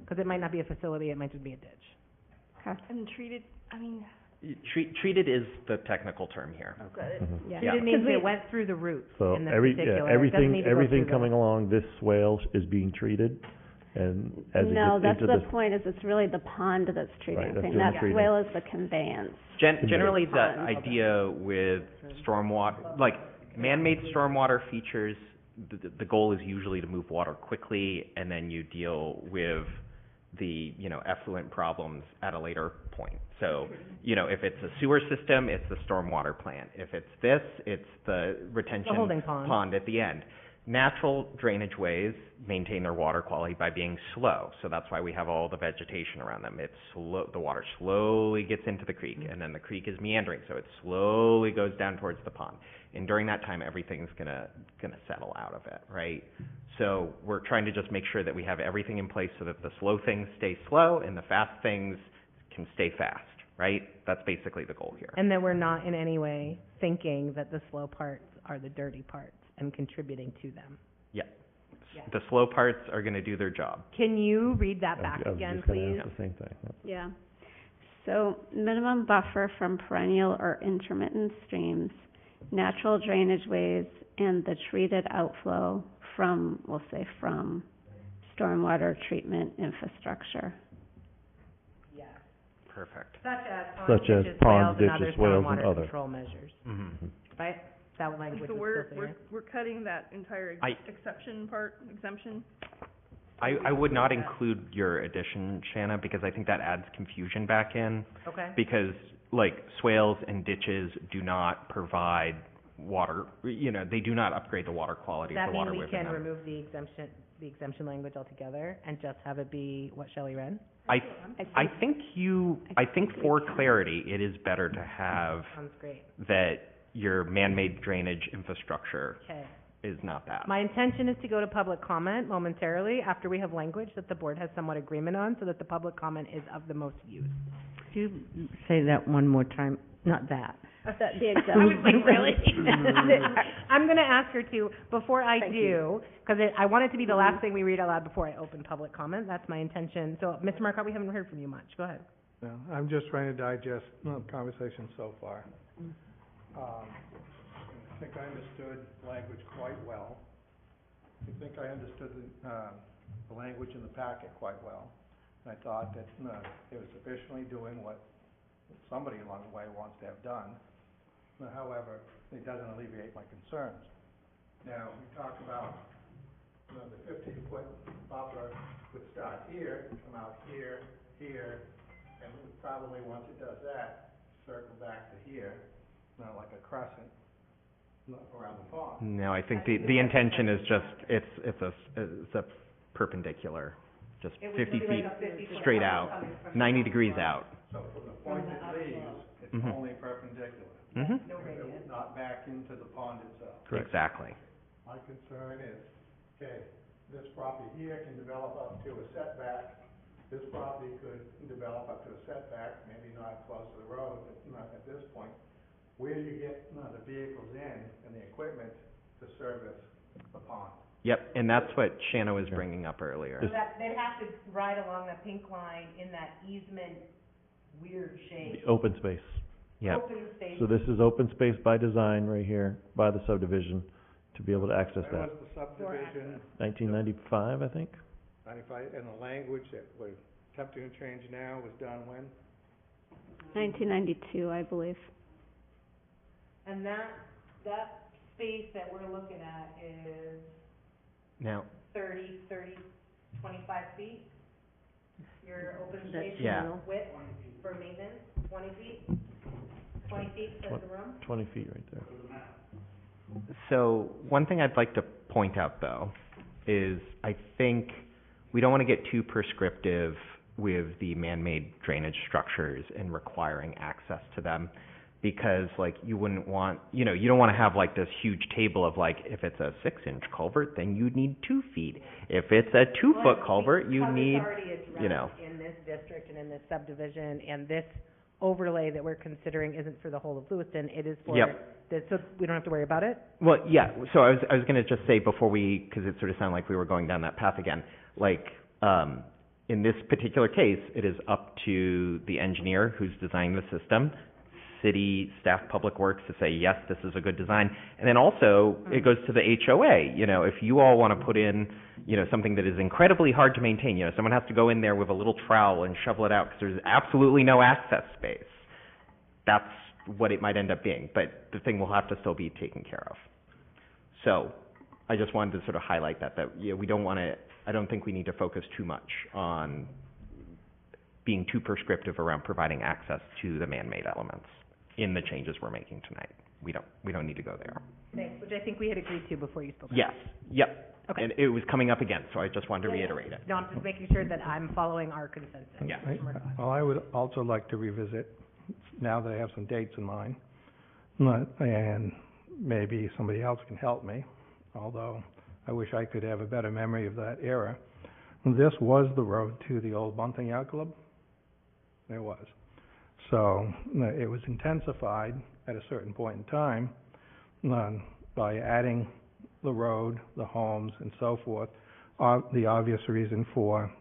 because it might not be a facility, it might just be a ditch. Okay. And treated, Treated is the technical term here. Yeah. Yeah. It means it went through the roots So in this particular. It doesn't everything need to go through the- coming along this swale is being treated, and as it No, gets that's into the point, is it's really the pond that's Right, treating that's thing. doing That treating. swale is the conveyance. Generally, the Pond. idea with stormwater, like man-made stormwater features, the goal is usually to move water quickly, and then you deal with the, effluent problems at a later point. So, if it's a sewer system, it's the stormwater plant. If it's this, it's the retention holding pond. pond at the end. Natural drainage ways maintain their water quality by being slow, so that's why we have all the vegetation around them. It's slow, the water slowly gets into the creek, and then the creek is meandering, so it slowly goes down towards the pond. And during that time, everything's gonna settle out of it, right? So we're trying to just make sure that we have everything in place so that the slow things stay slow and the fast things can stay fast, right? That's basically the goal here. And that we're not in any way thinking that the slow parts are the dirty parts and contributing to them. Yeah. Yeah. The slow parts are gonna do their job. Can you read that I back was again, just gonna please? ask the same thing. Yep. Yeah. So minimum buffer from perennial or intermittent streams, natural drainage ways, and the treated outflow from, we'll say from, stormwater treatment infrastructure. Yes. Perfect. Such as ponds, ditches, swales, and stormwater other. control measures, Mm-hmm. right? That language so is still there. we're cutting that entire exemption. I would not include your addition, Shanna, because I think that adds confusion back in. Okay. Because, swales and ditches do not provide water, they do not upgrade the water quality of Does the that water mean we within can them. remove the exemption language altogether and just have it be what Shelley read? I think for clarity, it is better to have Sounds great. that your man-made drainage infrastructure Okay. is not that. My intention is to go to public comment momentarily after we have language that the board has somewhat agreement on, so that the public comment is of the most use. Could you say that one more time? Not that. The exemption. Really? I'm gonna ask her to, before I do, because I want it to be the last thing we read out loud before I open public comment. That's my intention. So, Mr. Marcotte, we haven't heard from you much. Go ahead. No, I'm just trying to digest the conversation so far. I think I understood language quite well. I think I understood the language in the packet quite well. I thought that it was sufficiently doing what somebody along the way wants to have done. However, it doesn't alleviate my concerns. Now, we talked about the 15-foot buffer would start here, come out here, here, and probably once it does that, circle back to here, like a crescent around the pond. No, I think the intention is just, it's a perpendicular, just 50 feet straight out, 90 degrees out. So from the point it leaves, it's Mhm. only perpendicular. Mhm. It's not back into the pond itself. Exactly. My concern is, okay, this property here can develop up to a setback. This property could develop up to a setback, maybe not close to the road, but not at this point. Where do you get the vehicles in and the equipment to service the pond? Yep, and that's what Shanna was bringing up earlier. So that, they'd have to ride along the pink line in that easement weird shape. The open space. Yep. Open space. So this is open space by design right here, by the subdivision, to be able to access When that. was the subdivision, 1995, I think? 95, and the language that we're attempting to change now was done when? 1992, I believe. And that space that we're looking at is Now, 25 feet? Your open That space channel? width for maintenance, 20 feet? 20 feet for the room? 20 feet right there. so one thing I'd like to point out though, is I think we don't want to get too prescriptive with the man-made drainage structures and requiring access to them. Because like you wouldn't want, you don't want to have like this huge table of like, if it's a 6-inch culvert, then you need 2 feet. If it's a 2-foot culvert, you need, Because it's already you know. addressed in this district and in this subdivision, and this overlay that we're considering isn't for the whole of Lewiston, it is for Yep. this, so we don't have to worry about it? Well, yeah, so I was gonna just say before because it sort of sounded like we were going down that path again, like, in this particular case, it is up to the engineer who's designing the system, city staff, public works to say, yes, this is a good design. And then also, it goes to the HOA, if you all wanna put in, something that is incredibly hard to maintain, someone has to go in there with a little trowel and shovel it out because there's absolutely no access space. That's what it might end up being, but the thing will have to still be taken care of. So, I just wanted to sort of highlight that we don't wanna, I don't think we need to focus too much on being too prescriptive around providing access to the man-made elements in the changes we're making tonight. We don't need to go there. Thanks, which I think we had agreed to before you spoke. Yes, yep. Okay. And it was coming up again, so I just wanted to reiterate it. No, I'm just making sure that I'm following our consensus. Yeah. Well, I would also like to revisit, now that I have some dates in mind, and maybe somebody else can help me, although I wish I could have a better memory of that era. This was the road to the old Bunting Yacht Club. It was. So, it was intensified at a certain point in time, by adding the road, the homes, and so forth. The obvious reason for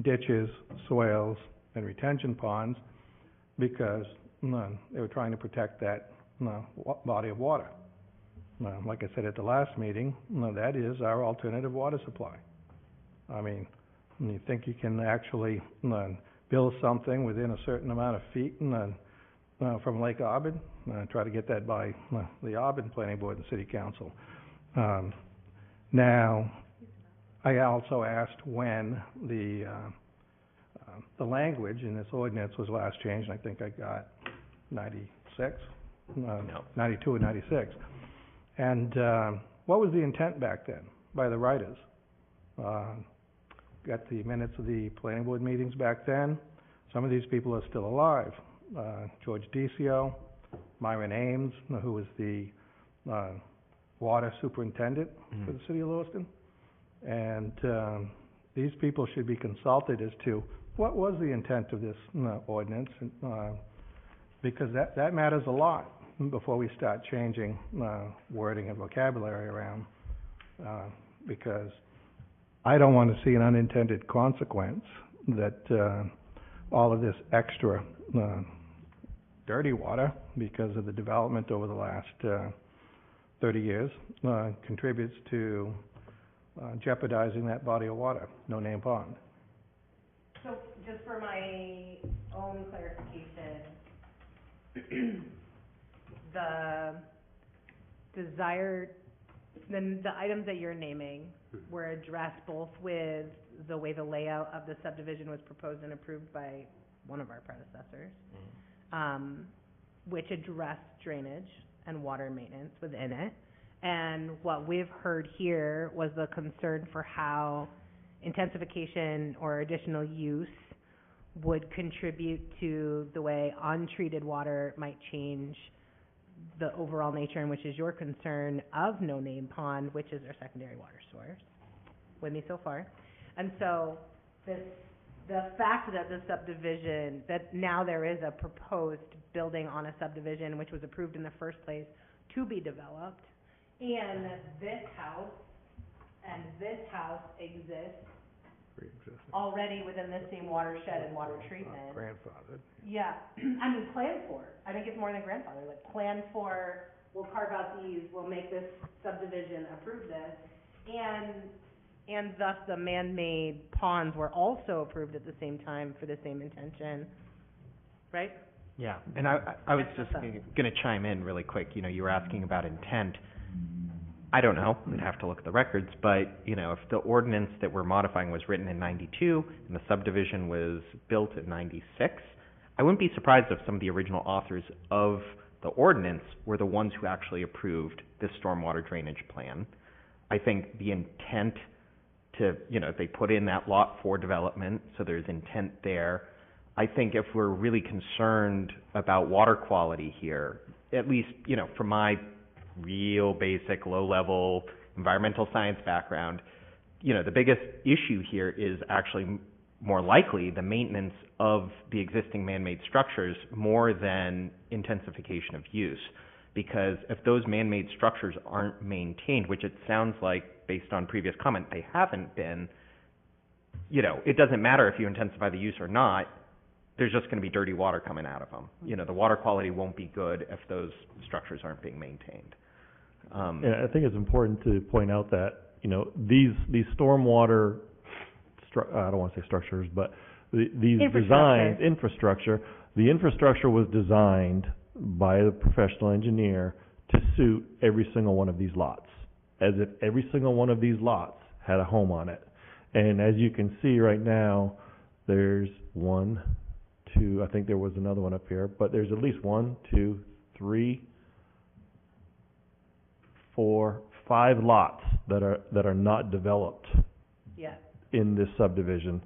ditches, swales, and retention ponds, because they were trying to protect that body of water. Like I said at the last meeting, that is our alternative water supply. I mean, you think you can actually build something within a certain amount of feet from Lake Auburn? Try to get that by the Auburn Planning Board and City Council. Now, I also asked when the language in this ordinance was last changed, and I think I got 96? No. 92 or 96. And what was the intent back then by the writers? Got the minutes of the planning board meetings back then. Some of these people are still alive. George Decio, Myron Ames, who was the water superintendent for the city of Lewiston. And these people should be consulted as to what was the intent of this ordinance, because that matters a lot before we start changing wording and vocabulary around, because I don't want to see an unintended consequence that all of this extra, dirty water because of the development over the last, 30 years, contributes to, jeopardizing that body of water, No Name Pond. So, just for my own clarification, the desired, the items that you're naming were addressed both with the way the layout of the subdivision was proposed and approved by one of our predecessors, which addressed drainage and water maintenance within it. And what we've heard here was the concern for how intensification or additional use would contribute to the way untreated water might change the overall nature, and which is your concern of No Name Pond, which is our secondary water source. With me so far? And so the fact that the subdivision, that now there is a proposed building on a subdivision which was approved in the first place to be developed, and that this house and this house exist already within the same watershed and water treatment. Grandfathered. Yeah, I mean, planned for. I think it's more than grandfather, like planned for, we'll carve out these, we'll make this subdivision, approve this. And thus the man-made ponds were also approved at the same time for the same intention, right? Yeah, and I was just gonna chime in really quick. You know, you were asking about intent. I don't know, I'd have to look at the records, but, you know, if the ordinance that we're modifying was written in 92 and the subdivision was built in 96, I wouldn't be surprised if some of the original authors of the ordinance were the ones who actually approved this stormwater drainage plan. I think the intent to, you know, they put in that lot for development, so there's intent there. I think if we're really concerned about water quality here, at least, you know, from my real basic low-level environmental science background, you know, the biggest issue here is actually more likely the maintenance of the existing man-made structures more than intensification of use. Because if those man-made structures aren't maintained, which it sounds like based on previous comment they haven't been, you know, it doesn't matter if you intensify the use or not, there's just going to be dirty water coming out of them. You know, the water quality won't be good if those structures aren't being maintained. And I think it's important to point out that, you know, these stormwater, I don't want to say structures, but these designs, infrastructure, the infrastructure was designed by a professional engineer to suit every single one of these lots, as if every single one of these lots had a home on it. And as you can see right now, there's 1, 2, I think there was another one up here, but there's at least 1, 2, 3, 4, 5 lots that are not developed in this subdivision.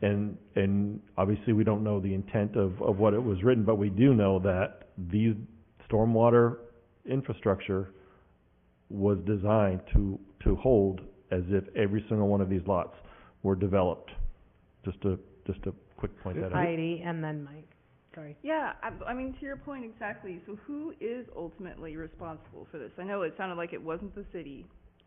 And obviously we don't know the intent of what it was written, but we do know that these stormwater infrastructure was designed to hold as if every single one of these lots were developed. Just a quick point that out. Heidi and then Mike. Sorry. Yeah, I mean, to your point exactly, so who is ultimately responsible for this? I know it sounded like it wasn't the city,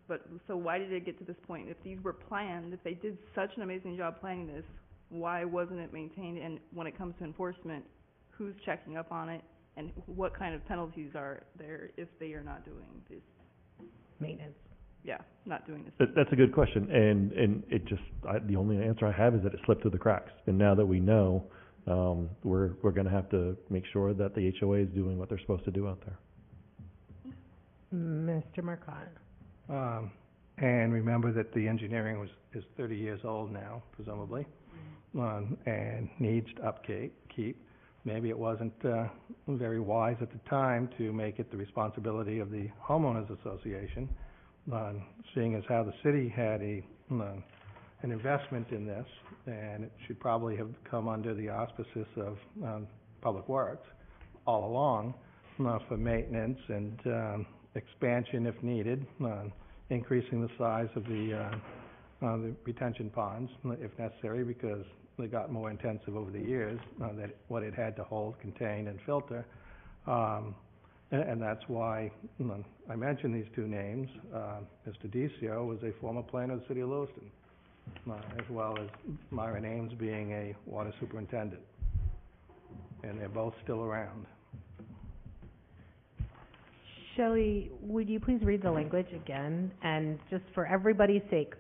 but so why did it get to this point? If these were planned, if they did such an amazing job planning this, why wasn't it maintained? And when it comes to enforcement, who's checking up on it? And what kind of penalties are there if they are not doing this? Maintenance. Yeah, not doing this. That's a good question, and it just, the only answer I have is that it slipped through the cracks. And now that we know, we're going to have to make sure that the HOA is doing what they're supposed to do out there. Mr. Marcotte. And remember that the engineering is 30 years old now, presumably, and needs to upkeep. Maybe it wasn't very wise at the time to make it the responsibility of the homeowners association, seeing as how the city had an investment in this, and it should probably have come under the auspices of Public Works all along for maintenance and expansion if needed, increasing the size of the retention ponds if necessary, because they got more intensive over the years, that what it had to hold, contain, and filter. And that's why I mentioned these two names. Mr. Decio was a former planner of the city of Lewiston. as well as Myron Ames being a water superintendent. And they're both still around. Shelley, would you please read the language again? And just for everybody's sake,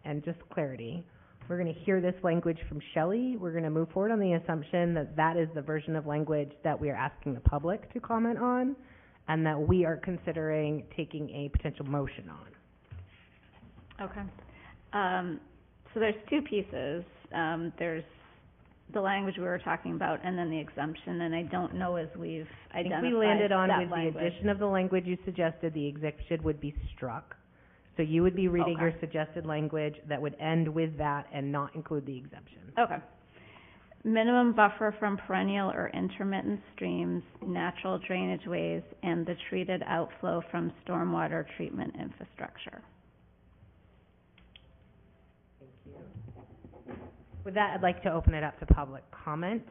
and just clarity, we're gonna hear this language from Shelley. We're gonna move forward on the assumption that that is the version of language that we are asking the public to comment on, and that we are considering taking a potential motion on. Okay. So there's two pieces. There's the language we were talking about and then the exemption, and I don't know as we've I think identified we landed on that with language. the addition of the language you suggested, the exemption would be struck. So you would be reading your suggested language that would end with that and not include the exemption. Okay. Minimum buffer from perennial or intermittent streams, natural drainage ways, and the treated outflow from stormwater treatment infrastructure. With that, I'd like to open it up to public comment.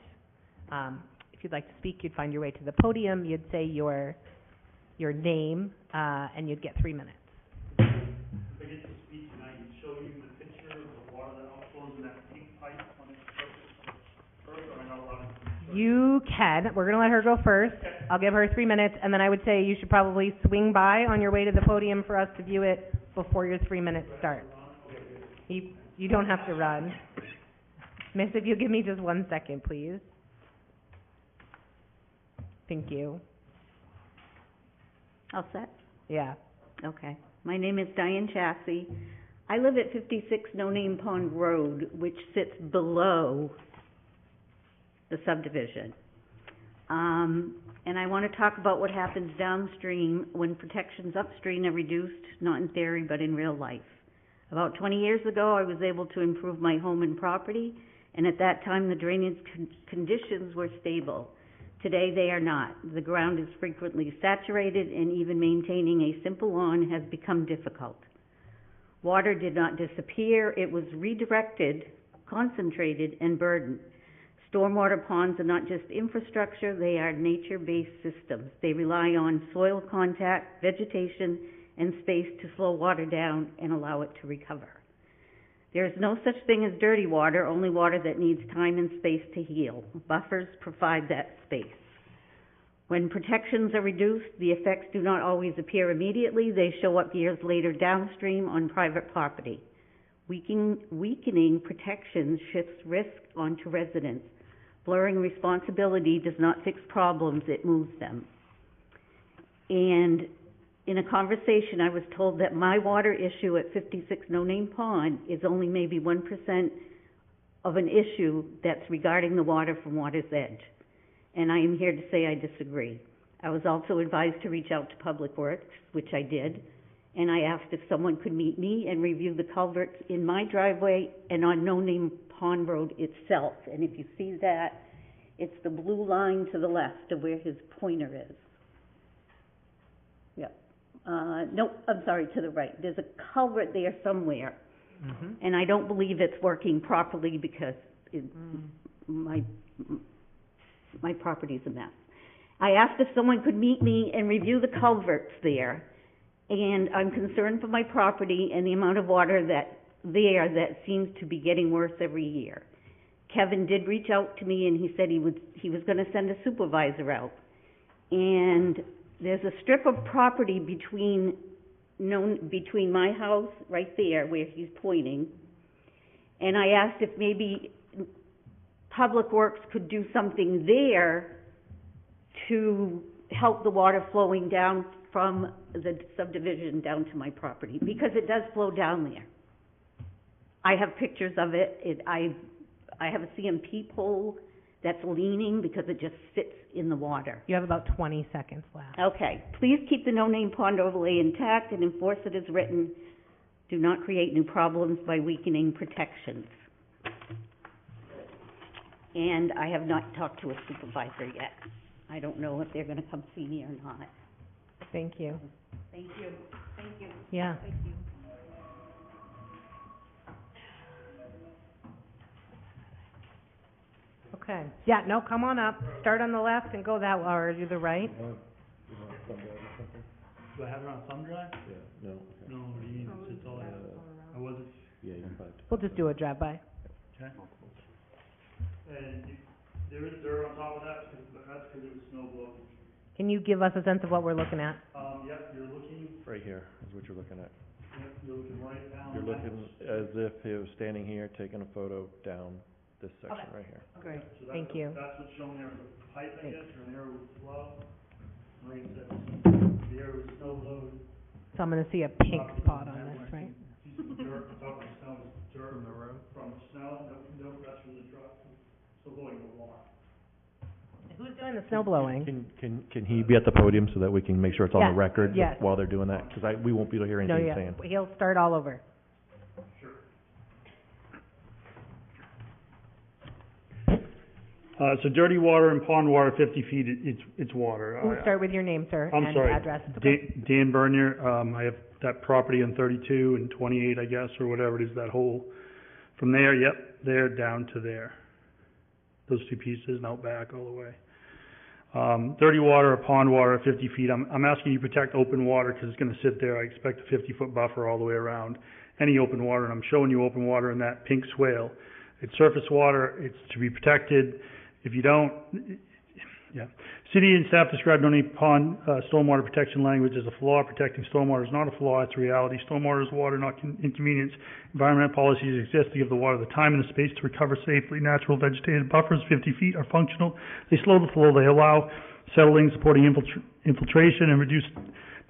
If you'd like to speak, you'd find your way to the podium, you'd say your name, and you'd get 3 minutes. If I get to speak and I can show you the picture of the water that outflows in that pink pipe on its surface first, or am I not allowed to? You can. We're gonna let her go first. I'll give her 3 minutes, and then I would say you should probably swing by on your way to the podium for us to view it before your 3 minutes start. You don't have to run. Miss, if you'll give me just 1 second, please. Thank you. All set? Yeah. Okay. My name is Diane Chassie. I live at 56 No Name Pond Road, which sits below the subdivision. And I want to talk about what happens downstream when protections upstream are reduced, not in theory, but in real life. About 20 years ago, I was able to improve my home and property, and at that time, the drainage conditions were stable. Today, they are not. The ground is frequently saturated, and even maintaining a simple lawn has become difficult. Water did not disappear. It was redirected, concentrated, and burdened. Stormwater ponds are not just infrastructure, they are nature-based systems. They rely on soil contact, vegetation, and space to slow water down and allow it to recover. There is no such thing as dirty water, only water that needs time and space to heal. Buffers provide that space. When protections are reduced, the effects do not always appear immediately. They show up years later downstream on private property. Weakening protections shifts risk onto residents. Blurring responsibility does not fix problems, it moves them. And in a conversation, I was told that my water issue at 56 No Name Pond is only maybe 1% of an issue that's regarding the water from water's edge. And I am here to say I disagree. I was also advised to reach out to Public Works, which I did, and I asked if someone could meet me and review the culverts in my driveway and on No Name Pond Road itself. And if you see that, it's the blue line to the left of where his pointer is. Yep. No, I'm sorry, to the right. There's a culvert there somewhere. Mm-hmm. And I don't believe it's working properly because my property's a mess. I asked if someone could meet me and review the culverts there, and I'm concerned for my property and the amount of water that seems to be getting worse every year. Kevin did reach out to me and he said he was going to send a supervisor out. And there's a strip of property between my house right there where he's pointing, and I asked if maybe Public Works could do something there to help the water flowing down from the subdivision down to my property, because it does flow down there. I have pictures of it. I have a CMP pole that's leaning because it just sits in the water. You have about 20 seconds left. Okay. Please keep the No Name Pond overlay intact and enforce it as written. Do not create new problems by weakening protections. And I have not talked to a supervisor yet. I don't know if they're going to come see me or not. Thank you. Thank you. Thank you. Yeah. Thank you. Okay. Yeah, no, come on up. Start on the left and go that way, or do the right. Do I have it on thumb drive? Yeah, no. No, what do you mean, it's all, I wasn't, but. We'll just do a drive-by. Okay. And there is dirt on top of that, that's because it was snow blowing. Can you give us a sense of what we're looking at? Yep, you're looking, Right here is what you're looking at. yep, you're looking right down. You're looking as if he was standing here, taking a photo down this section right here. Great, So thank you. that's what's shown there, the pipe, I guess, or an air with flow. Like I said, the air was snow blowed. So I'm gonna see a pink spot on this, right? Piece of dirt, on top of the snow is dirt. From the road? From the snow, no, that's from the truck, so blowing the water. Who's doing the snow blowing? Can he be at the podium so that we can make sure it's on the Yes, record yes. while they're doing that? Cause we won't be able to hear No, anything yeah, he's saying. he'll start all over. So dirty water and pond water, 50 feet, it's water. We'll start with your name, sir, I'm and sorry. address. Dan Bernier, I have that property on 32 and 28, I guess, or whatever it is, that whole, from there, yep, there down to there. Those two pieces and out back all the way. Dirty water or pond water, 50 feet, I'm asking you to protect open water because it's gonna sit there. I expect a 50-foot buffer all the way around any open water, and I'm showing you open water in that pink swale. It's surface water, it's to be protected. If you don't, yeah. City and staff describe no name pond, stormwater protection language as a flaw. Protecting stormwater is not a flaw, it's a reality. Stormwater is water, not inconvenience. Environmental policies exist to give the water the time and the space to recover safely. Natural vegetated buffers, 50 feet, are functional. They slow the flow, they allow settling, supporting infiltration, and reduce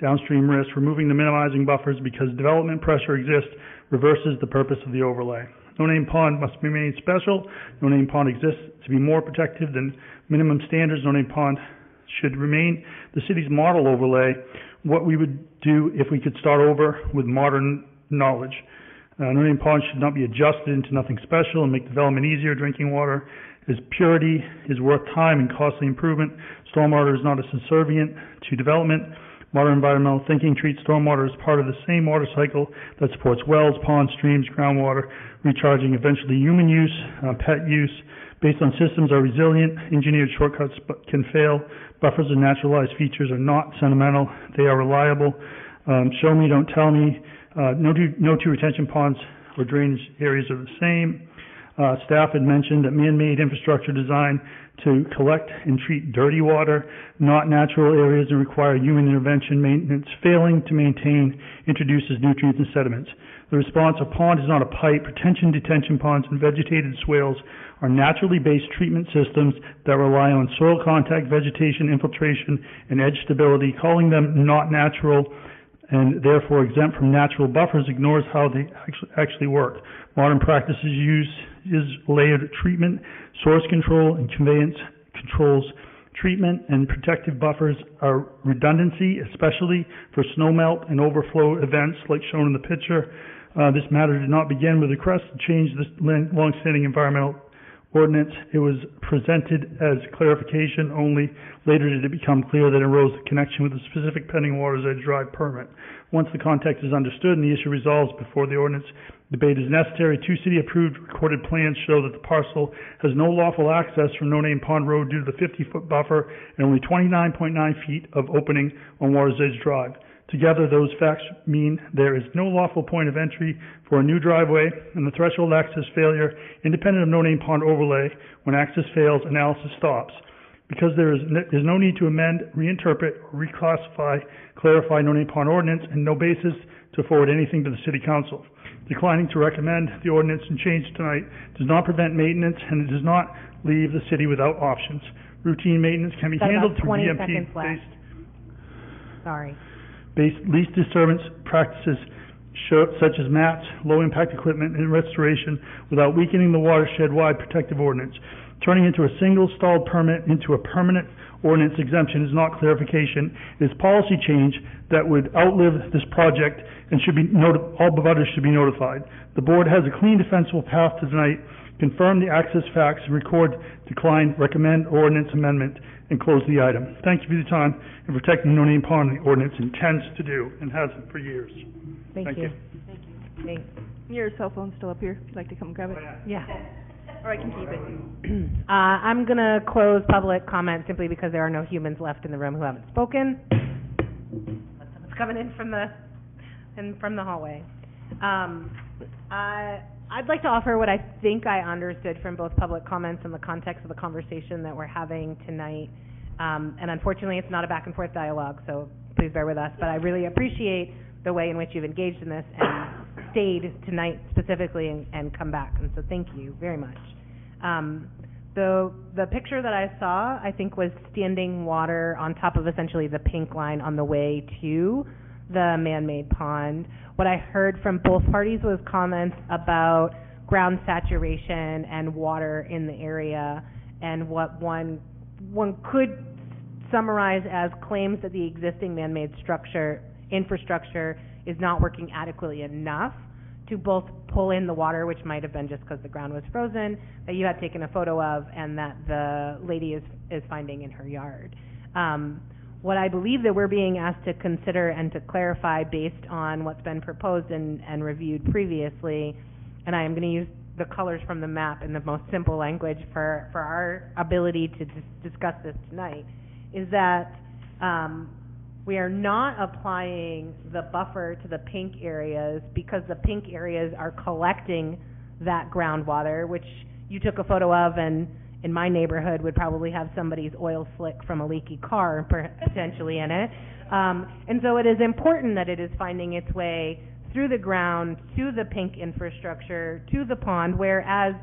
downstream risk. Removing the minimizing buffers because development pressure exists reverses the purpose of the overlay. No-name pond must remain special. No-name pond exists to be more protective than minimum standards. No-name pond should remain the city's model overlay. What we would do if we could start over with modern knowledge. No-name pond should not be adjusted into nothing special and make development easier. Drinking water is purity, is worth time and costly improvement. Stormwater is not a subservient to development. Modern environmental thinking treats stormwater as part of the same water cycle that supports wells, ponds, streams, groundwater, recharging, eventually human use, pet use. Based on systems are resilient, engineered shortcuts but can fail. Buffers and naturalized features are not sentimental, they are reliable. Show me, don't tell me. No two retention ponds or drainage areas are the same. Staff had mentioned that man-made infrastructure designed to collect and treat dirty water, not natural areas that require human intervention maintenance, failing to maintain, introduces nutrients and sediments. The response, a pond is not a pipe. Retention, detention ponds, and vegetated swales are naturally based treatment systems that rely on soil contact, vegetation, infiltration, and edge stability. Calling them not natural and therefore exempt from natural buffers ignores how they actually work. Modern practices is layered treatment, source control, and conveyance controls. Treatment and protective buffers are redundancy, especially for snowmelt and overflow events like shown in the picture. This matter did not begin with a request to change this long-standing environmental ordinance. It was presented as clarification only. Later did it become clear that it arose the connection with the specific pending Water's Edge Drive permit. Once the context is understood and the issue resolves before the ordinance debate is necessary, two city-approved recorded plans show that the parcel has no lawful access from No Name Pond Road due to the 50-foot buffer and only 29.9 feet of opening on Water's Edge Drive. Together, those facts mean there is no lawful point of entry for a new driveway, and the threshold access failure, independent of No Name Pond overlay, when access fails, analysis stops. Because there's no need to amend, reinterpret, or reclassify, clarify No Name Pond ordinance, and no basis to forward anything to the City Council. Declining to recommend the ordinance and change tonight does not prevent maintenance, and it does not leave the city without options. Routine maintenance can be handled through BMP-based least disturbance practices such as mats, low-impact equipment, and restoration without weakening the watershed-wide protective ordinance. Turning into a single stalled permit into a permanent ordinance exemption is not clarification. It is policy change that would outlive this project and should be all butters should be notified. The board has a clean, defensible path to tonight. Confirm the access facts, record, decline, recommend ordinance amendment, and close the item. Thank you for your time in protecting No Name Pond, the ordinance intends to do and has for years. Thank you. Thanks. Your cell phone's still up here, if you'd like to come grab it. Yeah. Or I can keep it. I'm gonna close public comment simply because there are no humans left in the room who haven't spoken. That's what's coming in from the hallway. I'd like to offer what I think I understood from both public comments and the context of the conversation that we're having tonight. And unfortunately, it's not a back and forth dialogue, so please bear with us. But I really appreciate the way in which you've engaged in this and stayed tonight specifically and come back. And so thank you very much. The picture that I saw, I think, was standing water on top of essentially the pink line on the way to the man-made pond. What I heard from both parties was comments about ground saturation and water in the area, and what one could summarize as claims that the existing man-made infrastructure is not working adequately enough to both pull in the water, which might have been just because the ground was frozen, that you had taken a photo of, and that the lady is finding in her yard. What I believe that we're being asked to consider and to clarify based on what's been proposed and reviewed previously, and I am going to use the colors from the map in the most simple language for our ability to discuss this tonight, is that we are not applying the buffer to the pink areas because the pink areas are collecting that groundwater, which you took a photo of, and in my neighborhood would probably have somebody's oil slick from a leaky car potentially in it. And so it is important that it is finding its way through the ground to the pink infrastructure, to the pond, whereas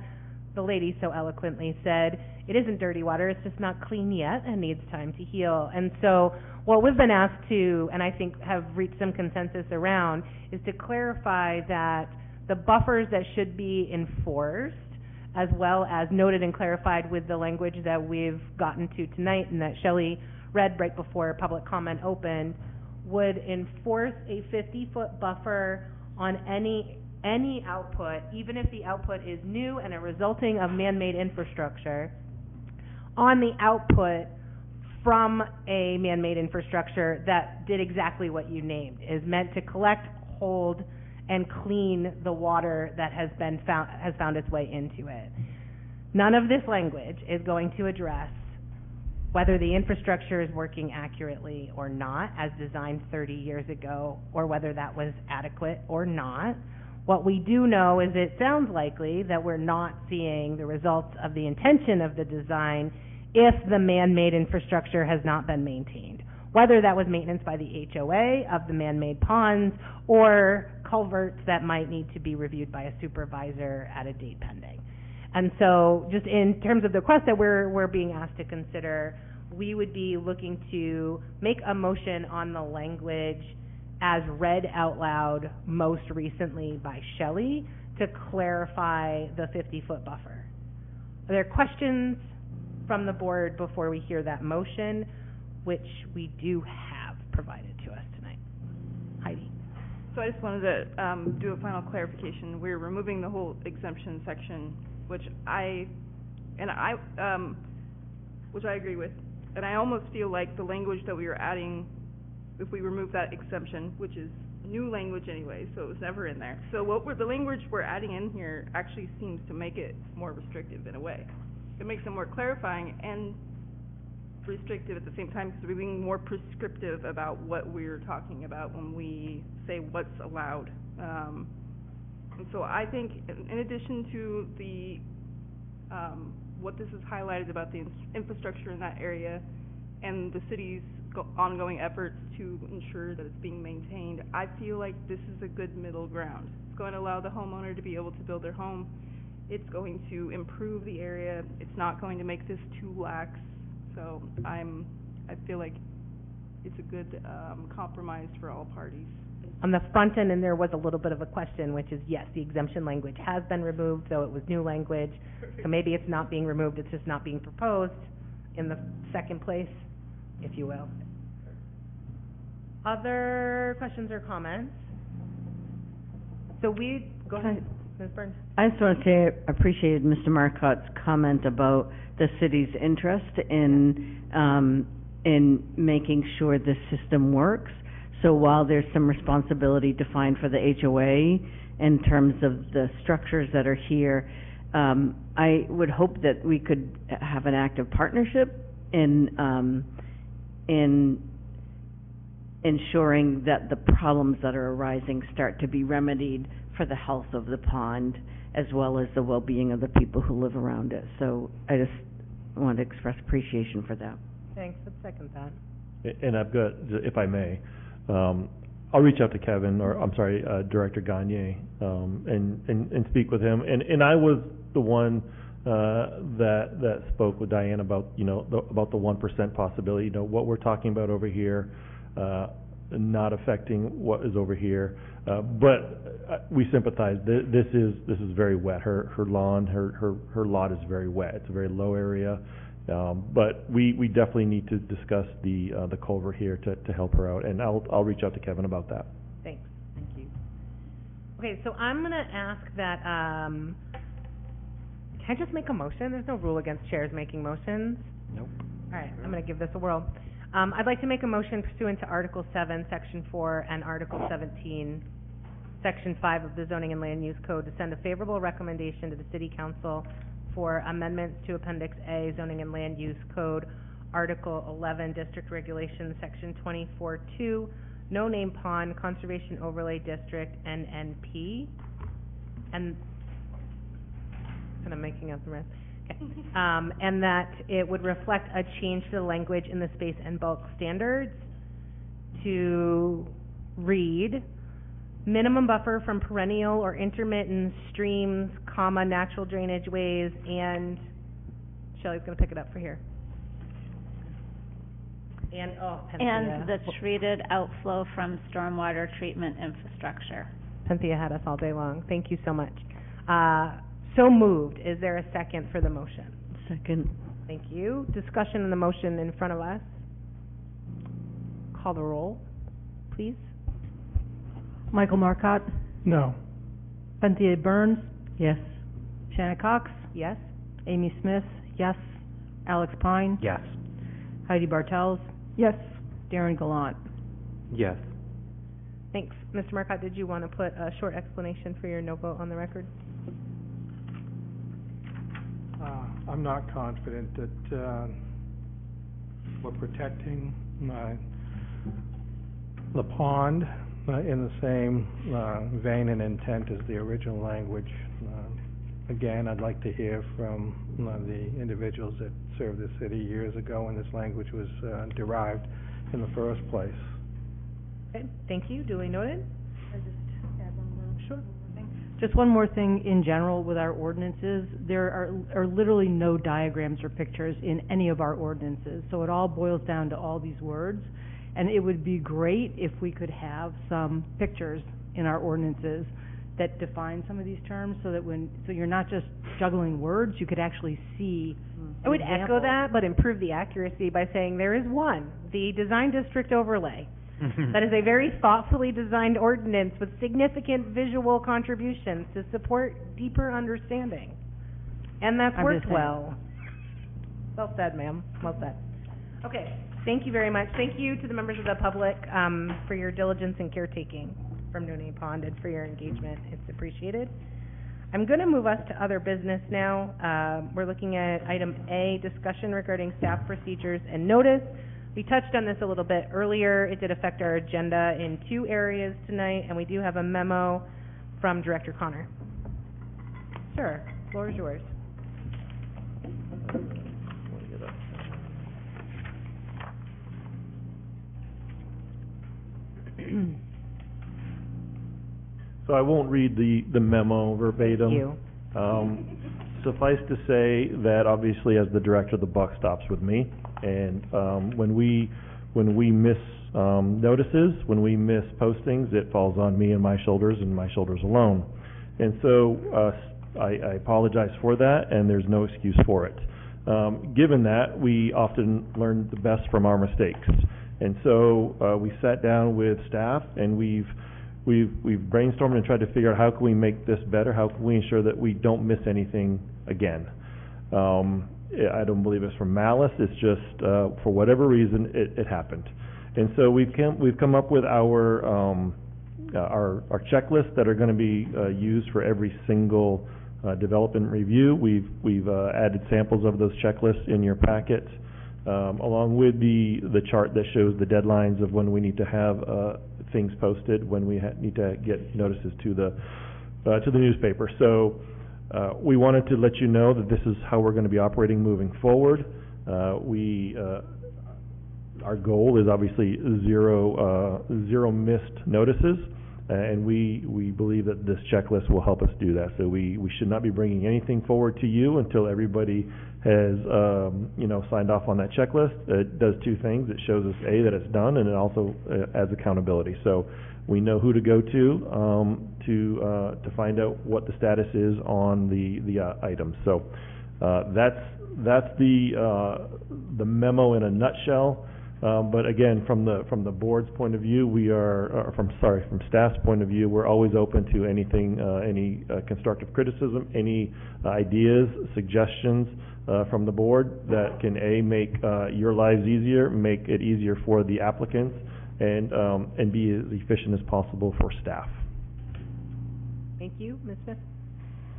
the lady so eloquently said, it isn't dirty water, it's just not clean yet and needs time to heal. And so what we've been asked to, and I think have reached some consensus around, is to clarify that the buffers that should be enforced, as well as noted and clarified with the language that we've gotten to tonight and that Shelley read right before public comment opened, would enforce a 50-foot buffer on any output, even if the output is new and a resulting of man-made infrastructure, on the output from a man-made infrastructure that did exactly what you named, is meant to collect, hold, and clean the water that has found its way into it. None of this language is going to address whether the infrastructure is working accurately or not, as designed 30 years ago, or whether that was adequate or not. What we do know is it sounds likely that we're not seeing the results of the intention of the design if the man-made infrastructure has not been maintained, whether that was maintenance by the HOA of the man-made ponds or culverts that might need to be reviewed by a supervisor at a date pending. And so just in terms of the request that we're being asked to consider, we would be looking to make a motion on the language as read out loud most recently by Shelley to clarify the 50-foot buffer. Are there questions from the board before we hear that motion, which we do have provided to us tonight? Heidi. So I just wanted to do a final clarification. We're removing the whole exemption section, which I agree with. And I almost feel like the language that we are adding, if we remove that exemption, which is new language anyway, so it was never in there. So the language we're adding in here actually seems to make it more restrictive in a way. It makes it more clarifying and restrictive at the same time, because we're being more prescriptive about what we're talking about when we say what's allowed. And so I think, in addition to the what this is highlighted about the infrastructure in that area and the city's ongoing efforts to ensure that it's being maintained, I feel like this is a good middle ground. It's going to allow the homeowner to be able to build their home. It's going to improve the area. It's not going to make this too lax. So I feel like it's a good compromise for all parties. On the front end, and there was a little bit of a question, which is, yes, the exemption language has been removed, so it was new language. So maybe it's not being removed, it's just not being proposed in the second place, if you will. Other questions or comments? So go ahead, Ms. Burns. I just want to say I appreciated Mr. Marcotte's comment about the city's interest in making sure this system works. So while there's some responsibility defined for the HOA in terms of the structures that are here, I would hope that we could have an active partnership in ensuring that the problems that are arising start to be remedied for the health of the pond as well as the well-being of the people who live around it. So I just want to express appreciation for that. Thanks, I'd second that. And I've got, if I may, I'll reach out to Kevin, or I'm sorry, Director Gagne, and speak with him. And I was the one that spoke with Diane about, about the 1% possibility, what we're talking about over here, not affecting what is over here. But we sympathize. This is very wet. Her lawn, her lot is very wet. It's a very low area. But we definitely need to discuss the culvert here to help her out, and I'll reach out to Kevin about that. Thanks. Thank you. Okay, so I'm gonna ask that, can I just make a motion? There's no rule against chairs making motions. Nope. All right, I'm gonna give this a whirl. I'd like to make a motion pursuant to Article 7, Section 4, and Article 17, Section 5 of the Zoning and Land Use Code to send a favorable recommendation to the City Council for amendments to Appendix A, Zoning and Land Use Code, Article 11, District Regulations, Section 24-2, No Name Pond Conservation Overlay District, NNP, and I'm making up the rest. Okay. And that it would reflect a change to the language in the space and bulk standards to read minimum buffer from perennial or intermittent streams, natural drainage ways, and Shelley's gonna pick it up for here. And, Penthea. And the treated outflow from stormwater treatment infrastructure. Penthea had us all day long. Thank you so much. So moved. Is there a second for the motion? Second. Thank you. Discussion on the motion in front of us. Call the roll, please. Michael Marcotte, No. Cynthia Burns, Yes. Shanna Cox, Yes? Amy Smith, yes. Alex Pine, Yes. Heidi Bartels, Yes. Darren Gallant. Yes. Thanks. Mr. Marcotte, did you want to put a short explanation for your no vote on the record? I'm not confident that, we're protecting the pond, in the same, vein and intent as the original language. Again, I'd like to hear from, the individuals that served the city years ago when this language was, derived in the first place. Okay, thank you. Duly noted. Sure. Just one more thing in general with our ordinances, there are literally no diagrams or pictures in any of our ordinances, so it all boils down to all these words. And it would be great if we could have some pictures in our ordinances that define some of these terms, so that so you're not just juggling words, you could actually see I would an echo example. that, but improve the accuracy by saying there is one, the design district overlay. That is a very thoughtfully designed ordinance with significant visual contributions to support deeper understanding. And that's I'm worked just saying. well. Well said, ma'am. Well said. Okay, thank you very much. Thank you to the members of the public, for your diligence and caretaking from No Name Pond and for your engagement. It's appreciated. I'm gonna move us to other business now. We're looking at item A, discussion regarding staff procedures and notice. We touched on this a little bit earlier. It did affect our agenda in 2 areas tonight, and we do have a memo from Director Connor. Sure, floor is yours. So I won't read the memo verbatim. Thank you. Suffice to say that obviously as the director, the buck stops with me. And when we miss notices, when we miss postings, it falls on me and my shoulders alone. And so I apologize for that, and there's no excuse for it. Given that, we often learn the best from our mistakes. And so we sat down with staff, and we've brainstormed and tried to figure out how can we make this better, how can we ensure that we don't miss anything again. I don't believe it's from malice, it's just for whatever reason it happened. And so we've come up with our checklists that are going to be used for every single development review. We've added samples of those checklists in your packet, along with the chart that shows the deadlines of when we need to have things posted, when we need to get notices to to the newspaper. So, we wanted to let you know that this is how we're gonna be operating moving forward. Our goal is obviously zero missed notices, and we believe that this checklist will help us do that. So we should not be bringing anything forward to you until everybody has, signed off on that checklist. It does two things. It shows us, A, that it's done, and it also adds accountability. So we know who to go to find out what the status is on the items. So that's the memo in a nutshell. But again, from the board's point of view, from staff's point of view, we're always open to anything, any constructive criticism, any ideas, suggestions from the board that can make your lives easier, make it easier for the applicants, and be as efficient as possible for staff. Thank you. Ms. Smith?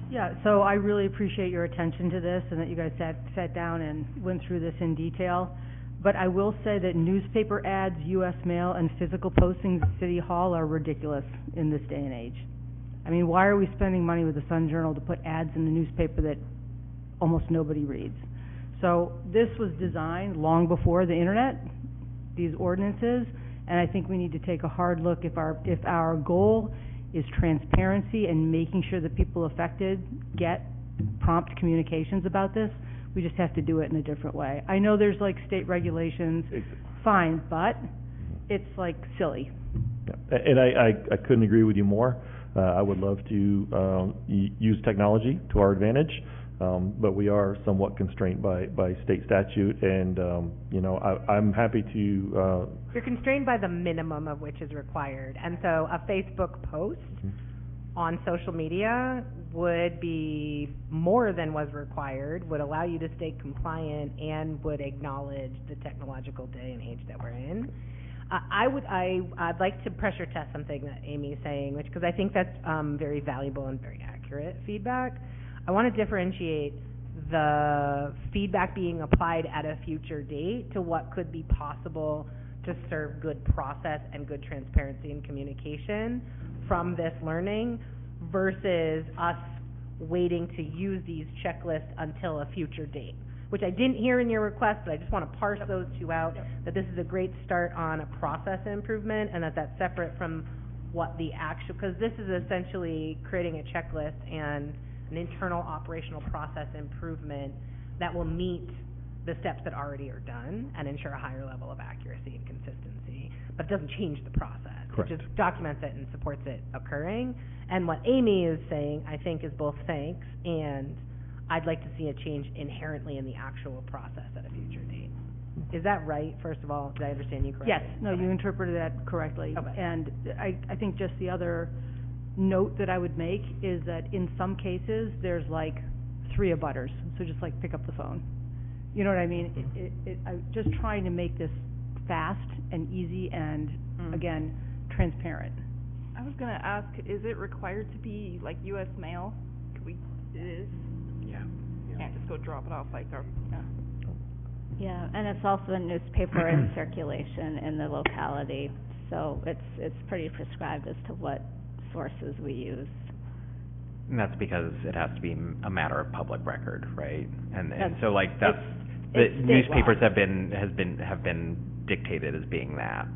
Yeah, so I really appreciate your attention to this and that you guys sat down and went through this in detail. But I will say that newspaper ads, U.S. mail, and physical postings at City Hall are ridiculous in this day and age. I mean, why are we spending money with the Sun Journal to put ads in the newspaper that almost nobody reads? So this was designed long before the internet, these ordinances, and I think we need to take a hard look. If our goal is transparency and making sure that people affected get prompt communications about this, we just have to do it in a different way. I know there's like state regulations, fine, but it's like silly. Yeah. And I couldn't agree with you more. I would love to use technology to our advantage, but we are somewhat constrained by state statute, and I'm happy to. You're constrained by the minimum of which is required, and so a Facebook post on social media would be more than was required, would allow you to stay compliant, and would acknowledge the technological day and age that we're in. I'd like to pressure test something that Amy's saying, because I think that's very valuable and very accurate feedback. I want to differentiate the feedback being applied at a future date to what could be possible to serve good process and good transparency and communication from this learning versus us waiting to use these checklists until a future date, which I didn't hear in your request, but I just want to parse those two out, that this is a great start on a process improvement, and that's separate from what the actual, because this is essentially creating a checklist and an internal operational process improvement that will meet the steps that already are done and ensure a higher level of accuracy and consistency, but it doesn't change the process. Correct. It just documents it and supports it occurring. And what Amy is saying, I think, is both thanks, and I'd like to see a change inherently in the actual process at a future date. Is that right, first of all? Did I understand you correctly? Yes, no, you interpreted that correctly. Okay. And I think just the other note that I would make is that in some cases, there's like 3 abutters, so just like pick up the phone. You know what I mean? I'm just trying to make this fast and easy and, again, transparent. I was gonna ask, is it required to be like US mail? It is? Yeah. Can't just go drop it off like our, Yeah, and it's also a newspaper in circulation in the locality, so it's pretty prescribed as to what sources we use. And that's because it has to be a matter of public record, right? And That's- so like that's, the it's state newspapers law. have been dictated as being that.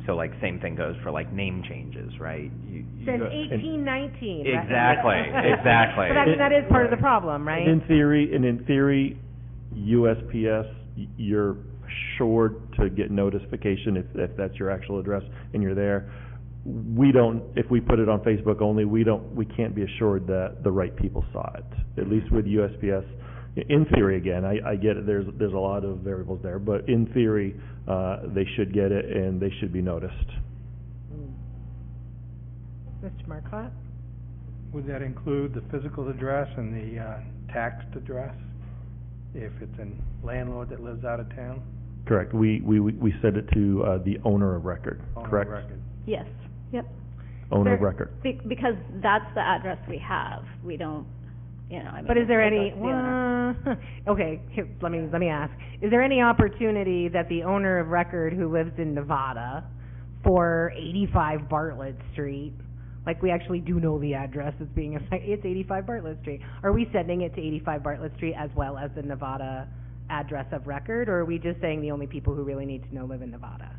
So like same thing goes for like name changes, right? You Since go- 1819. Exactly, exactly. But that is part of the problem, right? In theory, USPS, you're assured to get notification if that's your actual address and you're there. We don't, if we put it on Facebook only, we can't be assured that the right people saw it. At least with USPS, in theory, again, I get it, there's a lot of variables there, but in theory, they should get it and they should be noticed. Mr. Marcotte? Would that include the physical address and the taxed address, if it's a landlord that lives out of town? Correct. We set it to the owner of record, correct? Owner of record. Yes, yep. Owner of record. Because that's the address we have, we don't, I mean. But is there it any, goes to the owner. okay, here, let me ask. Is there any opportunity that the owner of record who lives in Nevada for 85 Bartlett Street Like, we actually do know the address that's being affected. It's 85 Bartlett Street. Are we sending it to 85 Bartlett Street as well as the Nevada address of record, or are we just saying the only people who really need to know live in Nevada?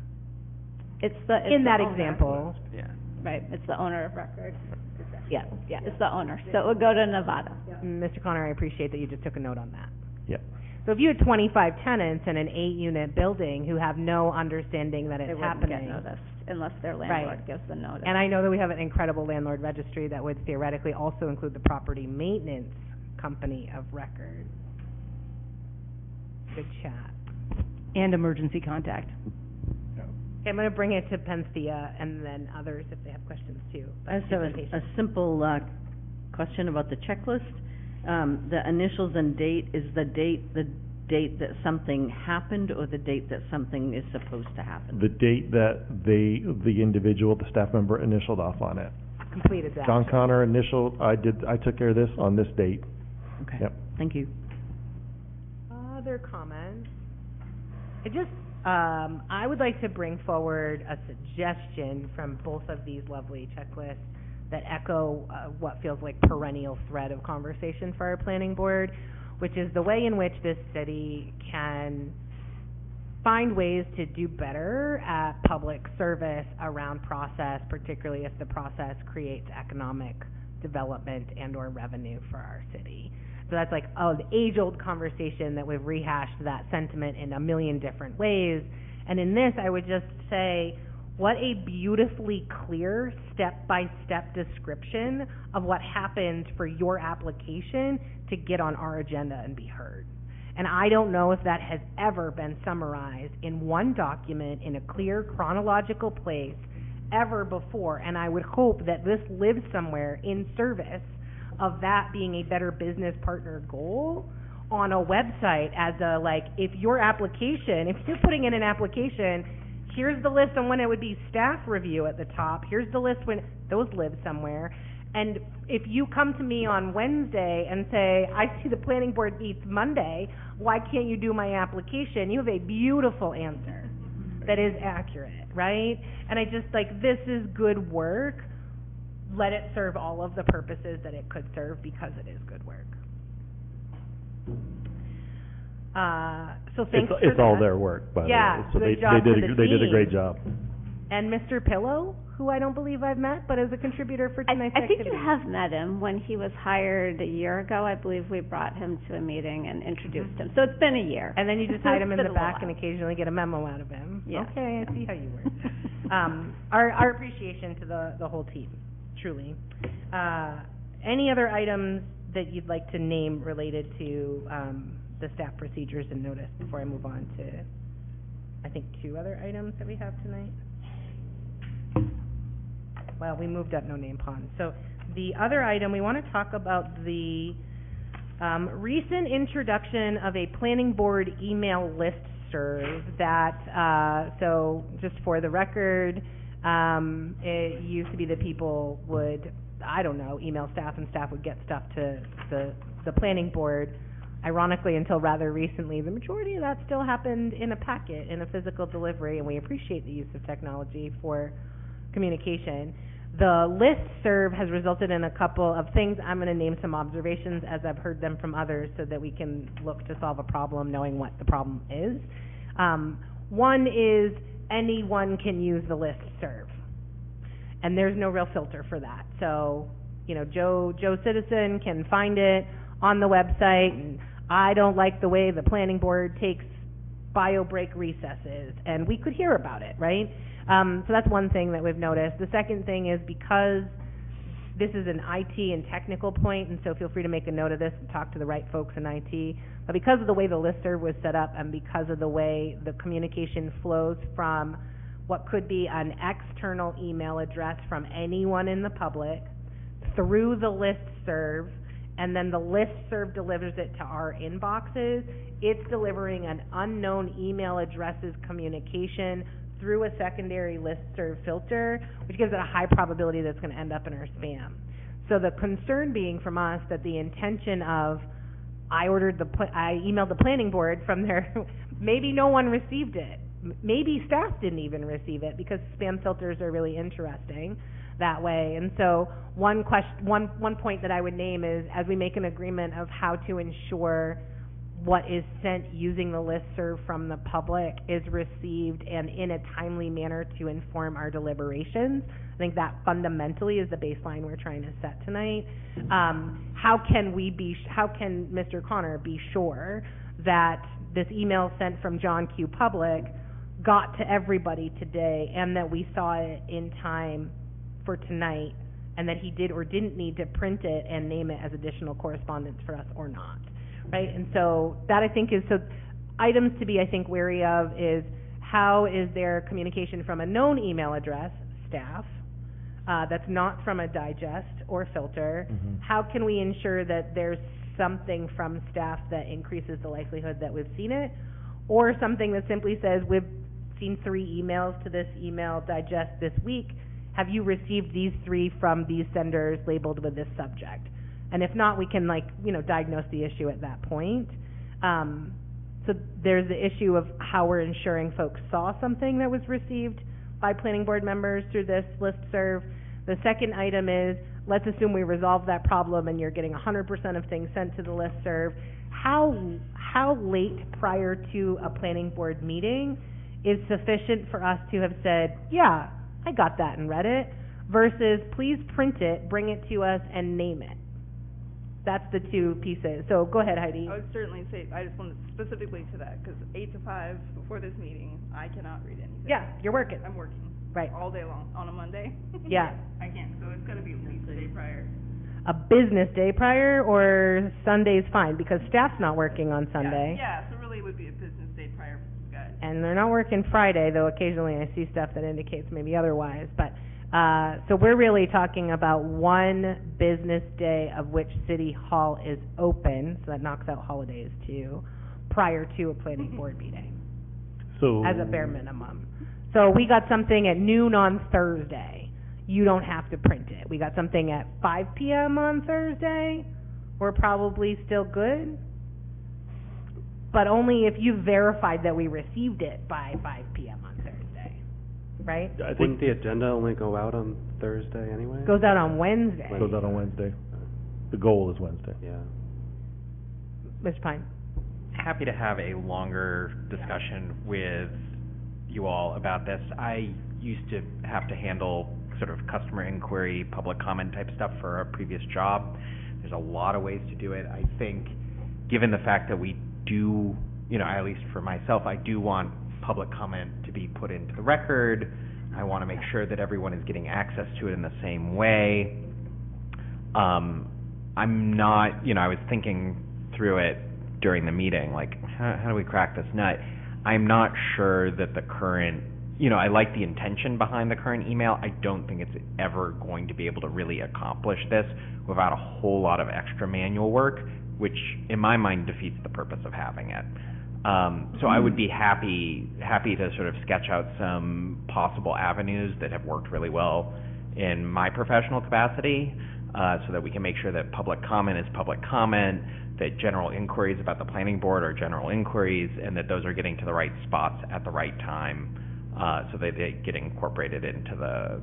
It's In the that owner. example. Yeah. Right, it's the owner of record. Yeah. It's the owner, so it would go to Nevada. Mr. Connor, I appreciate that you just took a note on that. Yep. So if you had 25 tenants in an 8-unit building who have no understanding that They it's wouldn't happening. get noticed unless their landlord gives the notice. And I know that we have an incredible landlord registry that would theoretically also include the property maintenance company of record. Good chat. And emergency contact. Okay, I'm gonna bring it to Penthea and then others if they have questions too. I just have a simple, question about the checklist. The initials and date, is the date that something happened or the date that something is supposed to happen? The date that the individual, the staff member initialed off on it. Completed that. John Connor initialed, I took care of this on this date. Okay. Yep. Thank you. Other comments? I would like to bring forward a suggestion from both of these lovely checklists that echo what feels like perennial thread of conversation for our planning board, which is the way in which this city can find ways to do better at public service around process, particularly if the process creates economic development and or revenue for our city. So that's like an age-old conversation that we've rehashed that sentiment in a million different ways. And in this, I would just say, what a beautifully clear step-by-step description of what happens for your application to get on our agenda and be heard. And I don't know if that has ever been summarized in one document in a clear chronological place ever before. And I would hope that this lives somewhere in service of that being a better business partner goal on a website as a, like, if you're putting in an application, here's the list on when it would be staff review at the top, here's the list when those live somewhere. And if you come to me on Wednesday and say, I see the planning board meets Monday, why can't you do my application? You have a beautiful answer that is accurate, right? And I just, like, this is good work. Let it serve all of the purposes that it could serve because it is good work. So thanks for that. It's all their work, by the way. Yeah, So good job to the they did a team. great job. And Mr. Pillow, who I don't believe I've met, but is a contributor for tonight's I think activity. you have met him. When he was hired a year ago, I believe we brought him to a meeting and introduced him. So it's been a year. And then you just hide him in It's the been a back while. and occasionally get a memo out of him. Yeah. Okay, I see how you work. Our appreciation to the whole team, truly. Any other items that you'd like to name related to the staff procedures and notice before I move on to, I think, 2 other items that we have tonight? Well, we moved up no name pond. So the other item, we want to talk about the recent introduction of a planning board email listserv that, so just for the record, it used to be that people would, I don't know, email staff and staff would get stuff to the planning board. Ironically, until rather recently, the majority of that still happened in a packet, in a physical delivery, and we appreciate the use of technology for communication. The listserv has resulted in a couple of things. I'm going to name some observations as I've heard them from others so that we can look to solve a problem knowing what the problem is. One is anyone can use the listserv, and there's no real filter for that. So, you know, Joe Citizen can find it on the website, and I don't like the way the planning board takes bio break recesses, and we could hear about it, right? So that's one thing that we've noticed. The second thing is, because this is an IT and technical point, and so feel free to make a note of this and talk to the right folks in IT, but because of the way the listserv was set up and because of the way the communication flows from what could be an external email address from anyone in the public through the listserv, and then the listserv delivers it to our inboxes, it's delivering an unknown email address's communication through a secondary listserv filter, which gives it a high probability that it's going to end up in our spam. So the concern being from us that the intention of, I emailed the planning board from there, maybe no one received it. Maybe staff didn't even receive it because spam filters are really interesting. that way. And so one point that I would name is, as we make an agreement of how to ensure what is sent using the listserv from the public is received and in a timely manner to inform our deliberations. I think that fundamentally is the baseline we're trying to set tonight. How can Mr. Connor be sure that this email sent from John Q. Public got to everybody today and that we saw it in time for tonight and that he did or didn't need to print it and name it as additional correspondence for us or not, right? And so that I think is, so items to be, I think, wary of is how is there communication from a known email address, staff, that's not from a digest or filter? How can we ensure that there's something from staff that increases the likelihood that we've seen it? Or something that simply says, we've seen 3 emails to this email digest this week. Have you received these 3 from these senders labeled with this subject? And if not, we can diagnose the issue at that point. So there's the issue of how we're ensuring folks saw something that was received by planning board members through this listserv. The second item is, let's assume we resolve that problem and you're getting 100% of things sent to the listserv. How late prior to a planning board meeting is sufficient for us to have said, yeah, I got that and read it, versus please print it, bring it to us, and name it? That's the 2 pieces. So go ahead, Heidi. I would certainly say, I just wanted specifically to that, because 8 to 5 before this meeting, I cannot read anything. Yeah, you're working. I'm working. Right. All day long, on a Monday. Yeah. I can't, so it's gotta be at least a day prior. A business day prior, or Sunday's fine, because staff's not working on Sunday. Yeah, so really it would be a business day prior for you guys. And they're not working Friday, though occasionally I see stuff that indicates maybe otherwise. But, so we're really talking about 1 business day of which City Hall is open, so that knocks out holidays too, prior to a planning board meeting, So. as a bare minimum. So we got something at noon on Thursday. You don't have to print it. We got something at 5 p.m. on Thursday. We're probably still good. But only if you verified that we received it by 5 p.m. on Thursday, right? I think Wouldn't the agenda only go out on Thursday anyway? Goes out on Wednesday. Goes out on Wednesday. The goal is Wednesday. Yeah. Mr. Pine? Happy to have a longer discussion with you all about this. I used to have to handle sort of customer inquiry, public comment type stuff for a previous job. There's a lot of ways to do it. I think, given the fact that we do, at least for myself, I do want public comment to be put into the record. I want to make sure that everyone is getting access to it in the same way. I'm not, I was thinking through it during the meeting, like, how do we crack this nut? I'm not sure that the current, I like the intention behind the current email. I don't think it's ever going to be able to really accomplish this without a whole lot of extra manual work, which in my mind defeats the purpose of having it. So I would be happy to sort of sketch out some possible avenues that have worked really well in my professional capacity, so that we can make sure that public comment is public comment, that general inquiries about the planning board are general inquiries, and that those are getting to the right spots at the right time, so that they get incorporated into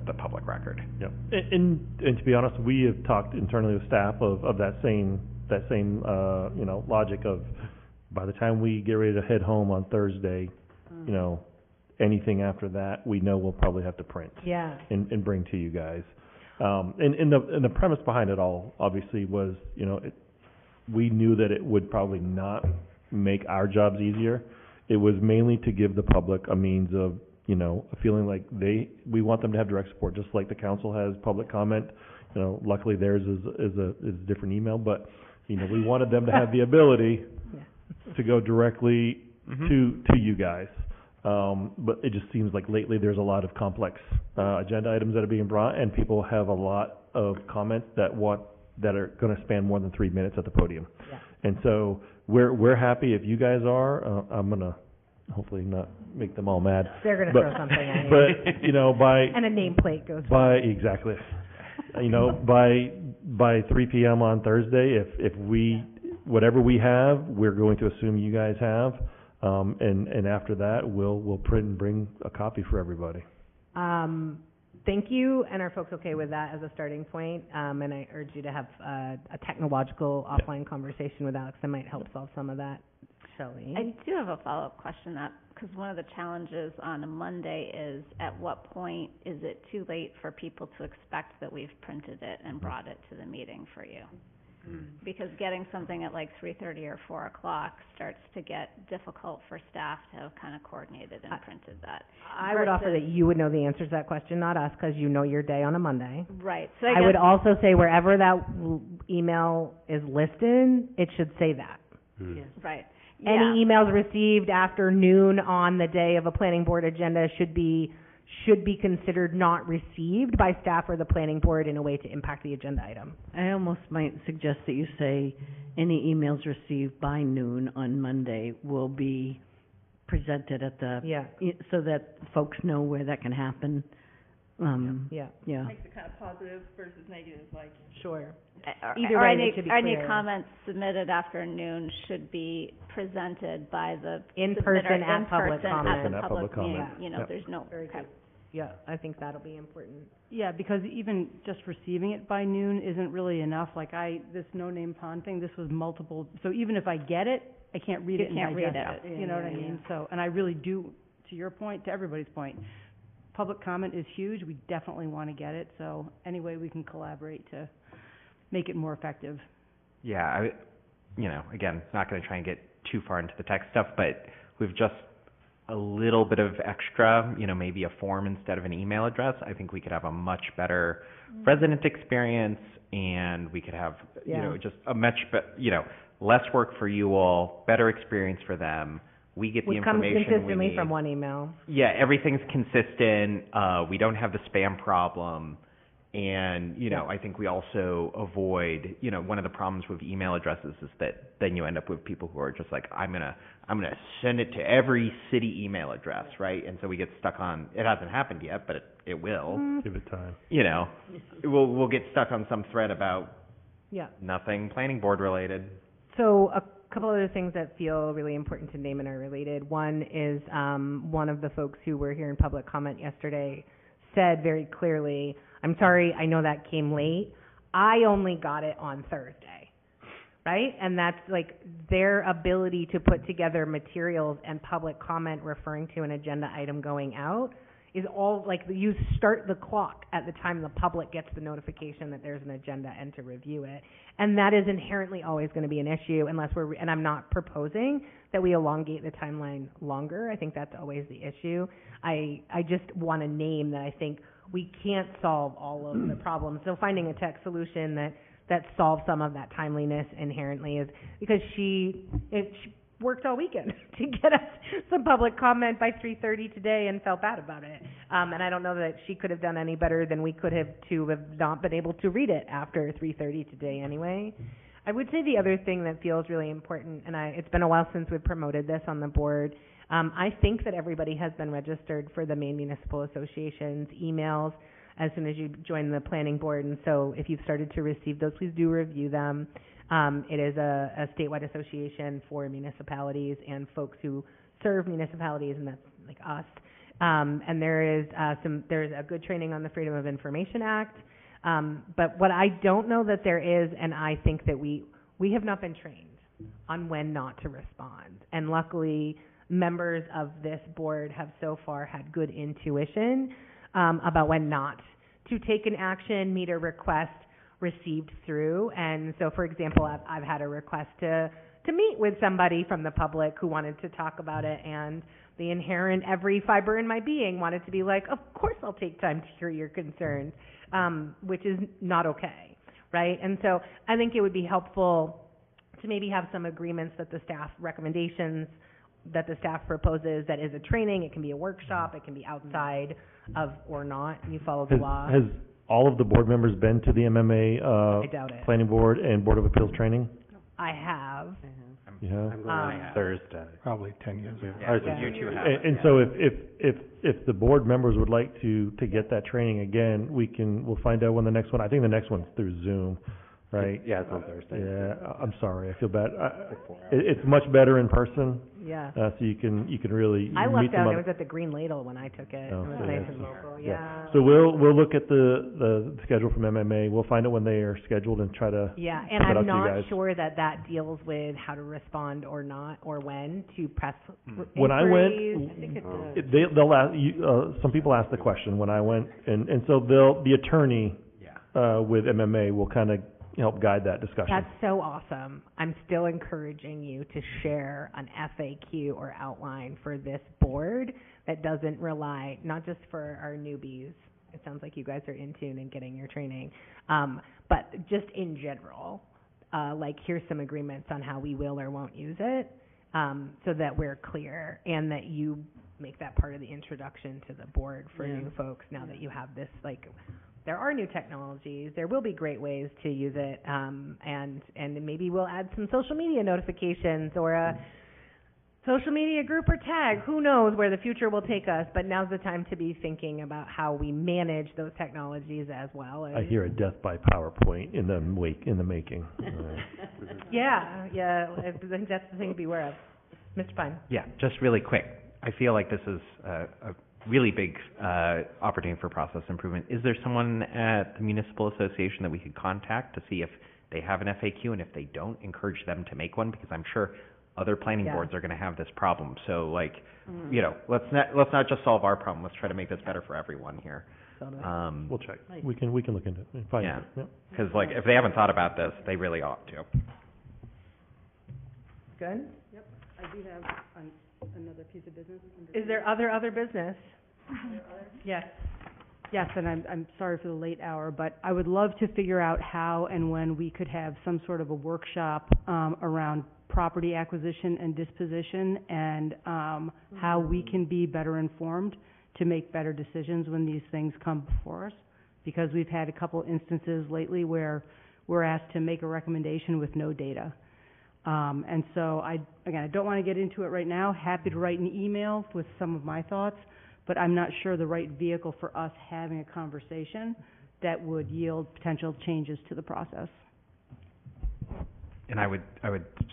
the public record. Yep. And to be honest, we have talked internally with staff of that same logic of, by the time we get ready to head home on Thursday, anything after that, we know we'll probably have to print. Yeah. And bring to you guys. And the premise behind it all, obviously, was, we knew that it would probably not make our jobs easier. It was mainly to give the public a means of, a feeling like we want them to have direct support, just like the council has public comment. Luckily theirs is a different email, but, we wanted them to have the ability to go directly to you guys. But it just seems like lately there's a lot of complex agenda items that are being brought, and people have a lot of comments that are going to span more than 3 minutes at the podium. Yeah. And so we're happy if you guys are. I'm gonna hopefully not make them all mad. They're gonna throw something at you. But by and a nameplate goes by exactly. By 3 p.m. on Thursday, if we whatever we have, we're going to assume you guys have. And after that, we'll print and bring a copy for everybody. thank you, and are folks okay with that as a starting point? And I urge you to have a technological offline conversation with Alex that might help solve some of that. Shelley? I do have a follow-up question because one of the challenges on a Monday is at what point is it too late for people to expect that we've printed it and brought it to the meeting for you? Because getting something at like 3:30 or 4 o'clock starts to get difficult for staff to have kind of coordinated and printed that. I would offer that you would know the answer to that question, not us, because you know your day on a Monday. Right, so I would also say wherever that email is listed, it should say that. Right. Any emails received after noon on the day of a planning board agenda should be considered not received by staff or the planning board in a way to impact the agenda item. I almost might suggest that you say any emails received by noon on Monday will be presented at the, so that folks know where that can happen. Yeah. Makes it kind of positive versus negative, like. Sure. Either way, it should be clear. Any comments submitted after noon should be presented by the in person at public comment. At the public meeting, you know, there's no. Yeah, I think that'll be important. Yeah, because even just receiving it by noon isn't really enough. Like this no-name pond thing, this was multiple, so even if I get it, I can't read it and digest it. You know what I mean? So, and I really do, to your point, to everybody's point, public comment is huge. We definitely want to get it, so any way we can collaborate to make it more effective. Yeah, again, not going to try and get too far into the tech stuff, but we've just a little bit of extra, maybe a form instead of an email address. I think we could have a much better resident experience, and we could have, just a much, less work for you all, better experience for them. We get the information we need. Comes consistently from one email. Yeah, everything's consistent. We don't have the spam problem. And, I think we also avoid, one of the problems with email addresses is that then you end up with people who are just like, I'm gonna send it to every city email address, right? And so we get stuck on, it hasn't happened yet, but it will. Give it time. We'll get stuck on some thread about nothing planning board related. So a couple other things that feel really important to name and are related. One is, one of the folks who were here in public comment yesterday said very clearly, I'm sorry, I know that came late. I only got it on Thursday, right? And that's like their ability to put together materials and public comment referring to an agenda item going out is all like you start the clock at the time the public gets the notification that there's an agenda and to review it. And that is inherently always going to be an issue unless and I'm not proposing that we elongate the timeline longer. I think that's always the issue. I just want to name that I think we can't solve all of the problems. So finding a tech solution that solves some of that timeliness inherently is because she worked all weekend to get us some public comment by 3:30 today and felt bad about it. And I don't know that she could have done any better than we could have to have not been able to read it after 3:30 today anyway. I would say the other thing that feels really important, and it's been a while since we've promoted this on the board, I think that everybody has been registered for the Maine Municipal Association's emails as soon as you join the planning board, and so if you've started to receive those, please do review them. It is a statewide association for municipalities and folks who serve municipalities, and that's like us. And there's a good training on the Freedom of Information Act. But what I don't know that there is, and I think that we have not been trained on when not to respond. And luckily, members of this board have so far had good intuition about when not to take an action, meet a request received through. And so, for example, I've had a request to meet with somebody from the public who wanted to talk about it, and the inherent every fiber in my being wanted to be like, of course I'll take time to hear your concerns, which is not okay, right? And so I think it would be helpful to maybe have some agreements that the staff recommendations that the staff proposes, that is a training, it can be a workshop, it can be outside of or not, you follow the law. Has all of the board members been to the MMA, I doubt it. Planning Board and Board of Appeals training? I have. You have? I'm going Thursday. Probably 10 years ago. You two have. And so if the board members would like to get that training again, we'll find out when the next one, I think the next one's through Zoom, right? Yeah, it's on Thursday. Yeah, I'm sorry, I feel bad. It's much better in person. Yeah. So you can really I meet lucked them out, on- it was at the Green Ladle when I took it. Oh, It was so nice yeah. and local, Yeah. yeah. So we'll look at the schedule from MMA. We'll find out when they are scheduled and try to Yeah, put and that out I'm to you not guys. sure that deals with how to respond or not, or when to press When I went, inquiries. I think it does. they'll ask you, some people ask the question when I went, and so the attorney with MMA will kind of help guide that discussion. That's so awesome. I'm still encouraging you to share an FAQ or outline for this board that doesn't rely, not just for our newbies. It sounds like you guys are in tune and getting your training. But just in general, like here's some agreements on how we will or won't use it, so that we're clear and that you make that part of the introduction to the board for Yeah. new folks now that you have this, like, there are new technologies, there will be great ways to use it, and maybe we'll add some social media notifications or a social media group or tag. Who knows where the future will take us, but now's the time to be thinking about how we manage those technologies as well as... I hear a death by PowerPoint in the making. Yeah, I think that's the thing to be aware of. Mr. Pine? Yeah, just really quick. I feel like this is a really big opportunity for process improvement. Is there someone at the municipal association that we could contact to see if they have an FAQ, and if they don't, encourage them to make one? Because I'm sure other planning Yeah. boards are going to have this problem. So, like, you know, let's not just solve our problem. Let's try to make this better for everyone here. Totally. We'll check. We can look into it and find Yeah. it. Yep. Because, like, if they haven't thought about this, they really ought to. Good? Yep, I do have another piece of business. Is there other business? Yes. Yes, and I'm sorry for the late hour, but I would love to figure out how and when we could have some sort of a workshop around property acquisition and disposition, and how we can be better informed to make better decisions when these things come before us. Because we've had a couple instances lately where we're asked to make a recommendation with no data. And so I don't want to get into it right now. Happy to write an email with some of my thoughts, but I'm not sure the right vehicle for us having a conversation that would yield potential changes to the process. And I would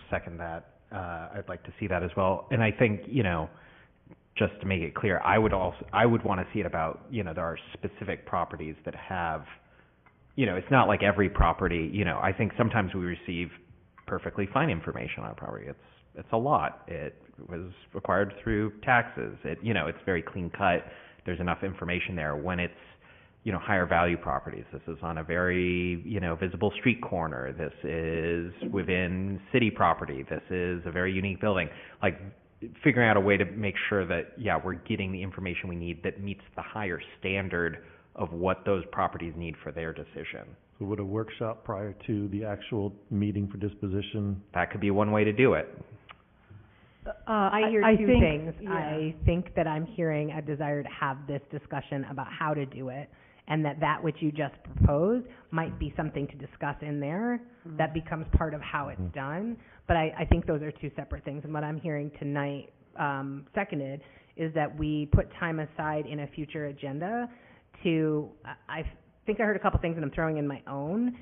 second that. I'd like to see that as well. And I think, you know, just to make it clear, I would want to see it about, you know, there are specific properties that have, you know, it's not like every property, you know, I think sometimes we receive perfectly fine information on a property. It's a lot. It was acquired through taxes. You know, it's very clean cut. There's enough information there. When it's, you know, higher value properties, this is on a very, you know, visible street corner. This is within city property. This is a very unique building. Like, figuring out a way to make sure that, yeah, we're getting the information we need that meets the higher standard of what those properties need for their decision. So would a workshop prior to the actual meeting for disposition? That could be one way to do it. I hear two think- things. yeah. I think that I'm hearing a desire to have this discussion about how to do it, and that which you just proposed might be something to discuss in there that becomes part of how it's done. But I think those are two separate things. And what I'm hearing tonight, seconded, is that we put time aside in a future agenda to, I think I heard a couple things and I'm throwing in my own,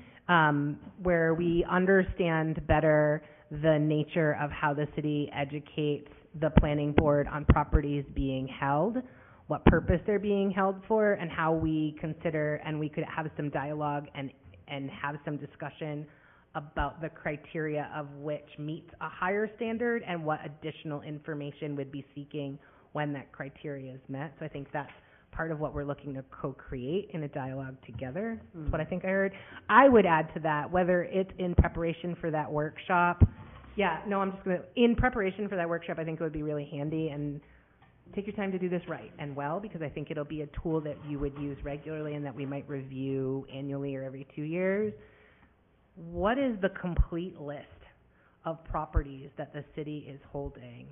where we understand better the nature of how the city educates the planning board on properties being held, what purpose they're being held for, and how we consider, and we could have some dialogue and have some discussion about the criteria of which meets a higher standard and what additional information would be seeking when that criteria is met. So I think that's part of what we're looking to co-create in a dialogue together. That's what I think I heard. I would add to that, whether it's in preparation for that workshop, in preparation for that workshop, I think it would be really handy, and take your time to do this right and well, because I think it'll be a tool that you would use regularly and that we might review annually or every 2 years. What is the complete list of properties that the city is holding?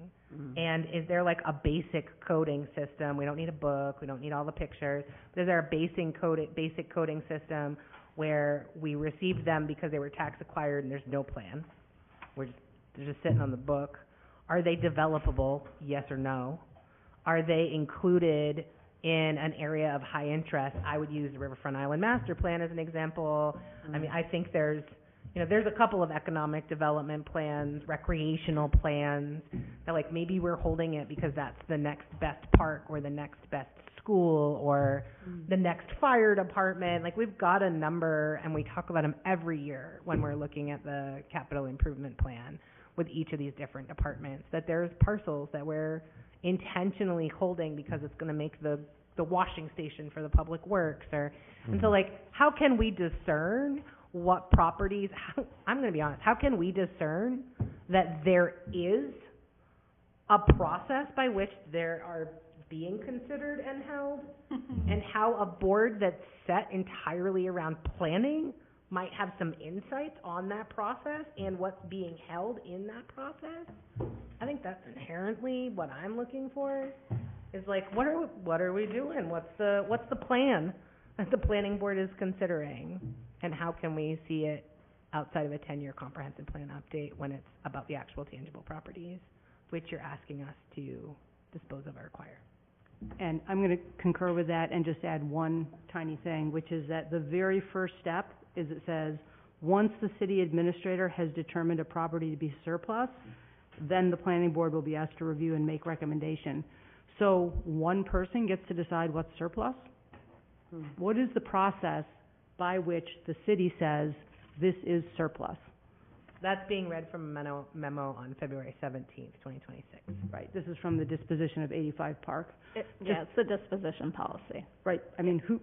And is there like a basic coding system? We don't need a book, we don't need all the pictures, but is there a basic coding system where we received them because they were tax acquired and there's no plan? They're just sitting on the book. Are they developable? Yes or no? Are they included in an area of high interest? I would use the Riverfront Island Master Plan as an example. I mean, I think there's you know, there's a couple of economic development plans, recreational plans, that like maybe we're holding it because that's the next best park or the next best school or the next fire department. Like we've got a number and we talk about them every year when we're looking at the capital improvement plan with each of these different departments, that there's parcels that we're intentionally holding because it's gonna make the washing station for the public works or, and so like, how can we discern what properties, I'm gonna be honest, how can we discern that there is a process by which there are being considered and held, and how a board that's set entirely around planning might have some insights on that process and what's being held in that process? I think that's inherently what I'm looking for, is like, what are we doing? What's the plan that the planning board is considering? And how can we see it outside of a 10-year comprehensive plan update when it's about the actual tangible properties, which you're asking us to dispose of or acquire? And I'm gonna concur with that and just add one tiny thing, which is that the very first step is it says, once the city administrator has determined a property to be surplus, then the planning board will be asked to review and make recommendation. So one person gets to decide what's surplus? What is the process by which the city says this is surplus? That's being read from a memo on February 17th, 2026. Right, this is from the disposition of 85 Park. Yeah, it's the disposition policy. Right, I mean, who,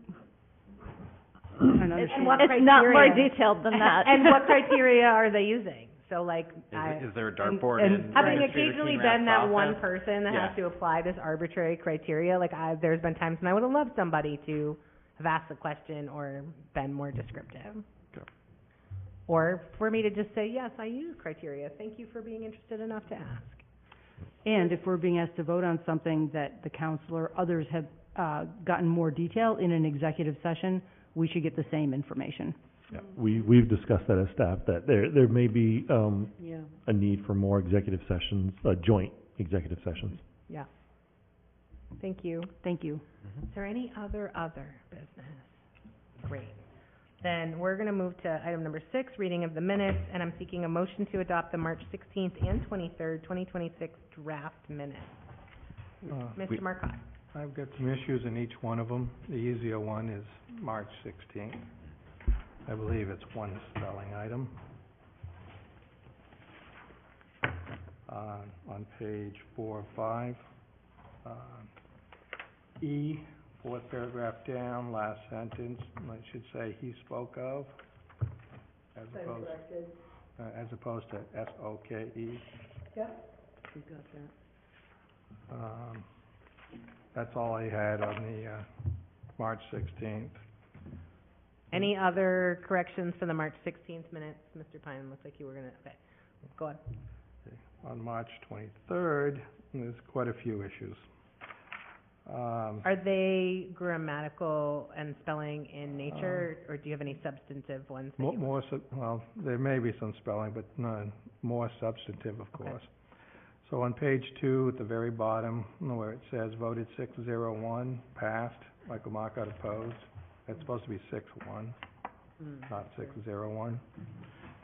I don't understand. And what It's not more criteria- detailed than that. And what criteria are they using? So like, Is there a dartboard and in having the occasionally routine been rap that one process? person that Yeah. has to apply this arbitrary criteria, like there's been times when I would have loved somebody to have asked the question or been more descriptive. Okay. Or for me to just say, yes, I use criteria, thank you for being interested enough to ask. And if we're being asked to vote on something that the council or others have, gotten more detail in an executive session, we should get the same information. Yeah, we've discussed that as staff, that there may be, Yeah. a need for more executive sessions, joint executive sessions. Yeah. Thank you. Thank you. Is there any other business? Great. Then we're gonna move to item number 6, reading of the minutes, and I'm seeking a motion to adopt the March 16th and 23rd, 2026 draft minutes. Mr. Marcotte. I've got some issues in each one of them. The easier one is March 16th. I believe it's one spelling item. On page 4 or 5, E, fourth paragraph down, last sentence, it should say he spoke of, as opposed to S-O-K-E. Yep. We got that. That's all I had on the, March 16th. Any other corrections for the March 16th minutes? Mr. Pine, looks like you were gonna, okay, go ahead. On March 23rd, there's quite a few issues. Are they grammatical and spelling in nature, or do you have any substantive ones that you... Well, there may be some spelling, but none, more substantive, of course. So on page 2, at the very bottom, where it says voted 601, passed, Michael Marcotte opposed, it's supposed to be 6-1, not 601.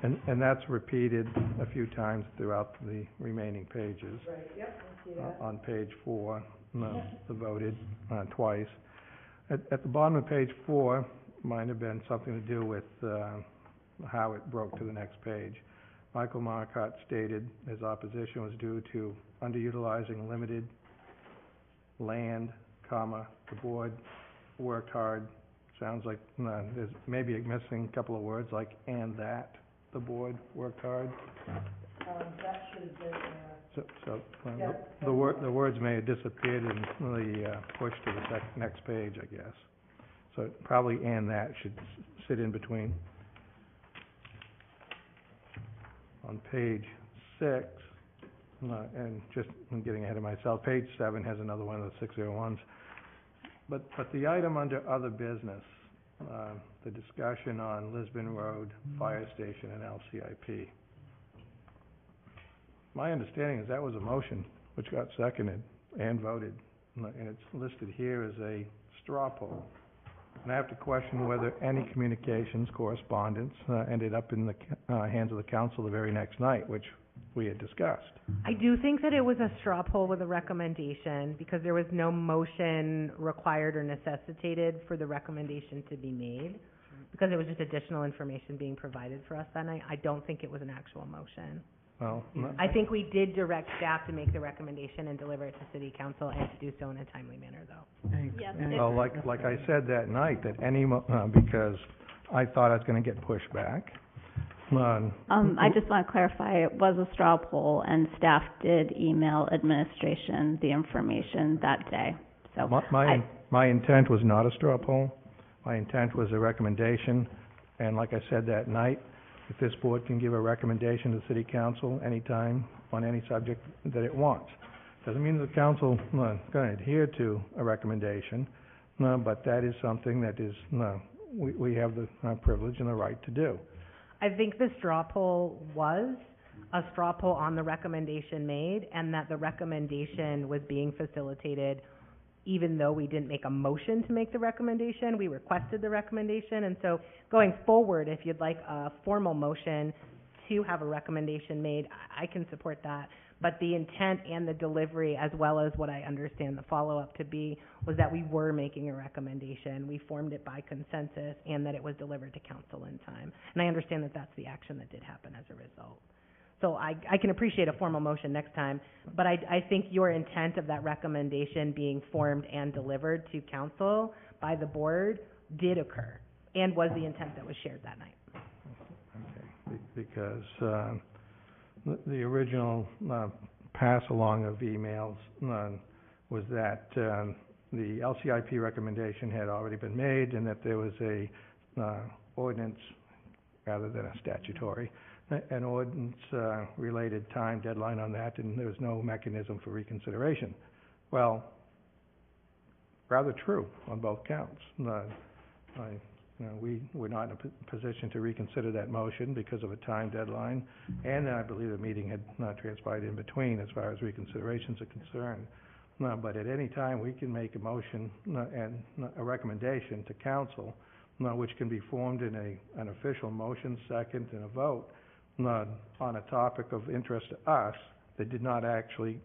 And that's repeated a few times throughout the remaining pages. Right, yep, I see that. On page 4, the voted, twice. At the bottom of page 4, might have been something to do with, how it broke to the next page. Michael Marcotte stated his opposition was due to underutilizing limited land, comma, the board worked hard. Sounds like, there's maybe missing a couple of words like, and that the board worked hard. That should have been, The words may have disappeared in the, push to the next page, I guess. So probably and that should sit in between. On page 6, and just, I'm getting ahead of myself, page 7 has another one of the 601s. But the item under other business, the discussion on Lisbon Road, Fire Station, and LCIP. My understanding is that was a motion which got seconded and voted, and it's listed here as a straw poll. And I have to question whether any communications, correspondence, ended up in the hands of the council the very next night, which we had discussed. I do think that it was a straw poll with a recommendation, because there was no motion required or necessitated for the recommendation to be made, because it was just additional information being provided for us that night. I don't think it was an actual motion. Well, I think we did direct staff to make the recommendation and deliver it to city council, and to do so in a timely manner, though. Yes, well, like I said that night, that any, because I thought I was gonna get pushed back. I just want to clarify, it was a straw poll, and staff did email administration the information that day, so. My intent was not a straw poll. My intent was a recommendation, and like I said that night, if this board can give a recommendation to city council anytime on any subject that it wants. Doesn't mean the council is gonna adhere to a recommendation, but that is something that is, we have the privilege and the right to do. I think the straw poll was a straw poll on the recommendation made, and that the recommendation was being facilitated even though we didn't make a motion to make the recommendation. We requested the recommendation, and so going forward, if you'd like a formal motion to have a recommendation made, I can support that. But the intent and the delivery, as well as what I understand the follow-up to be, was that we were making a recommendation. We formed it by consensus, and that it was delivered to council in time. And I understand that that's the action that did happen as a result. So I can appreciate a formal motion next time, but I think your intent of that recommendation being formed and delivered to council by the board did occur, and was the intent that was shared that night. Okay, because, the original, pass-along of emails, was that, the LCIP recommendation had already been made, and that there was a, ordinance, rather than a statutory, an ordinance, related time deadline on that, and there was no mechanism for reconsideration. Well, rather true on both counts. We were not in a position to reconsider that motion because of a time deadline, and I believe the meeting had not transpired in between as far as reconsiderations are concerned. But at any time, we can make a motion, and a recommendation to council, which can be formed in an official motion, second, and a vote, on a topic of interest to us that did not actually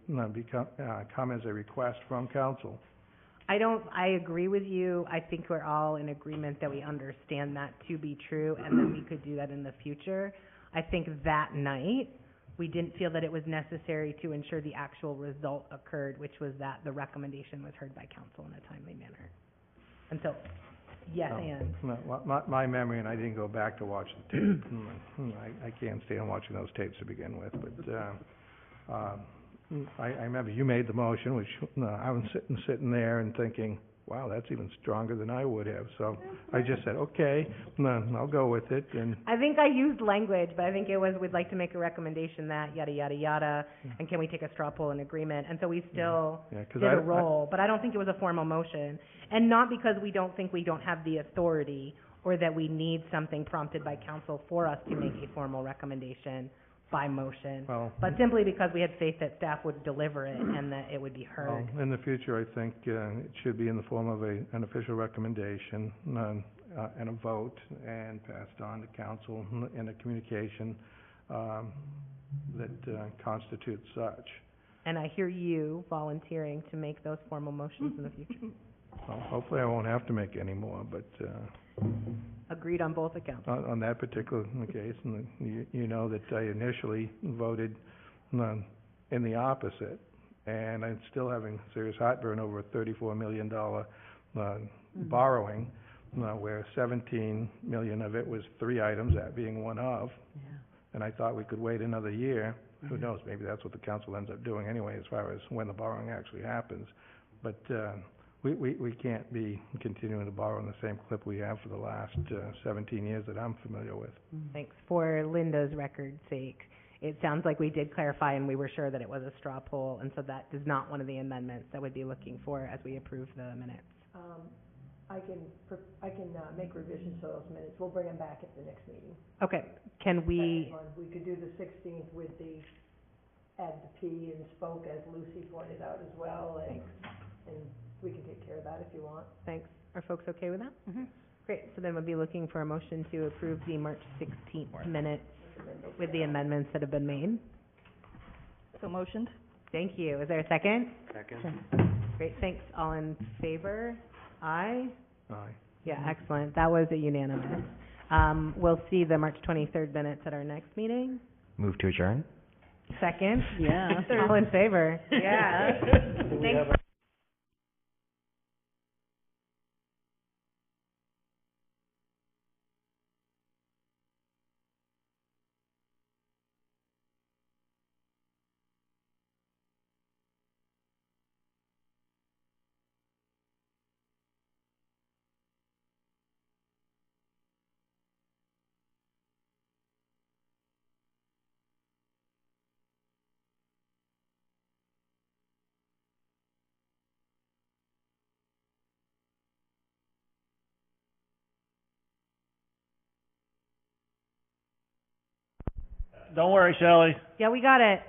come as a request from council. I agree with you. I think we're all in agreement that we understand that to be true, and that we could do that in the future. I think that night, we didn't feel that it was necessary to ensure the actual result occurred, which was that the recommendation was heard by council in a timely manner. And so, yes, and. My memory, and I didn't go back to watch the tape. I can't stand watching those tapes to begin with, but, I remember you made the motion, which, I was sitting there and thinking, wow, that's even stronger than I would have. So I just said, okay, I'll go with it, and. I think I used language, but I think it was, we'd like to make a recommendation that yada, yada, yada, and can we take a straw poll in agreement? And so we still did a roll, but I don't think it was a formal motion. And not because we don't think we don't have the authority, or that we need something prompted by council for us to make a formal recommendation by motion, but simply because we had faith that staff would deliver it and that it would be heard. In the future, I think, it should be in the form of an official recommendation, and a vote, and passed on to council in a communication, that, constitutes such. And I hear you volunteering to make those formal motions in the future. Well, hopefully I won't have to make any more, but, Agreed on both accounts. on that particular case, and you know that I initially voted, in the opposite, and I'm still having serious heartburn over a $34 million, borrowing, where 17 million of it was 3 items, that being one of. Yeah. And I thought we could wait another year. Who knows, maybe that's what the council ends up doing anyway, as far as when the borrowing actually happens. But, we can't be continuing to borrow in the same clip we have for the last, 17 years that I'm familiar with. Thanks. For Linda's record's sake, it sounds like we did clarify, and we were sure that it was a straw poll, and so that is not one of the amendments that we'd be looking for as we approve the minutes. I can make revisions to those minutes. We'll bring them back at the next meeting. Okay, can we, We could do the 16th with the, add the P and spoke, as Lucy pointed out as well, and we can take care of that if you want. thanks. Are folks okay with that? Great, so then we'll be looking for a motion to approve the March 16th minutes with the amendments that have been made. So motioned? Thank you. Is there a second? Second. Great, thanks. All in favor? Aye? Aye. Yeah, excellent. That was a unanimous. We'll see the March 23rd minutes at our next meeting. Move to adjourn? Second? Yeah. All in favor? Yeah. Thanks. Don't worry, Shelley. Yeah, we got it.